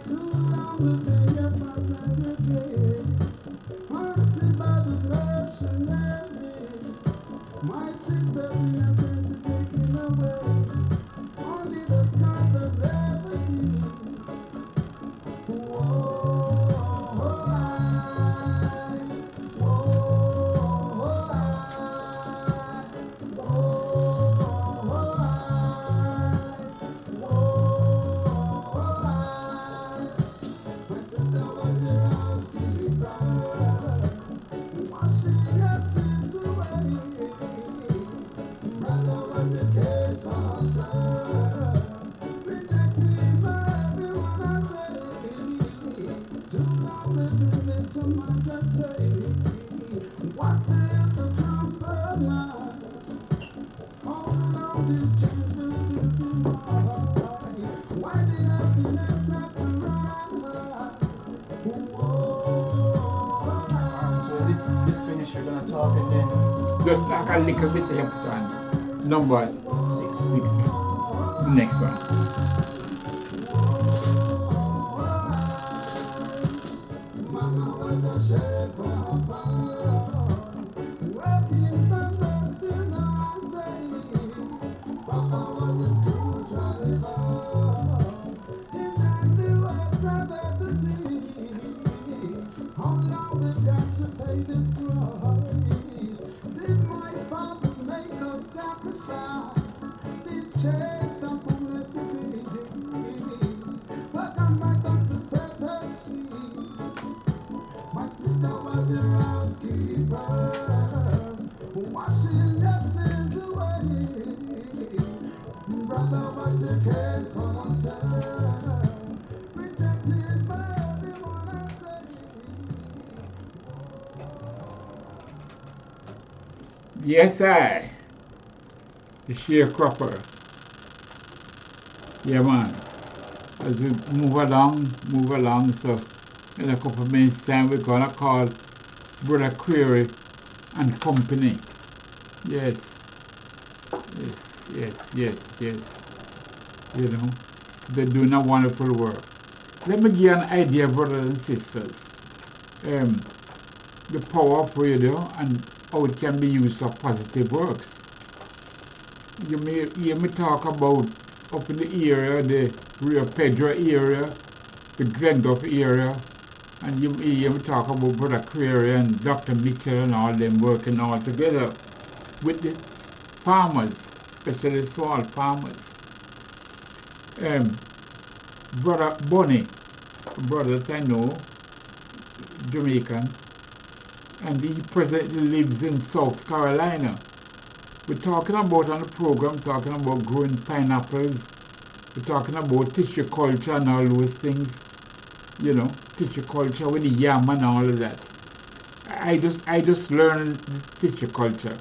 Too long we've been here for decades, haunted by this nation and hate. My sister's innocence is taken away. Only the scars that never heals. My sister was a housekeeper. Just like a little bit you put on. Number 6. The next one. Mama was a shepherd, working from dusk till dawn, say. Papa was a screwdriver, he done the works under the sea. How long we've got to pay this price? Did my fathers make no sacrifice? These chains don't let me be. But I'm my doctor set us free. My sister was a housekeeper, washing your sins away. Brother was a carpenter, rejected by everyone I say. Yes, I. The sharecropper. Yeah, man. As we move along, so in a couple of minutes time we're gonna call Brother Query and Company. Yes. You know, they're doing a wonderful work. Let me give you an idea, brothers and sisters. The power of radio and how it can be used for positive works. You may hear me talk about up in the area, the Rio Pedro area, the Glendorf area, and you may hear me talk about Brother Query and Dr. Mitchell and all them working all together with the farmers, especially small farmers. Brother Bonnie, a brother that I know, Jamaican, and he presently lives in South Carolina. We're talking about on the program, talking about growing pineapples, we're talking about tissue culture and all those things, you know, tissue culture with the yam and all of that. I just learned tissue culture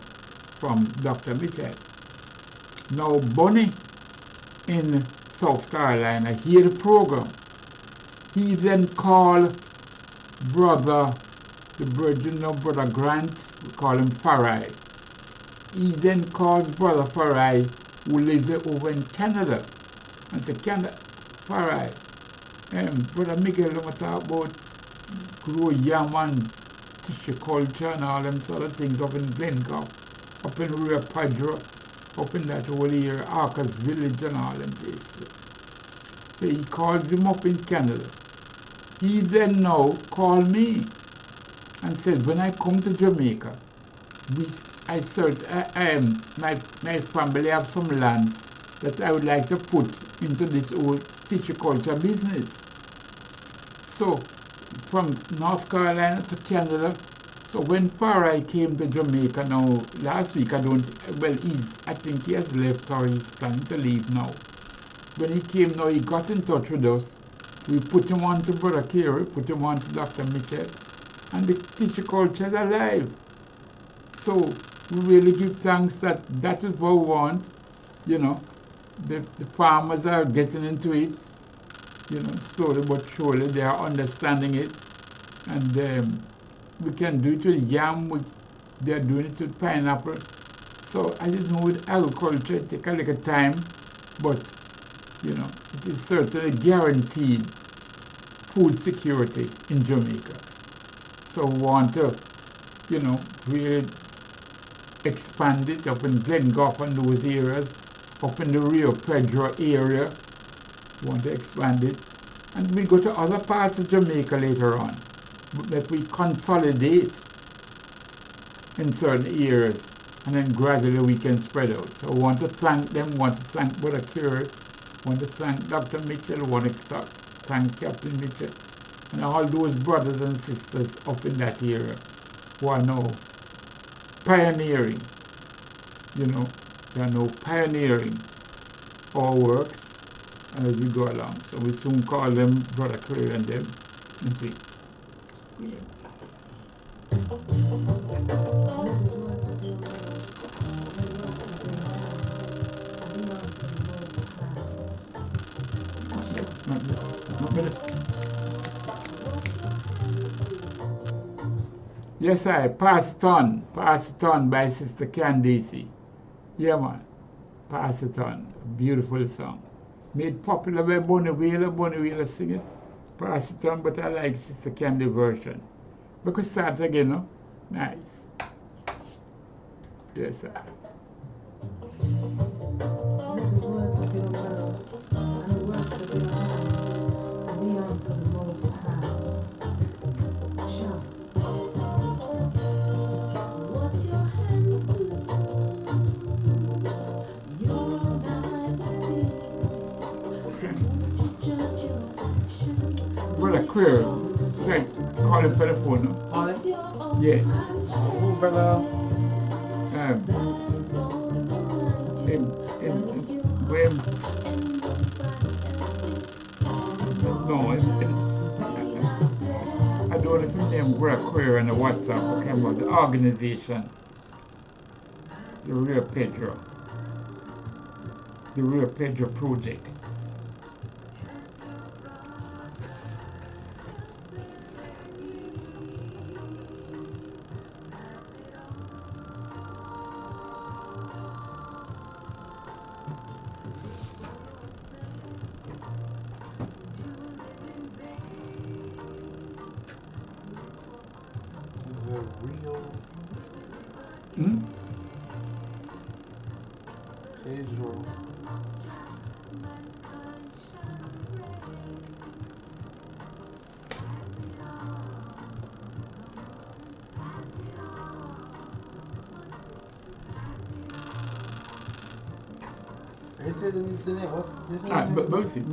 from Dr. Mitchell. Now Bonnie in South Carolina hear the program. He then called Brother Grant, we call him Farai. He then calls Brother Farai, who lives over in Canada, and said, Farai, Brother Miguel Lorne talk about grow yam and tissue culture and all them sort of things up in Glencoe, up in Rio Pedro, up in that whole area, Arcus Village and all them places. So he calls him up in Canada. He then now called me and said, when I come to Jamaica, my family have some land that I would like to put into this old tissue culture business. So from North Carolina to Canada, so when Farai came to Jamaica now, last week, I think he has left or he's planning to leave now. When he came now, he got in touch with us. We put him on to Brother Carey, put him on to Dr. Mitchell, and the tissue culture is alive. So we really give thanks that is what we want. You know, the farmers are getting into it, you know, slowly but surely they are understanding it. And we can do it with yam, they are doing it with pineapple. So I just know with agriculture it takes a little time, but you know, it is certainly guaranteed food security in Jamaica. So we want to, you know, really expand it up in Glengoff and those areas, up in the Rio Pedro area. We want to expand it. And we go to other parts of Jamaica later on, that we consolidate in certain areas, and then gradually we can spread out. So I want to thank them, want to thank Brother Curry, want to thank Dr. Mitchell, want to thank Captain Mitchell, and all those brothers and sisters up in that area who are now pioneering, you know, they are now pioneering our works, and as we go along. So we soon call them Brother Curry and them, and see. Yeah. Yes, I Pass It On by Sister Candace. Yeah, man. Pass It On. A beautiful song. Made popular by Bonnie Wheeler. Bonnie Wheeler sing it. Pass It On, but I like Sister Candy version. We could start again, no? Nice. Yes, sir. Let the words of your mouth and the works of your hands be unto the Most High. Shout. What your hands do, your own eyes will see. So won't you judge your actions? Brother Queer, like, call him for the phone, no? Call him? Yes. Who, brother? When, no, I don't know if his name Brother Queer on the WhatsApp, okay, about the organization. The Real Pedro. The Real Pedro Project. The Real Pedro. He said it's in it. What's this?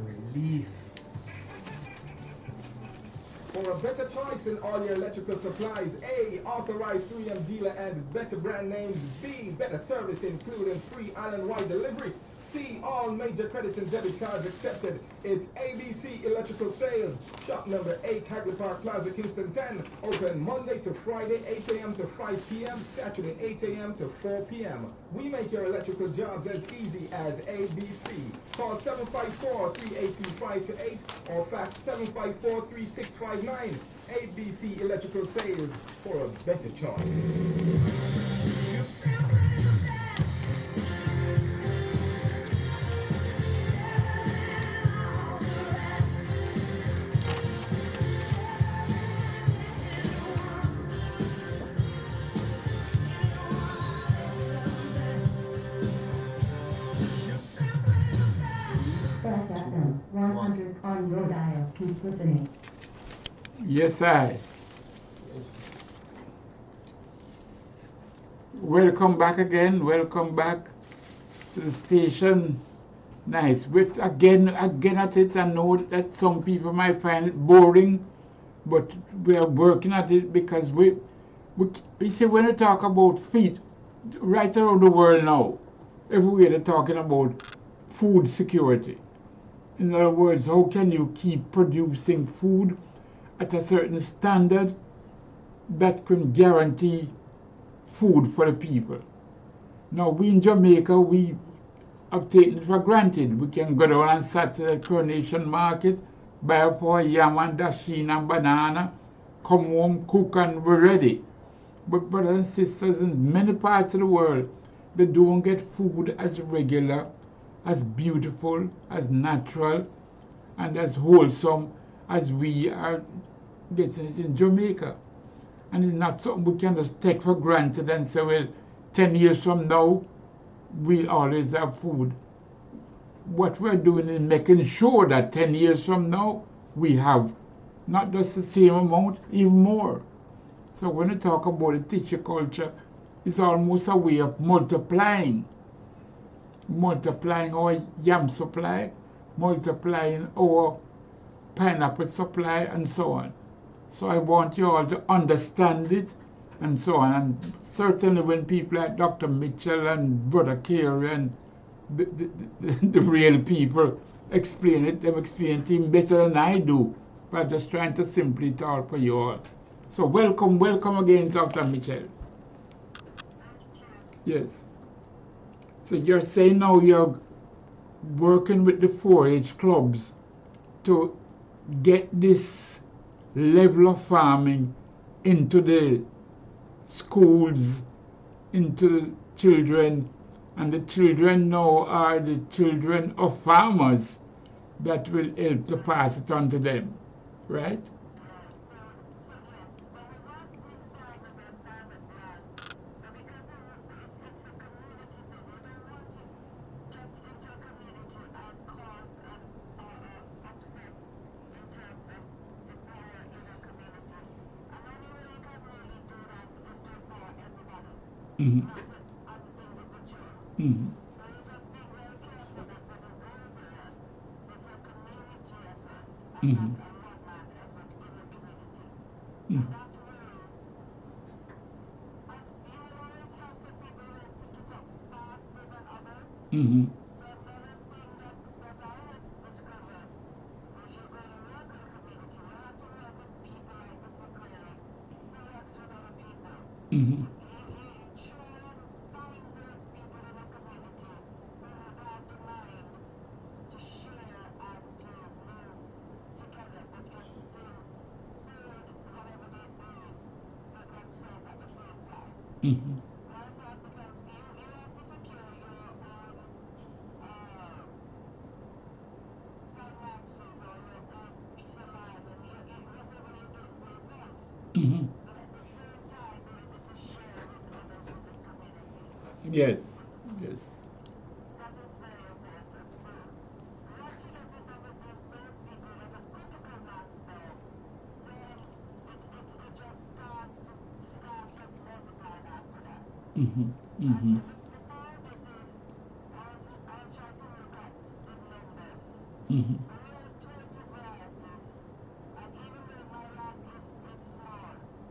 relief. For a better choice in all your electrical supplies, A, authorized 3M dealer and better brand names. B, better service including free island-wide delivery. C, all major credit and debit cards accepted. It's ABC Electrical Sales. Shop number 8, Hagley Park Plaza, Kingston 10. Open Monday to Friday, 8 a.m. to 5 p.m. Saturday, 8 a.m. to 4 p.m. We make your electrical jobs as easy as ABC. Call 754-3825-8 or fax 754-3659. ABC Electrical Sales for a better choice. Bess FM 100 on your dial. Keep listening. Yes, I. Welcome back again. Welcome back to the station. Nice. With again at it. I know that some people might find it boring, but we are working at it because we see when we talk about feed right around the world now, everywhere they're talking about food security. In other words, how can you keep producing food at a certain standard that can guarantee food for the people? Now, we in Jamaica, we have taken it for granted. We can go down on Saturday Coronation Market, buy up our yam and dasheen and banana, come home, cook, and we're ready. But brothers and sisters, in many parts of the world, they don't get food as regular, as beautiful, as natural, and as wholesome as we are getting it in Jamaica. And it's not something we can just take for granted and say, well, 10 years from now, we'll always have food. What we're doing is making sure that 10 years from now, we have not just the same amount, even more. So when we talk about the tissue culture, it's almost a way of multiplying our yam supply, multiplying our pineapple supply, and so on. So I want you all to understand it, and so on. And certainly when people like Dr. Mitchell and Brother Carey and the real people explain it, they explain it even better than I do. But I'm just trying to simplify it all for you all. So welcome again, Dr. Mitchell. Yes. So you're saying now you're working with the 4-H clubs to get this level of farming into the schools, into the children, and the children now are the children of farmers that will help to pass it on to them, right? Mm-hmm. Mm-hmm. Mm-hmm. Mm-hmm. Mm-hmm. Mm-hmm. Mm-hmm. Mm-hmm. Yes, yes. Mm-hmm. Mm-hmm. Mm-hmm.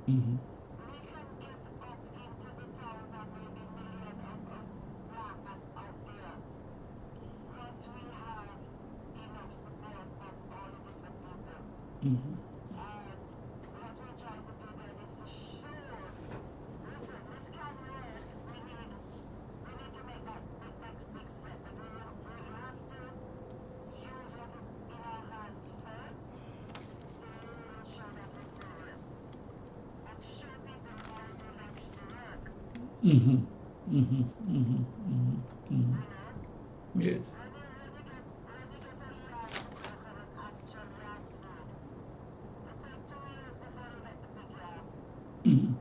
Mm-hmm. Mm-hmm. Mm-hmm. Mm-hmm. Mm-hmm. Mm-hmm. Mm-hmm. Yes. Mm-hmm.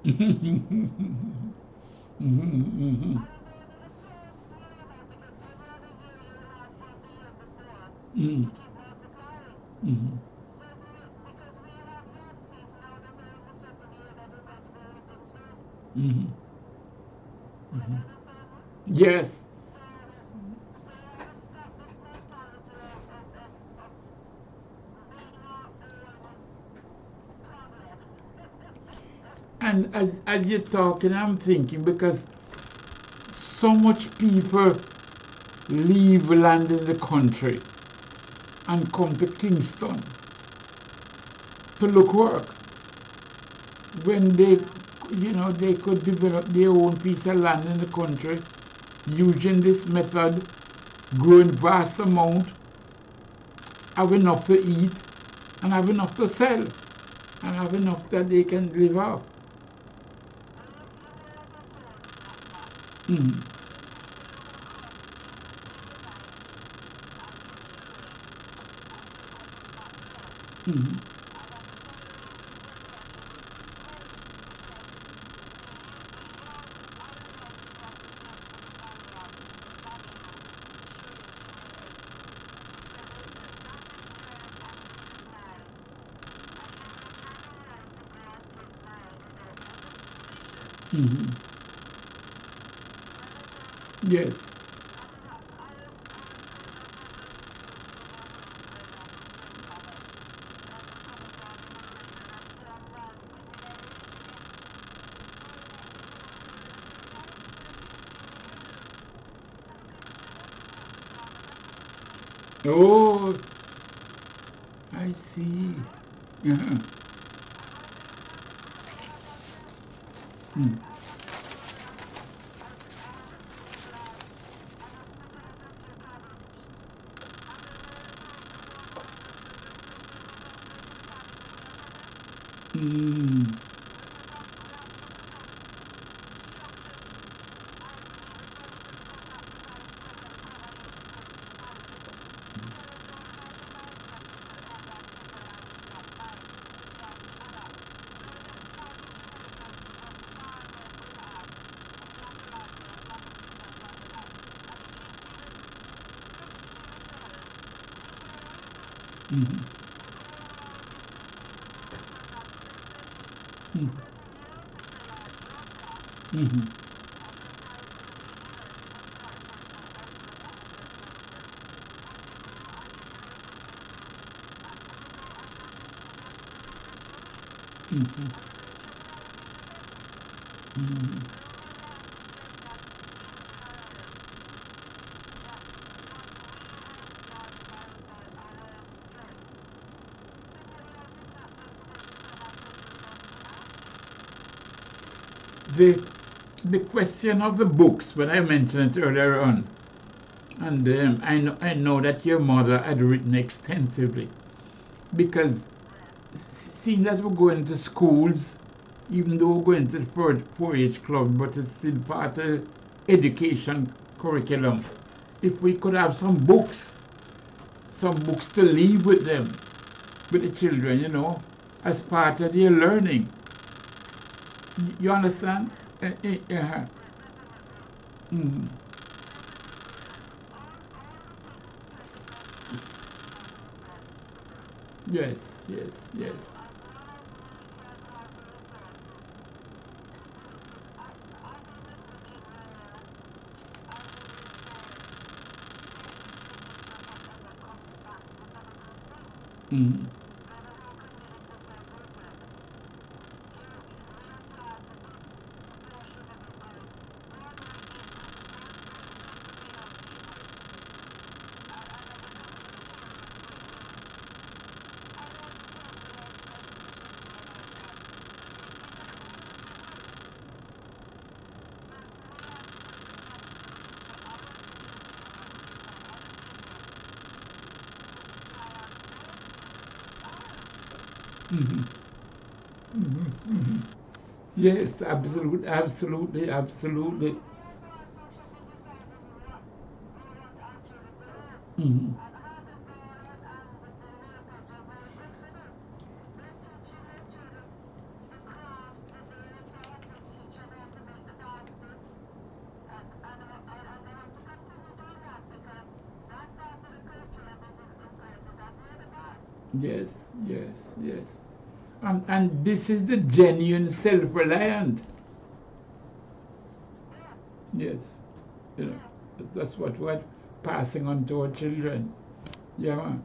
Mm-hmm. Mm-hmm. Mm-hmm. Mm-hmm. Mm-hmm. Yes. And as you're talking, I'm thinking because so much people leave land in the country and come to Kingston to look work when they could develop their own piece of land in the country using this method, growing vast amount, have enough to eat and have enough to sell and have enough that they can live off. Mm-hmm. Mm-hmm. Mm-hmm. Yes. Oh, I see. Uh-huh. Mm. Mm. Mm-hmm. Mm-hmm. Mm-hmm. Mm-hmm. The the question of the books when I mentioned it earlier on, and I know that your mother had written extensively because seeing that we're going to schools, even though we're going to the 4-H club, but it's still part of education curriculum. If we could have some books to leave with them, with the children, as part of their learning. You understand? Mhm. Yes, yes, yes. Mm-hmm. Mm-hmm. Mm-hmm. Mm-hmm. Yes, absolutely, absolutely, absolutely. Mm-hmm. Yes, yes, yes. And this is the genuine self-reliant. Yes. You know, that's what we're passing on to our children. Yeah, man.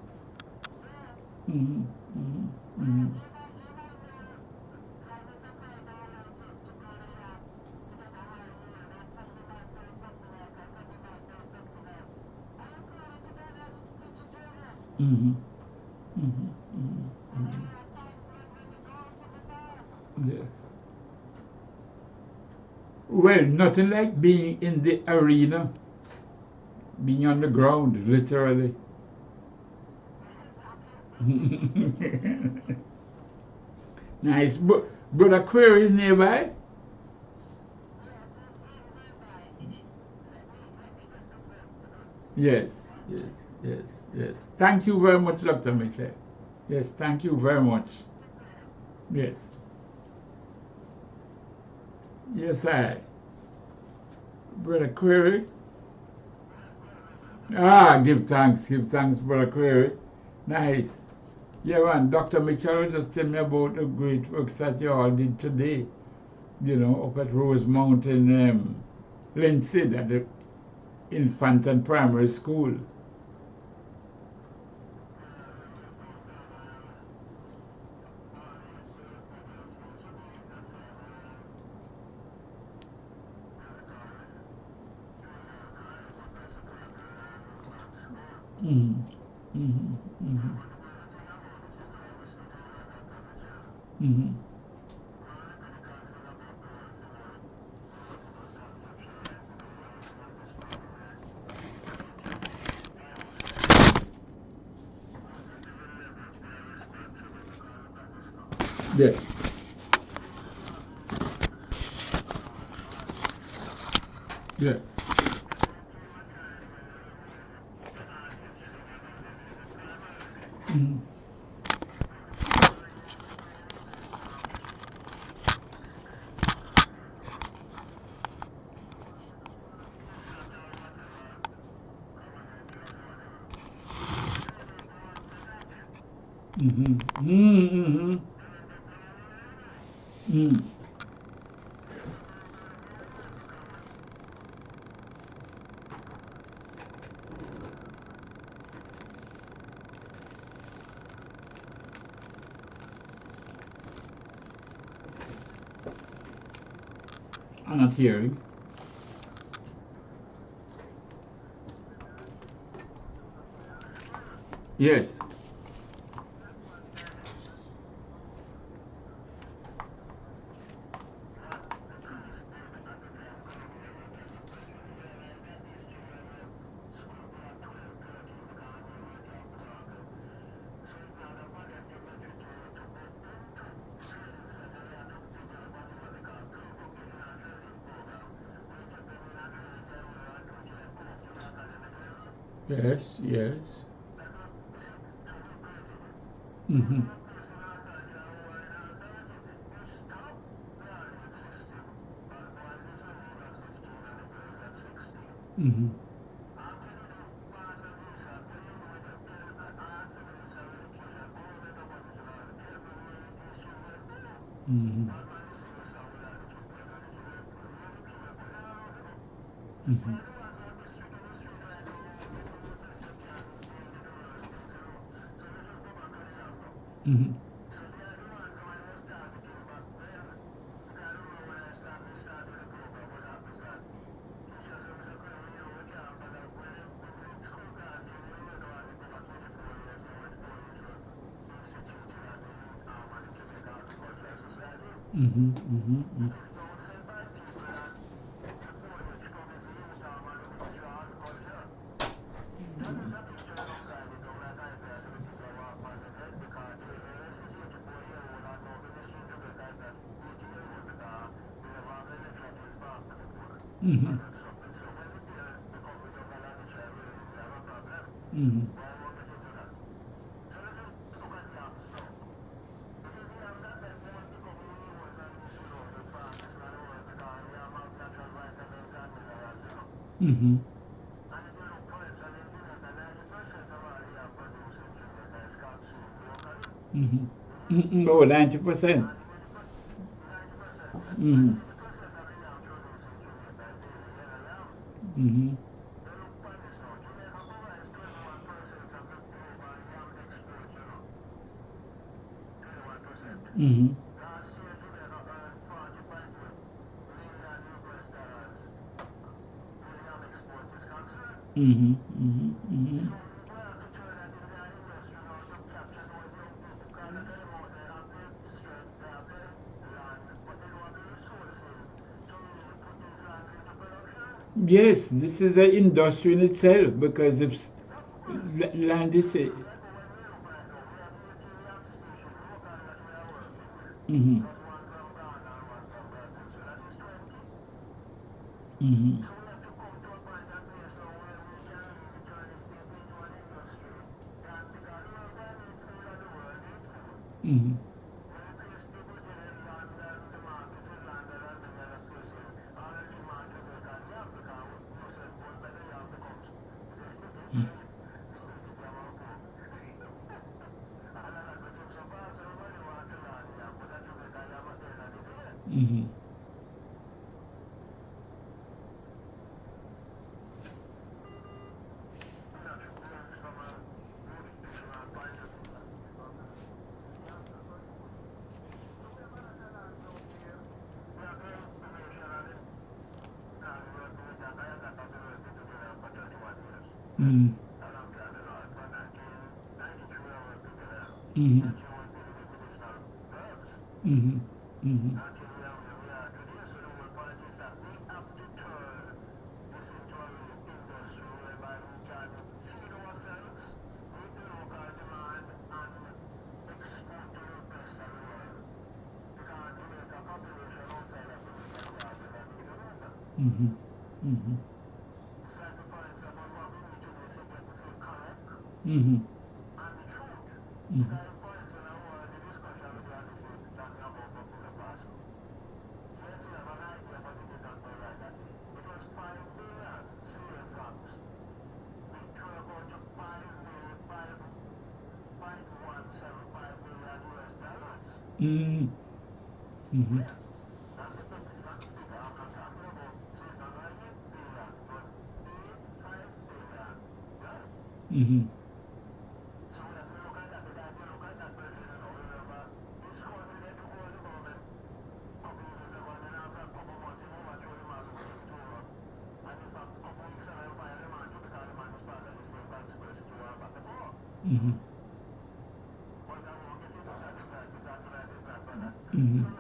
Mm-hmm. Mm-hmm. Mm-hmm. Mm-hmm. Mm-hmm. Mm-hmm. Yeah. Well, nothing like being in the arena, being on the ground, literally. Nice. Brother Query is nearby? Yes, yes, yes, yes. Thank you very much, Dr. Mitchell. Yes, thank you very much. Yes. Yes, I. Brother Query. Ah, give thanks, Brother Query. Nice. Yeah, man, Dr. Mitchell just tell me about the great works that you all did today, you know, up at Rose Mountain, Linseed at the infant and primary school. Mm-hmm. Mm-hmm. Mm-hmm. Mm-hmm. Yeah. Yeah. Mm-hmm. Mm-hmm. Mm-hmm. Mm-hmm. I'm not hearing. Yes. Yes, yes. Mm-hmm. Mm-hmm. Mm-hmm. Mm-hmm. Mm-hmm. Mm-hmm. Mm-hmm. Mm-hmm. Mm-hmm. Mm-hmm. Mm-hmm. Mm-hmm. Oh, 90%. Mm-hmm. Mm-hmm. Mm-hmm. Mm-hmm. Mm-hmm. Mm-hmm. Yes, this is an industry in itself because if land is a. Mm-hmm. Mm-hmm. Mm-hmm. Mm-hmm. Mm-hmm. Mm-hmm. Mm-hmm. Mm-hmm. Mm-hmm. Mm-hmm. Mm-hmm. Mm-hmm. Mm-hmm. Mm-hmm. Mm-hmm. Mm-hmm.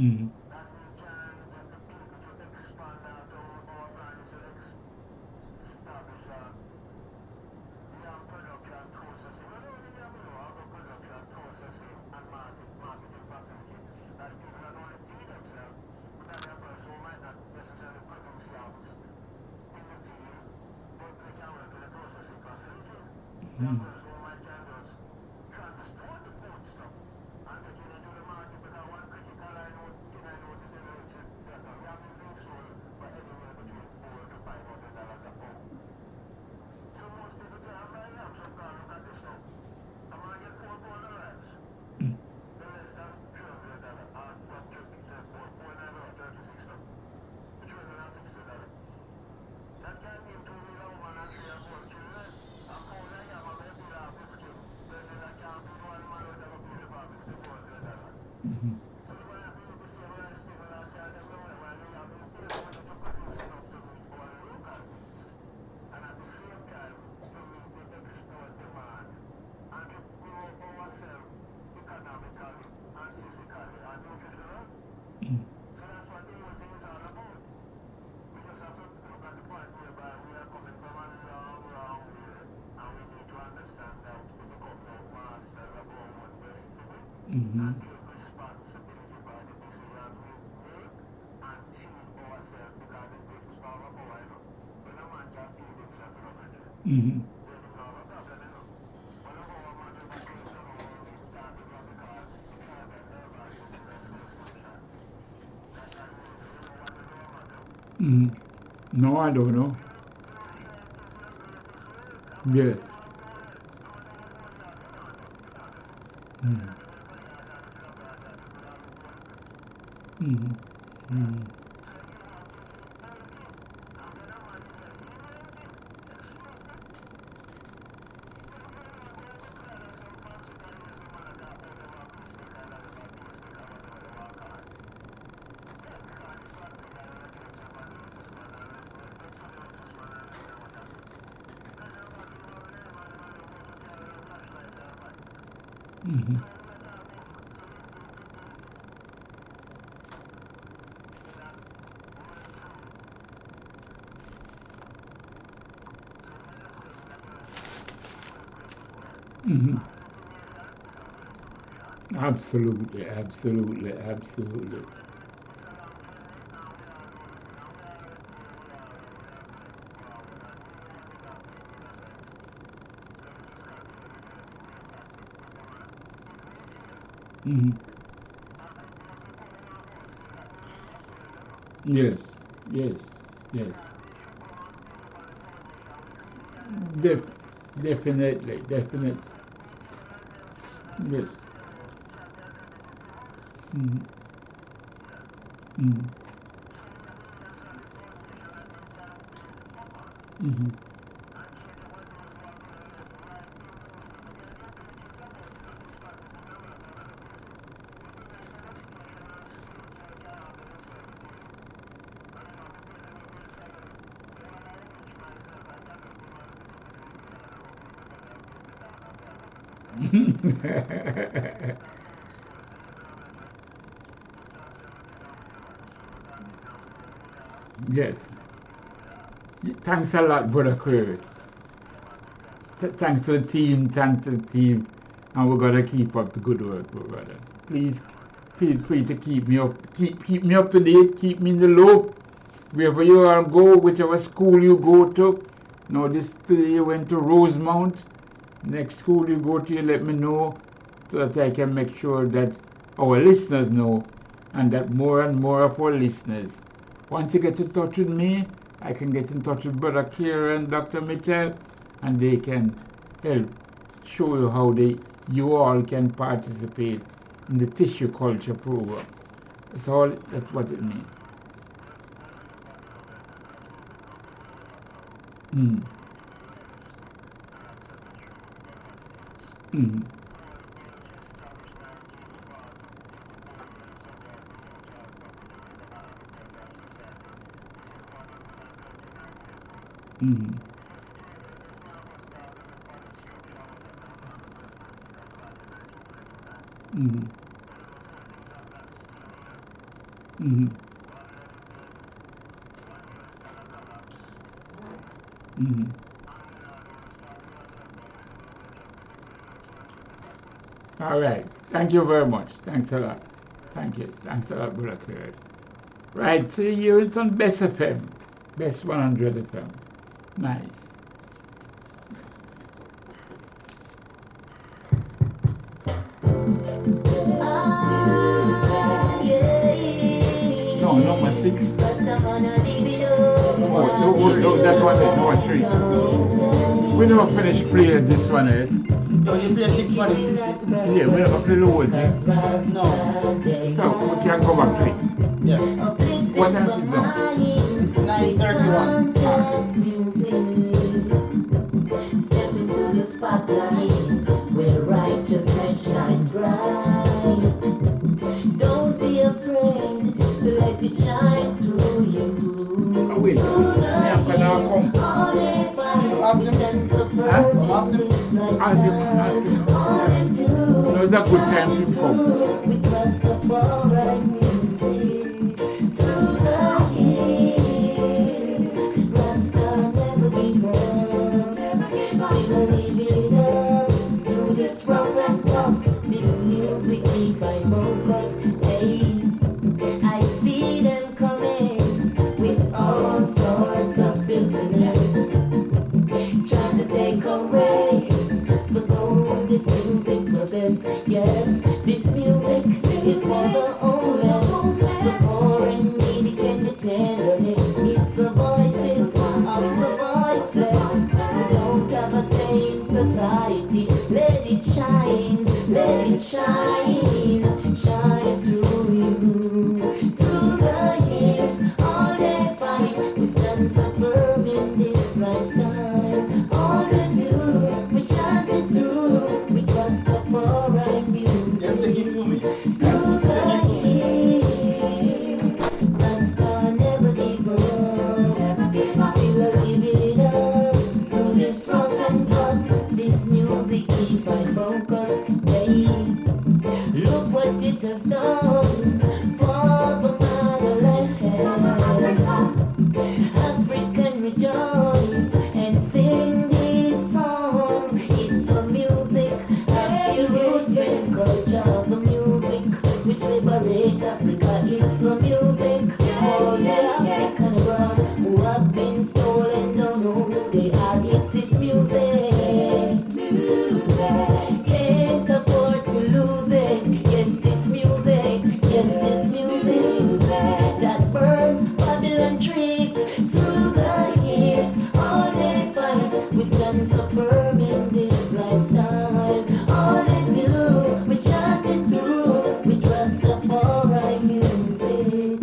Mm-hmm. Mm-hmm. Mhm. Mm. Mhm. Mhm. Mhm. No, I don't know. Yes. Mhm. Mhm. Mhm. Mhm. Mhm. Absolutely, absolutely, absolutely. Mhm. Yes, yes, yes. Def- definitely, definitely. Yes. Mhm. Mhm. Mhm. Yes. Thanks a lot, Brother Query. Thanks to the team, thanks to the team. And we're gonna keep up the good work, brother. Please feel free to keep me up, keep me up to date, keep me in the loop. Wherever you are go, whichever school you go to. Now this today you went to Rosemount. Next school you go to, you let me know so that I can make sure that our listeners know and that more and more of our listeners. Once you get in touch with me, I can get in touch with Brother Kira and Dr. Mitchell and they can help show you how you all can participate in the tissue culture program. That's what it means. Mm. Mm. Mm. Mm. Mm. Mm. All right. Thank you very much. Thanks a lot. Thank you. Thanks a lot, Brother Kurt. Right. So you're on Best FM. Best 100 FM. Nice. No, number 6. Oh, that one is number 3. We never finished playing this one yet. No, you play 6 for it. Yeah, we never play the whole thing. No. So we can go back to it. Yeah. What else is there? 9:31. Step into the spotlight where righteousness shines bright. let it shine through you. Oh, wait. Yeah, but now come. All they find, we stand so firm in this Ask him. all they do, No, it's a good time to come. with Rastafari music through the years. Rasta never give up, never leave it up. Through this rough and tough, this music keep I focus. Hey, I see them coming with all sorts of filthiness, trying to take away the gold this music possess. Yes, this music is for the homeless, the poor and needy can depend on it. It's the voices of the voiceless who don't have a say in society. Let it shine, shine through you. Through the years, all they find, we stand so firm in this lifestyle. All they do, we chant it through with Rastafari music. Through the years, Rasta never give up, still live it up. Through this rough and tough, this music keep I focus. Hey, look what it has done for the motherland. African rejoice and sing these songs. It's the music of the roots and culture, the music which liberate Africa. It's the music for the African world who have been stolen, don't know who they are. It's this music. Can't afford to lose it. Yes, this music that burns Babylon trees through the years. All they find, we stand so firm in this lifestyle. All they do, we chant it through with Rastafari music.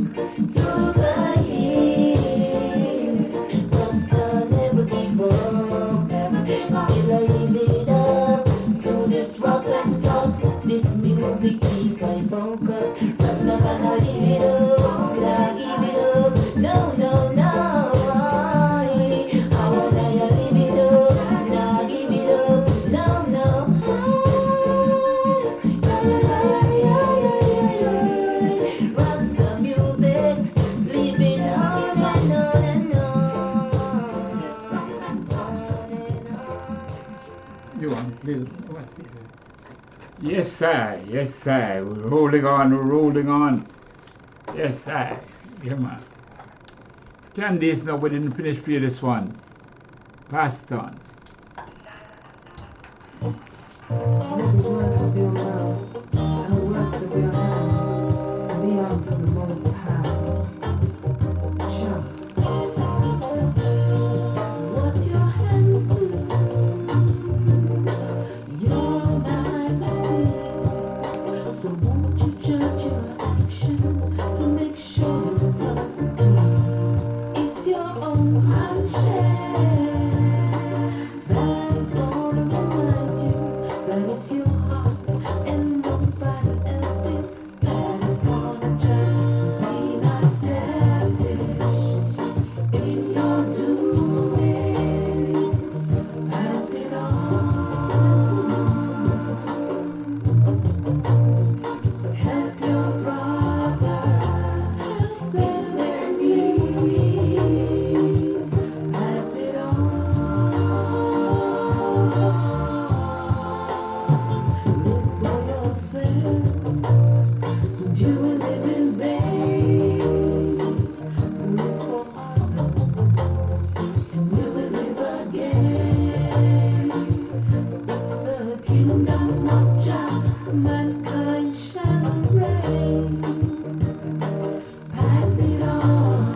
Through the years, Rasta never give up, still I live it up. Through this rough and tough, this music keep I focus. Rasta gonna live it up, nah give it up, no. How would I live it up, nah give it up, no. Rasta music, living on and on and on. You want to play? What's this? Yes, sir. We're rolling on. Yes, sir. Yeah, man. Candice, no, we didn't finish play this one. Pass it on. Let the words of your mouth and the words of your hands be unto the Most High. Just what your hands do, your eyes will see. So won't you judge your actions to make sure the results are clean? It's your own conscience that is gonna remind you that it's your heart and nobody else's that is gonna judge. So be not selfish in your doings. Pass it on. Help your brothers in their needs. Pass it on. Live for yourself. You will live in vain. Live for others, and we will live again. The kingdom of Jah, mankind shall reign. Pass it on,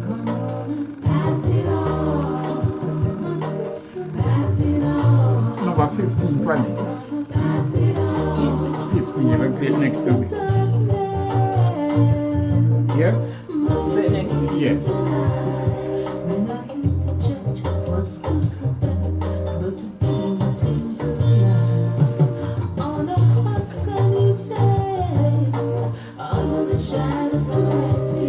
come on, pass it on, my sister, pass it on, Number 15, funny. pass it on. 15, you will play next week. Yeah? Yes. We're not here to judge what's good for them, but to do the things of life. On a hot sunny day, under the shadows we rescue.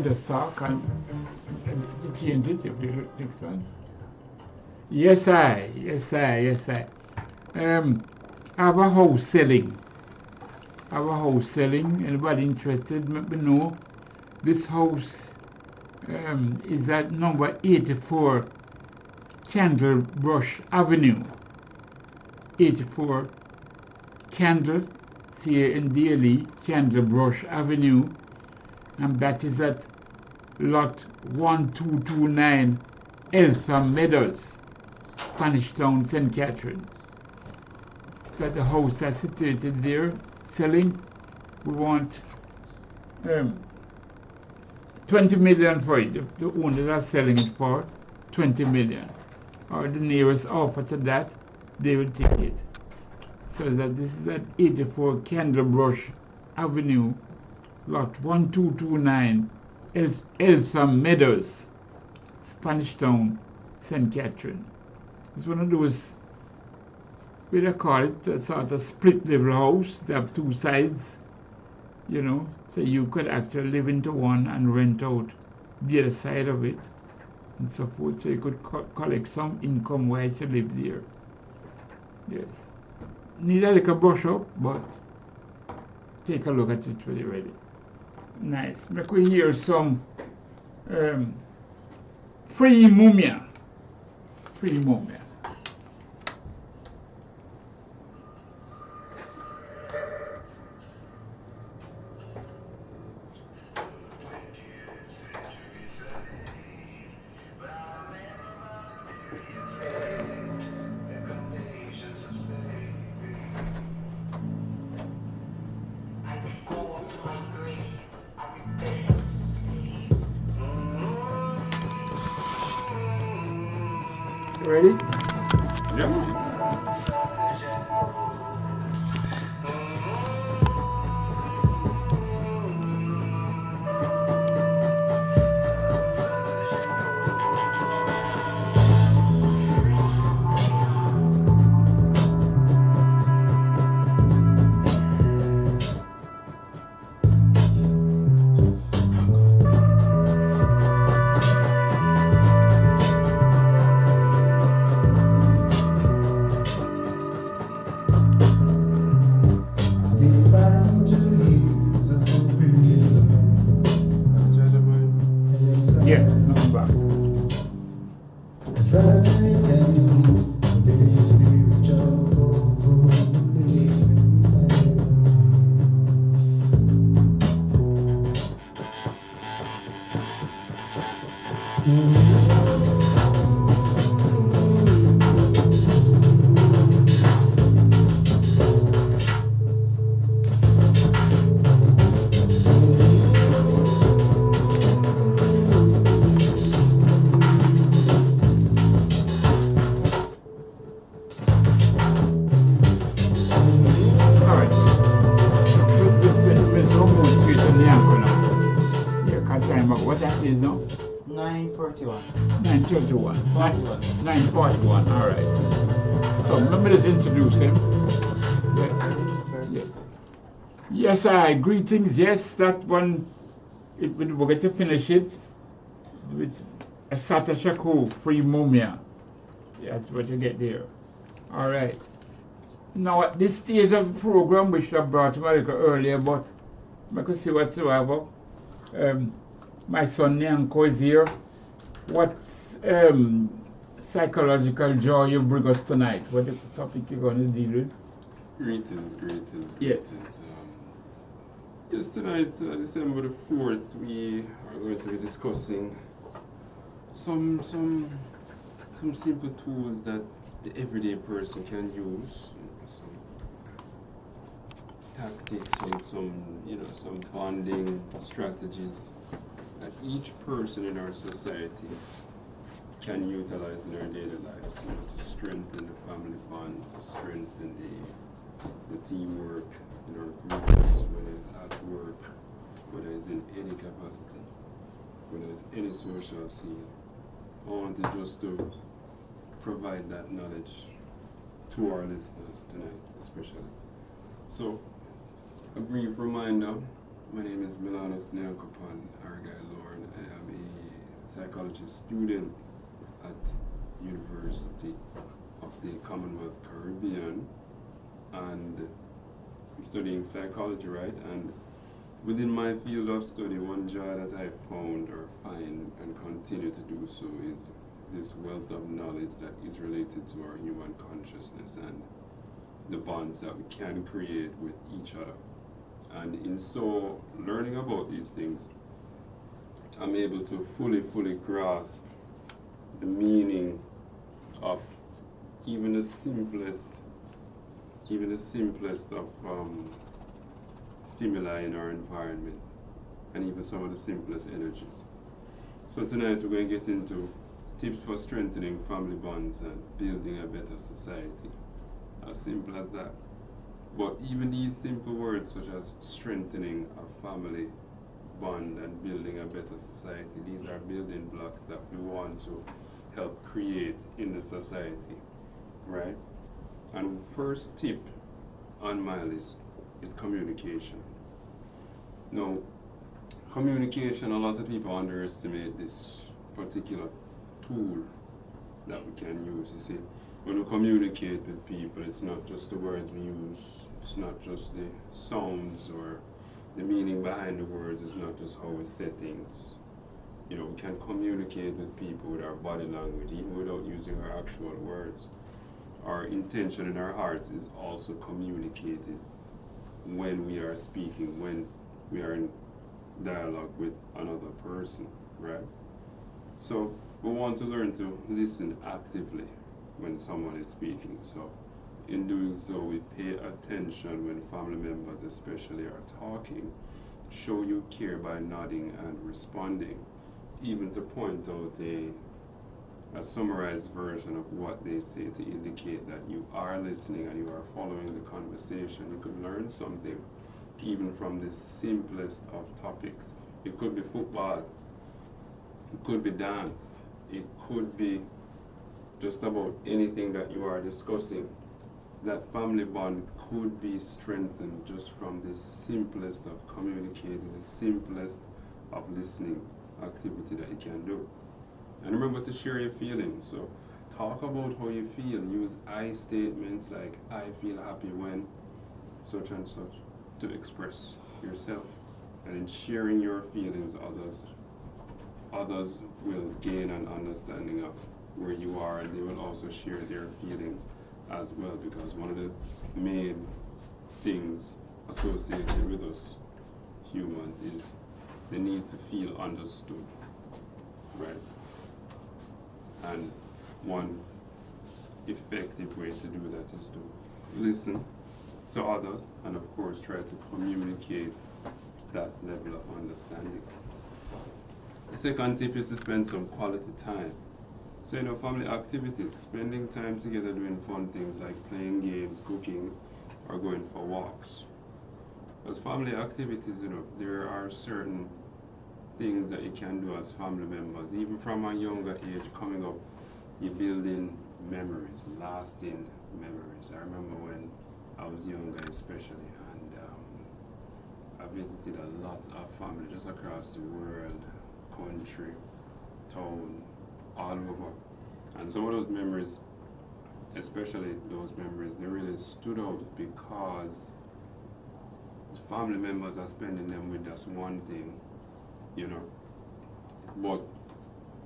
can just talk and change it if you think so. Yes, I. I have a house selling. Anybody interested? Let me know. This house is at number 84 Candlebrush Avenue. 84 Candle, C-A-N-D-L-E, Candlebrush Avenue, and that is at lot 1229 Eltham Meadows, Spanish Town, St. Catherine. That the house is situated there, selling. We want 20 million for it. The owners are selling it for 20 million. Or the nearest offer to that, they will take it. So that this is at 84 Candlebrush Avenue, lot 1229 Eltham Meadows, Spanish Town, St. Catherine. It's one of those, what they call it, a sort of split level house. They have two sides, you know, so you could actually live into one and rent out the other side of it and so forth. So you could collect some income while you live there. Yes. Need a little brush up, but take a look at it when you're ready. Nice. Make we hear some Free Mumia. Free Mumia. Ready? Yeah. Yeah, no back. What that is now? 9:41. 9:31. 9:41. All right. So remember to introduce him. Yeah. Yes, I. Greetings. Yes, that one. We're going to finish it with a Satashako Free Mumia. That's what you get there. All right. Now at this stage of the program, we should have brought him a little earlier, but I could see whatsoever. My son Nyanko is here. What psychological joy you bring us tonight? What the topic you're going to deal with? Greetings. Yes. Yes, tonight, December the 4th, we are going to be discussing some simple tools that the everyday person can use. Some tactics, some bonding strategies that each person in our society can utilize in our daily lives, to strengthen the family bond, to strengthen the teamwork in our groups, whether it's at work, whether it's in any capacity, whether it's any social scene. I want to provide that knowledge to our listeners tonight, especially. So, a brief reminder, My name is Host Miguel Lorne. I am a psychology student at University of the Commonwealth Caribbean, and I'm studying psychology, right? And within my field of study, one joy that I found or find and continue to do so is this wealth of knowledge that is related to our human consciousness and the bonds that we can create with each other. And in so learning about these things, I'm able to fully grasp the meaning of even the simplest of stimuli in our environment, and even some of the simplest energies. So tonight we're going to get into tips for strengthening family bonds and building a better society. As simple as that. But even these simple words such as strengthening a family bond and building a better society, these are building blocks that we want to help create in the society, right? And first tip on my list is communication. Now, communication, a lot of people underestimate this particular tool that we can use. You see, when we communicate with people, it's not just the words we use, it's not just the sounds or the meaning behind the words, it's not just how we say things. You know, we can communicate with people with our body language, even without using our actual words. Our intention in our hearts is also communicated when we are speaking, when we are in dialogue with another person, right? So we want to learn to listen actively when someone is speaking. So in doing so, we pay attention when family members especially are talking. Show you care by nodding and responding, even to point out a summarized version of what they say to indicate that you are listening and you are following the conversation. You could learn something even from the simplest of topics. It could be football, it could be dance, it could be just about anything that you are discussing. That family bond could be strengthened just from the simplest of communicating, the simplest of listening activity that you can do. And remember to share your feelings. So talk about how you feel. Use I statements like I feel happy when such and such to express yourself. And in sharing your feelings, others will gain an understanding of where you are, and they will also share their feelings as well, because one of the main things associated with us humans is the need to feel understood, right? And one effective way to do that is to listen to others and of course try to communicate that level of understanding. The second tip is to spend some quality time. So, you know, family activities, spending time together doing fun things like playing games, cooking, or going for walks. As family activities, you know, there are certain things that you can do as family members. Even from a younger age coming up, you're building memories, lasting memories. I remember when I was younger especially, and I visited a lot of family just across the world, country, town, all over. And some of those memories, especially those memories, they really stood out because family members are spending them with just one thing, you know. But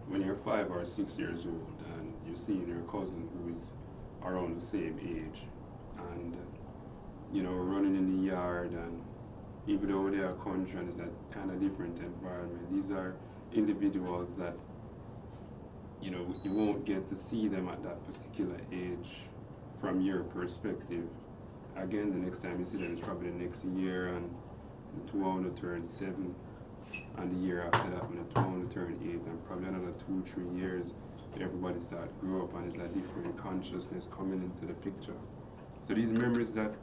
when you're 5 or 6 years old and you're seeing your cousin who is around the same age and, you know, running in the yard, and even though they are country and it's a kind of different environment, these are individuals that, you know, you won't get to see them at that particular age from your perspective. Again, the next time you see them is probably the next year, and the two want to turn 7, and the year after that when the two want to turn 8, and probably another 2-3 years everybody start to grow up and there's a different consciousness coming into the picture. So these memories that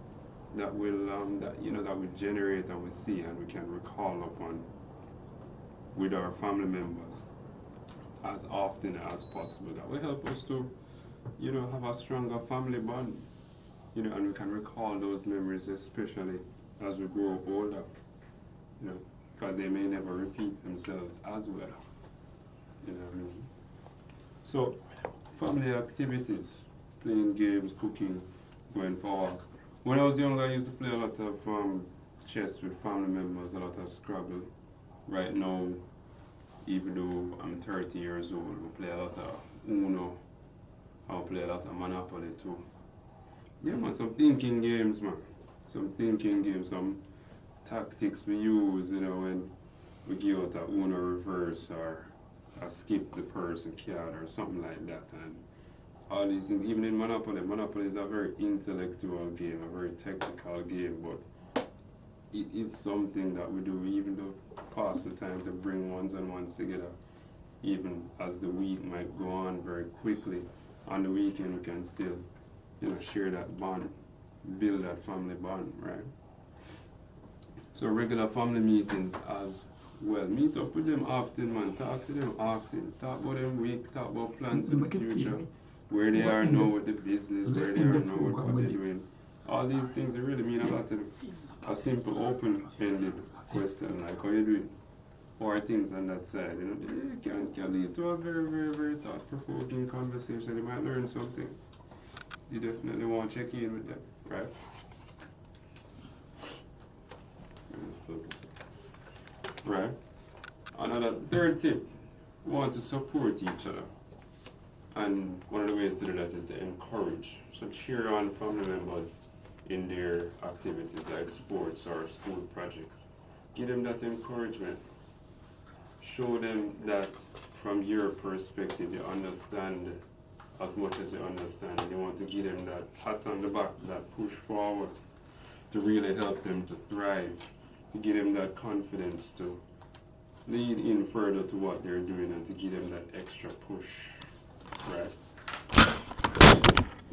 will generate and we see and we can recall upon with our family members as often as possible, that will help us to, you know, have a stronger family bond, you know, and we can recall those memories especially as we grow older. you know, because they may never repeat themselves as well. You know what I mean? So, family activities, playing games, cooking, going for walks. When I was younger, I used to play a lot of chess with family members, a lot of Scrabble. Right now, even though I'm 30 years old, we play a lot of Uno. I play a lot of Monopoly too. Yeah, man, some thinking games, man. Some thinking games, some tactics we use, you know, when we give out a Uno reverse or a skip the person card or something like that. And all these things, even in Monopoly. Monopoly is a very intellectual game, a very technical game, but it's something that we do even though pass the time to bring ones and ones together. Even as the week might go on very quickly, on the weekend we can still, you know, share that bond, build that family bond, right? So regular family meetings as well. Meet up with them often, man. Talk to them often. Talk about them week, talk about plans in the future. Where they are now with the business, where they are now with what they're doing. All these things really mean a lot to them. A simple open-ended question like how you doing? Or things on that side, you know, it can lead to a very, very, very thought-provoking conversation. You might learn something. You definitely want to check in with them, right? Right? Another third tip, we want to support each other. And one of the ways to do that is to encourage. So cheer on family members in their activities like sports or school projects. Give them that encouragement. Show them that from your perspective you understand as much as you understand. You want to give them that pat on the back, that push forward to really help them to thrive, to give them that confidence to lead in further to what they're doing and to give them that extra push, right?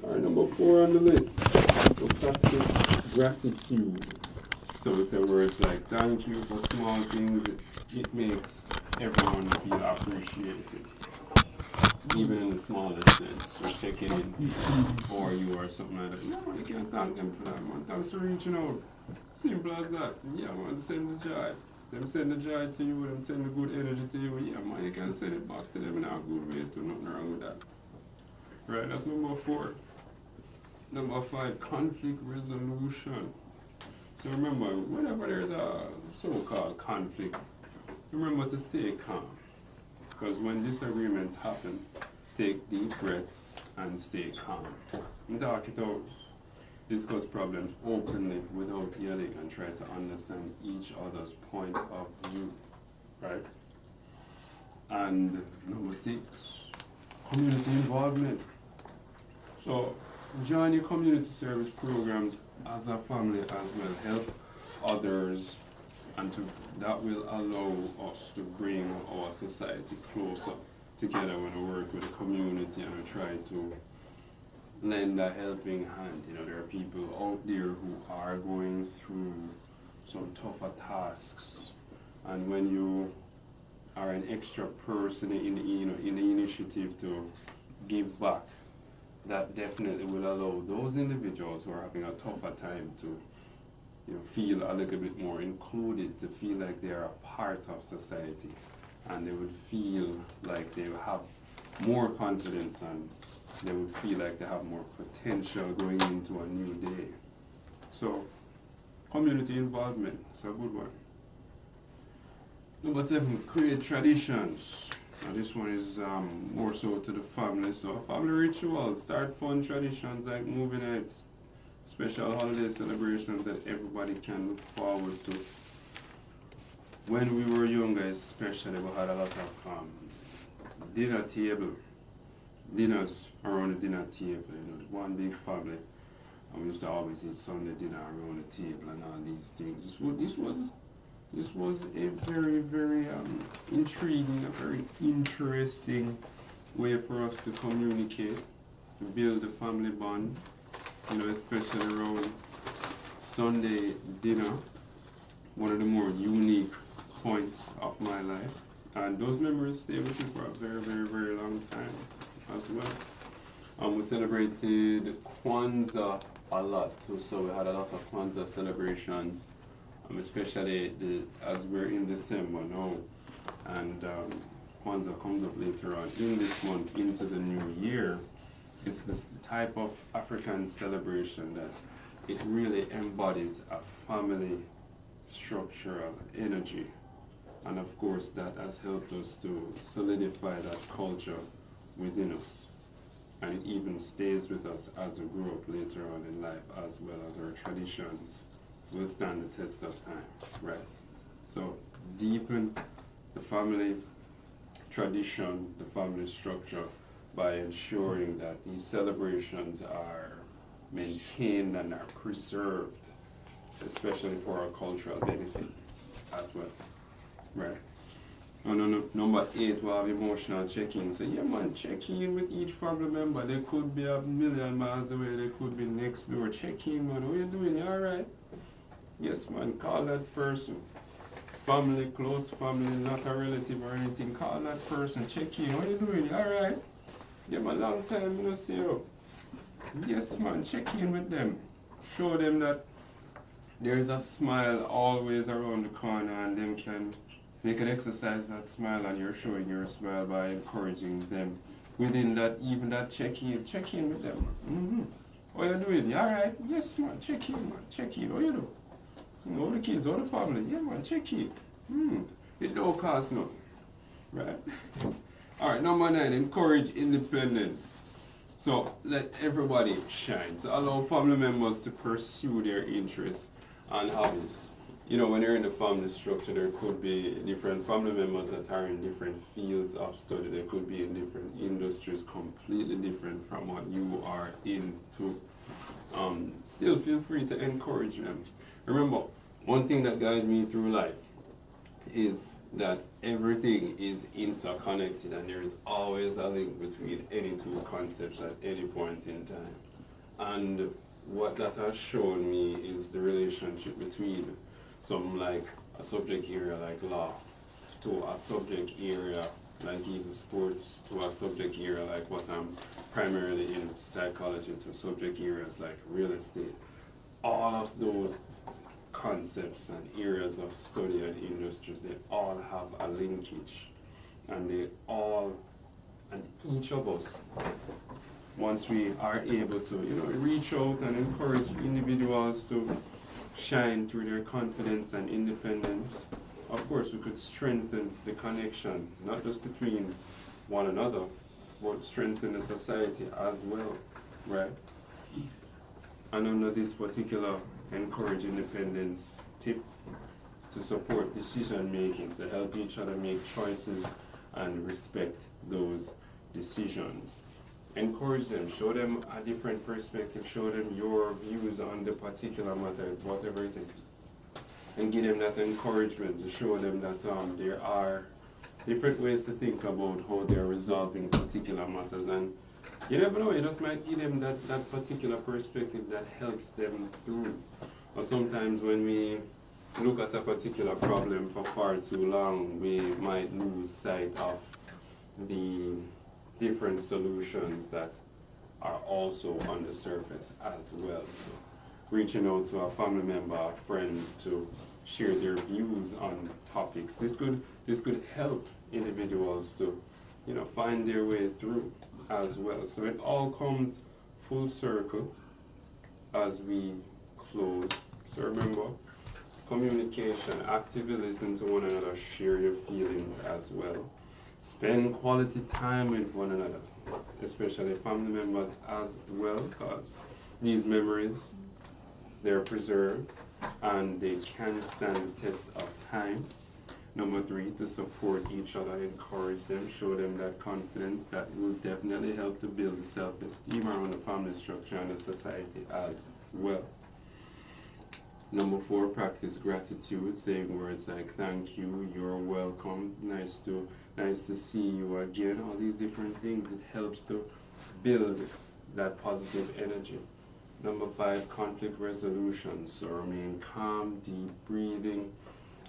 Alright, number 4 on the list, we practice gratitude. So we say words like thank you for small things. It makes everyone feel appreciated. Even in the smallest sense, just checking in or you or something like that. Yeah, man, you can't thank them for that, man. Thanks for reaching out. Simple as that. Yeah, man, send the joy. Them send the joy to you, them send the good energy to you. Yeah, man, you can send it back to them in a good way too. Nothing wrong with that. Right, that's number 4. Number 5, conflict resolution. So remember, whenever there's a so-called conflict, remember to stay calm. Because when disagreements happen, take deep breaths and stay calm. And talk it out. Discuss problems openly without yelling and try to understand each other's point of view. Right? And number 6, community involvement. So join your community service programs as a family as well. Help others, and that will allow us to bring our society closer together when we work with the community and we try to lend a helping hand. You know, there are people out there who are going through some tougher tasks, and when you are an extra person in the initiative to give back, that definitely will allow those individuals who are having a tougher time to, you know, feel a little bit more included, to feel like they are a part of society, and they would feel like they have more confidence and they would feel like they have more potential going into a new day. So community involvement is a good one. Number 7, create traditions. Now this one is more so to the family. So family rituals, start fun traditions like movie nights, special holiday celebrations that everybody can look forward to. When we were younger especially, we had a lot of dinner table, dinners around the dinner table, you know, one big family. And we used to always eat Sunday dinner around the table and all these things. This was a very, very intriguing, a very interesting way for us to communicate, to build a family bond, you know, especially around Sunday dinner, one of the more unique points of my life. And those memories stay with me for a very, very, very long time as well. We celebrated Kwanzaa a lot too, so we had a lot of Kwanzaa celebrations especially as we're in December now, and Kwanzaa comes up later on in this month into the new year. It's this type of African celebration that it really embodies a family structural energy, and of course that has helped us to solidify that culture within us, and it even stays with us as we grow up later on in life, as well as our traditions will stand the test of time, right? So deepen the family tradition, the family structure, by ensuring that these celebrations are maintained and are preserved, especially for our cultural benefit as well, right? And on number 8, we have emotional check-in. So yeah man, check in with each family member. They could be a million miles away, they could be next door. Check in, man, how you doing? You alright? Yes man, call that person. Family, close family, not a relative or anything, call that person, check in, how you doing? You alright? Yeah man, long time you know see you. Yes man, check in with them. Show them that there's a smile always around the corner, and they can exercise that smile, and you're showing your smile by encouraging them within that, even that check in with them. How you doing? You alright? Yes man, check in man, check in, how you do? All the kids, all the family, yeah man, check in. It don't cost nothing, right? Alright, number 9, encourage independence. So let everybody shine. So allow family members to pursue their interests and hobbies. You know, when you're in the family structure, there could be different family members that are in different fields of study. They could be in different industries, completely different from what you are into. Still feel free to encourage them. Remember, one thing that guides me through life is that everything is interconnected, and there is always a link between any two concepts at any point in time. And what that has shown me is the relationship between something like a subject area like law, to a subject area like even sports, to a subject area like what I'm primarily in, psychology, to subject areas like real estate. All of those concepts and areas of study and industries, they all have a linkage, and each of us, once we are able to, reach out and encourage individuals to shine through their confidence and independence, of course we could strengthen the connection, not just between one another, but strengthen the society as well, right? And under this particular encourage independence tip, to support decision making, to help each other make choices and respect those decisions. Encourage them, show them a different perspective, show them your views on the particular matter, whatever it is, and give them that encouragement to show them that there are different ways to think about how they're resolving particular matters. And you never know, you just might give them that particular perspective that helps them through. Or sometimes when we look at a particular problem for far too long, we might lose sight of the different solutions that are also on the surface as well. So reaching out to a family member, a friend, to share their views on topics, this could help individuals to find their way through as well. So it all comes full circle as we close. So remember, communication, actively listen to one another, share your feelings as well. Spend quality time with one another, especially family members as well, because these memories, they're preserved and they can stand the test of time. Number 3, to support each other, encourage them, show them that confidence that will definitely help to build the self-esteem around the family structure and the society as well. Number 4, practice gratitude, saying words like thank you, you're welcome, nice to see you again, all these different things. It helps to build that positive energy. Number 5, conflict resolution, so remain calm, deep breathing,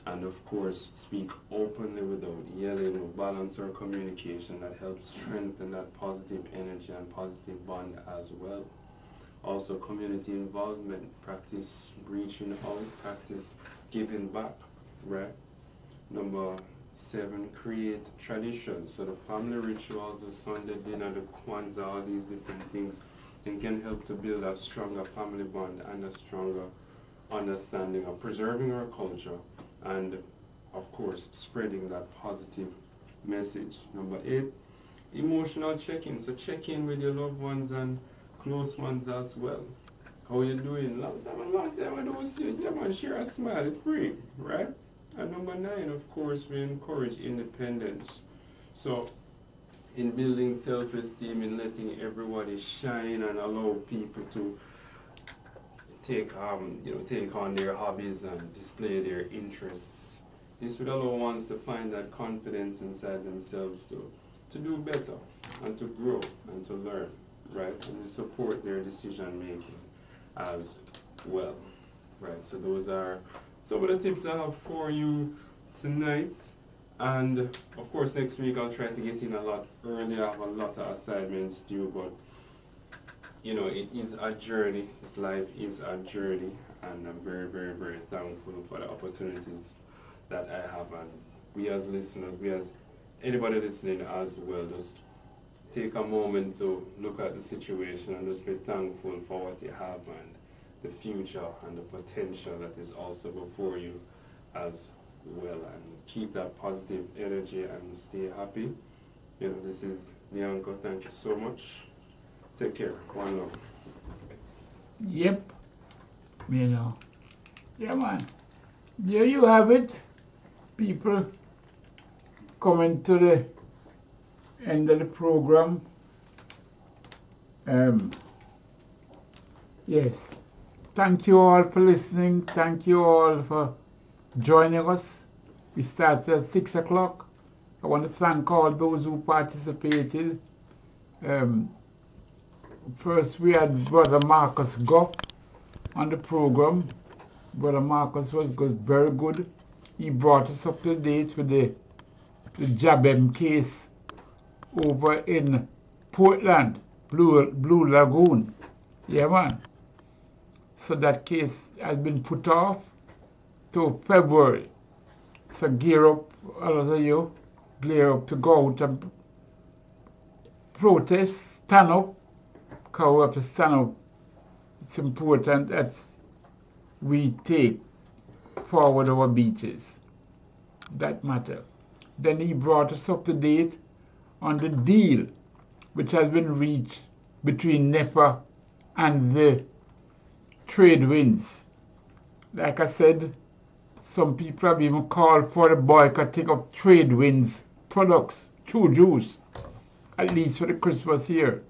and of course speak openly without yelling. Balance our communication, that helps strengthen that positive energy and positive bond as well. Also community involvement, practice reaching out, practice giving back, right? Number 7, create traditions. So the family rituals, the Sunday dinner, the Kwanzaa, all these different things, they can help to build a stronger family bond and a stronger understanding of preserving our culture and, of course, spreading that positive message. Number 8, emotional check-in. So check in with your loved ones and close ones as well. How you doing? Long time I don't see you. Yeah, man, share a smile. It's free, right? And number 9, of course, we encourage independence. So in building self-esteem, in letting everybody shine and allow people to take on their hobbies and display their interests. This would allow ones to find that confidence inside themselves to do better and to grow and to learn, right? And to support their decision making as well, right? So those are some of the tips I have for you tonight. And of course next week I'll try to get in a lot earlier. I have a lot of assignments due, but you know, it is a journey. This life is a journey, and I'm very, very, very thankful for the opportunities that I have. And we as listeners, we as anybody listening as well, just take a moment to look at the situation and just be thankful for what you have and the future and the potential that is also before you as well. And keep that positive energy and stay happy. You know, this is Nyanko. Thank you so much. Take care. One love. Yep. You know. Yeah, man. There you have it. People coming to the end of the program. Yes. Thank you all for listening. Thank you all for joining us. We start at 6 o'clock. I want to thank all those who participated. First, we had Brother Marcus Goff on the program. Brother Marcus was very good. He brought us up to date with the Jabem case over in Portland, Blue Lagoon. Yeah, man. So that case has been put off to February. So gear up, all of you, gear up to go out and protest, stand up. Because we have to stand up. It's important that we take forward our beaches. That matter. Then he brought us up to date on the deal which has been reached between NEPA and the trade winds. Like I said, some people have even called for the boycotting of trade winds products, true juice, at least for the Christmas year.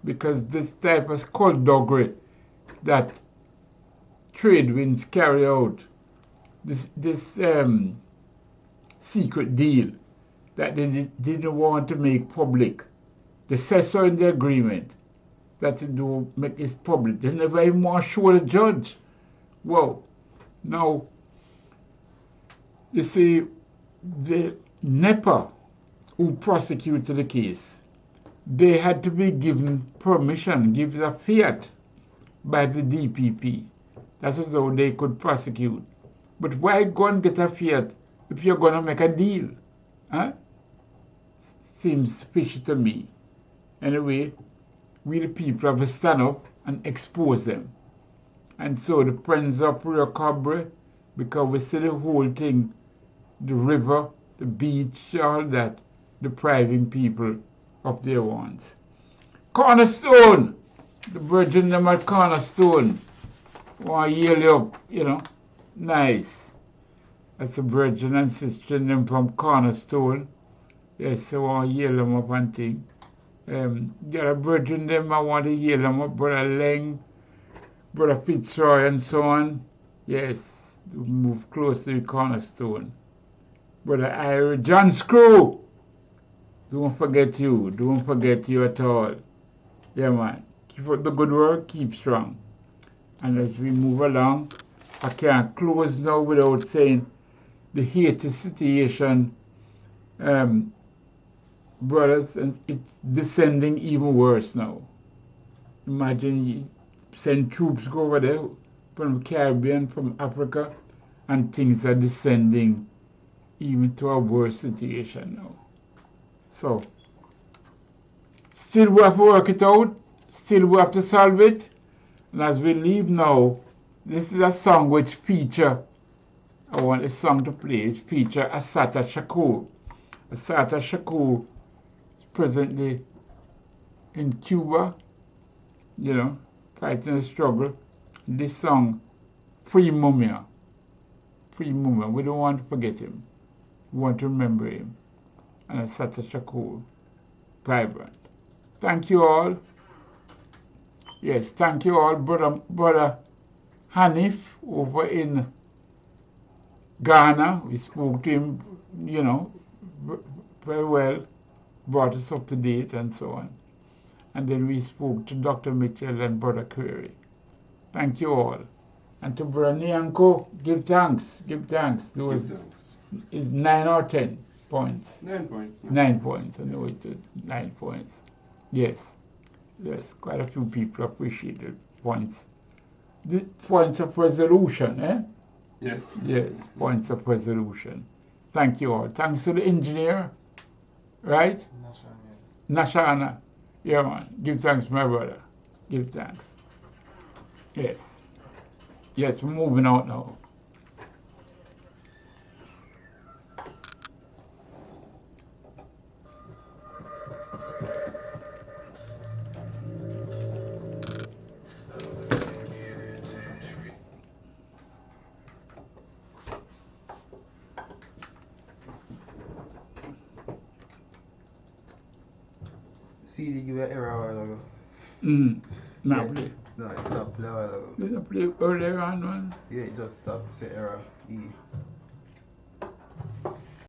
Because this type of skullduggery that trade winds carry out, this secret deal that they didn't want to make public. They said so in the agreement that they don't make it public. They never even want to show the judge. Well, now, you see, the NEPA who prosecuted the case, they had to be given permission, given a fiat by the DPP. That's how they could prosecute. But why go and get a fiat if you're going to make a deal? Huh? Seems fishy to me. Anyway, we the people have to stand up and expose them. And so the friends of Rio Cobre, because we see the whole thing, the river, the beach, all that, depriving people of their wants. Cornerstone! The virgin them at Cornerstone. Want to yell you up, you know. Nice. That's a virgin and sister them from Cornerstone. Yes, I want to yell them up and thing. There are virgin them, I want to yell them up. Brother Leng, Brother Fitzroy and so on. Yes, move close to the Cornerstone. Brother Ira, John Screw! Don't forget you at all. Yeah, man. Keep up the good work, keep strong. And as we move along, I can't close now without saying the Haiti situation, brothers, and it's descending even worse now. Imagine you send troops go over there from the Caribbean, from Africa, and things are descending even to a worse situation now. So, still we have to work it out, still we have to solve it, and as we leave now, this is a song which feature, I want this song to play, it feature Assata Shakur. Assata Shakur is presently in Cuba, you know, fighting a struggle. This song, Free Mumia. Free Mumia. We don't want to forget him. We want to remember him. And Assata Shakur, vibrant. Thank you all. Yes, thank you all, brother Hanif over in Ghana. We spoke to him, you know, very well, brought us up to date and so on. And then we spoke to Dr. Mitchell and Brother Query. Thank you all. And to Brother Nyanko, give thanks. Give thanks. Those is 9 or 10 points. 9 points. Yeah. 9 points. I know it's 9 points. Yes. Yes, quite a few people appreciated points. The points of resolution, eh? Yes. Yes, points of resolution. Thank you all. Thanks to the engineer, right? Nashana. Yeah, man. Give thanks, my brother. Give thanks. Yes. Yes, we're moving out now. CD give you an error a while ago. Now Yeah. play. No, it stopped a while ago. Did I play earlier on one? Yeah, it just stopped. Say error. E.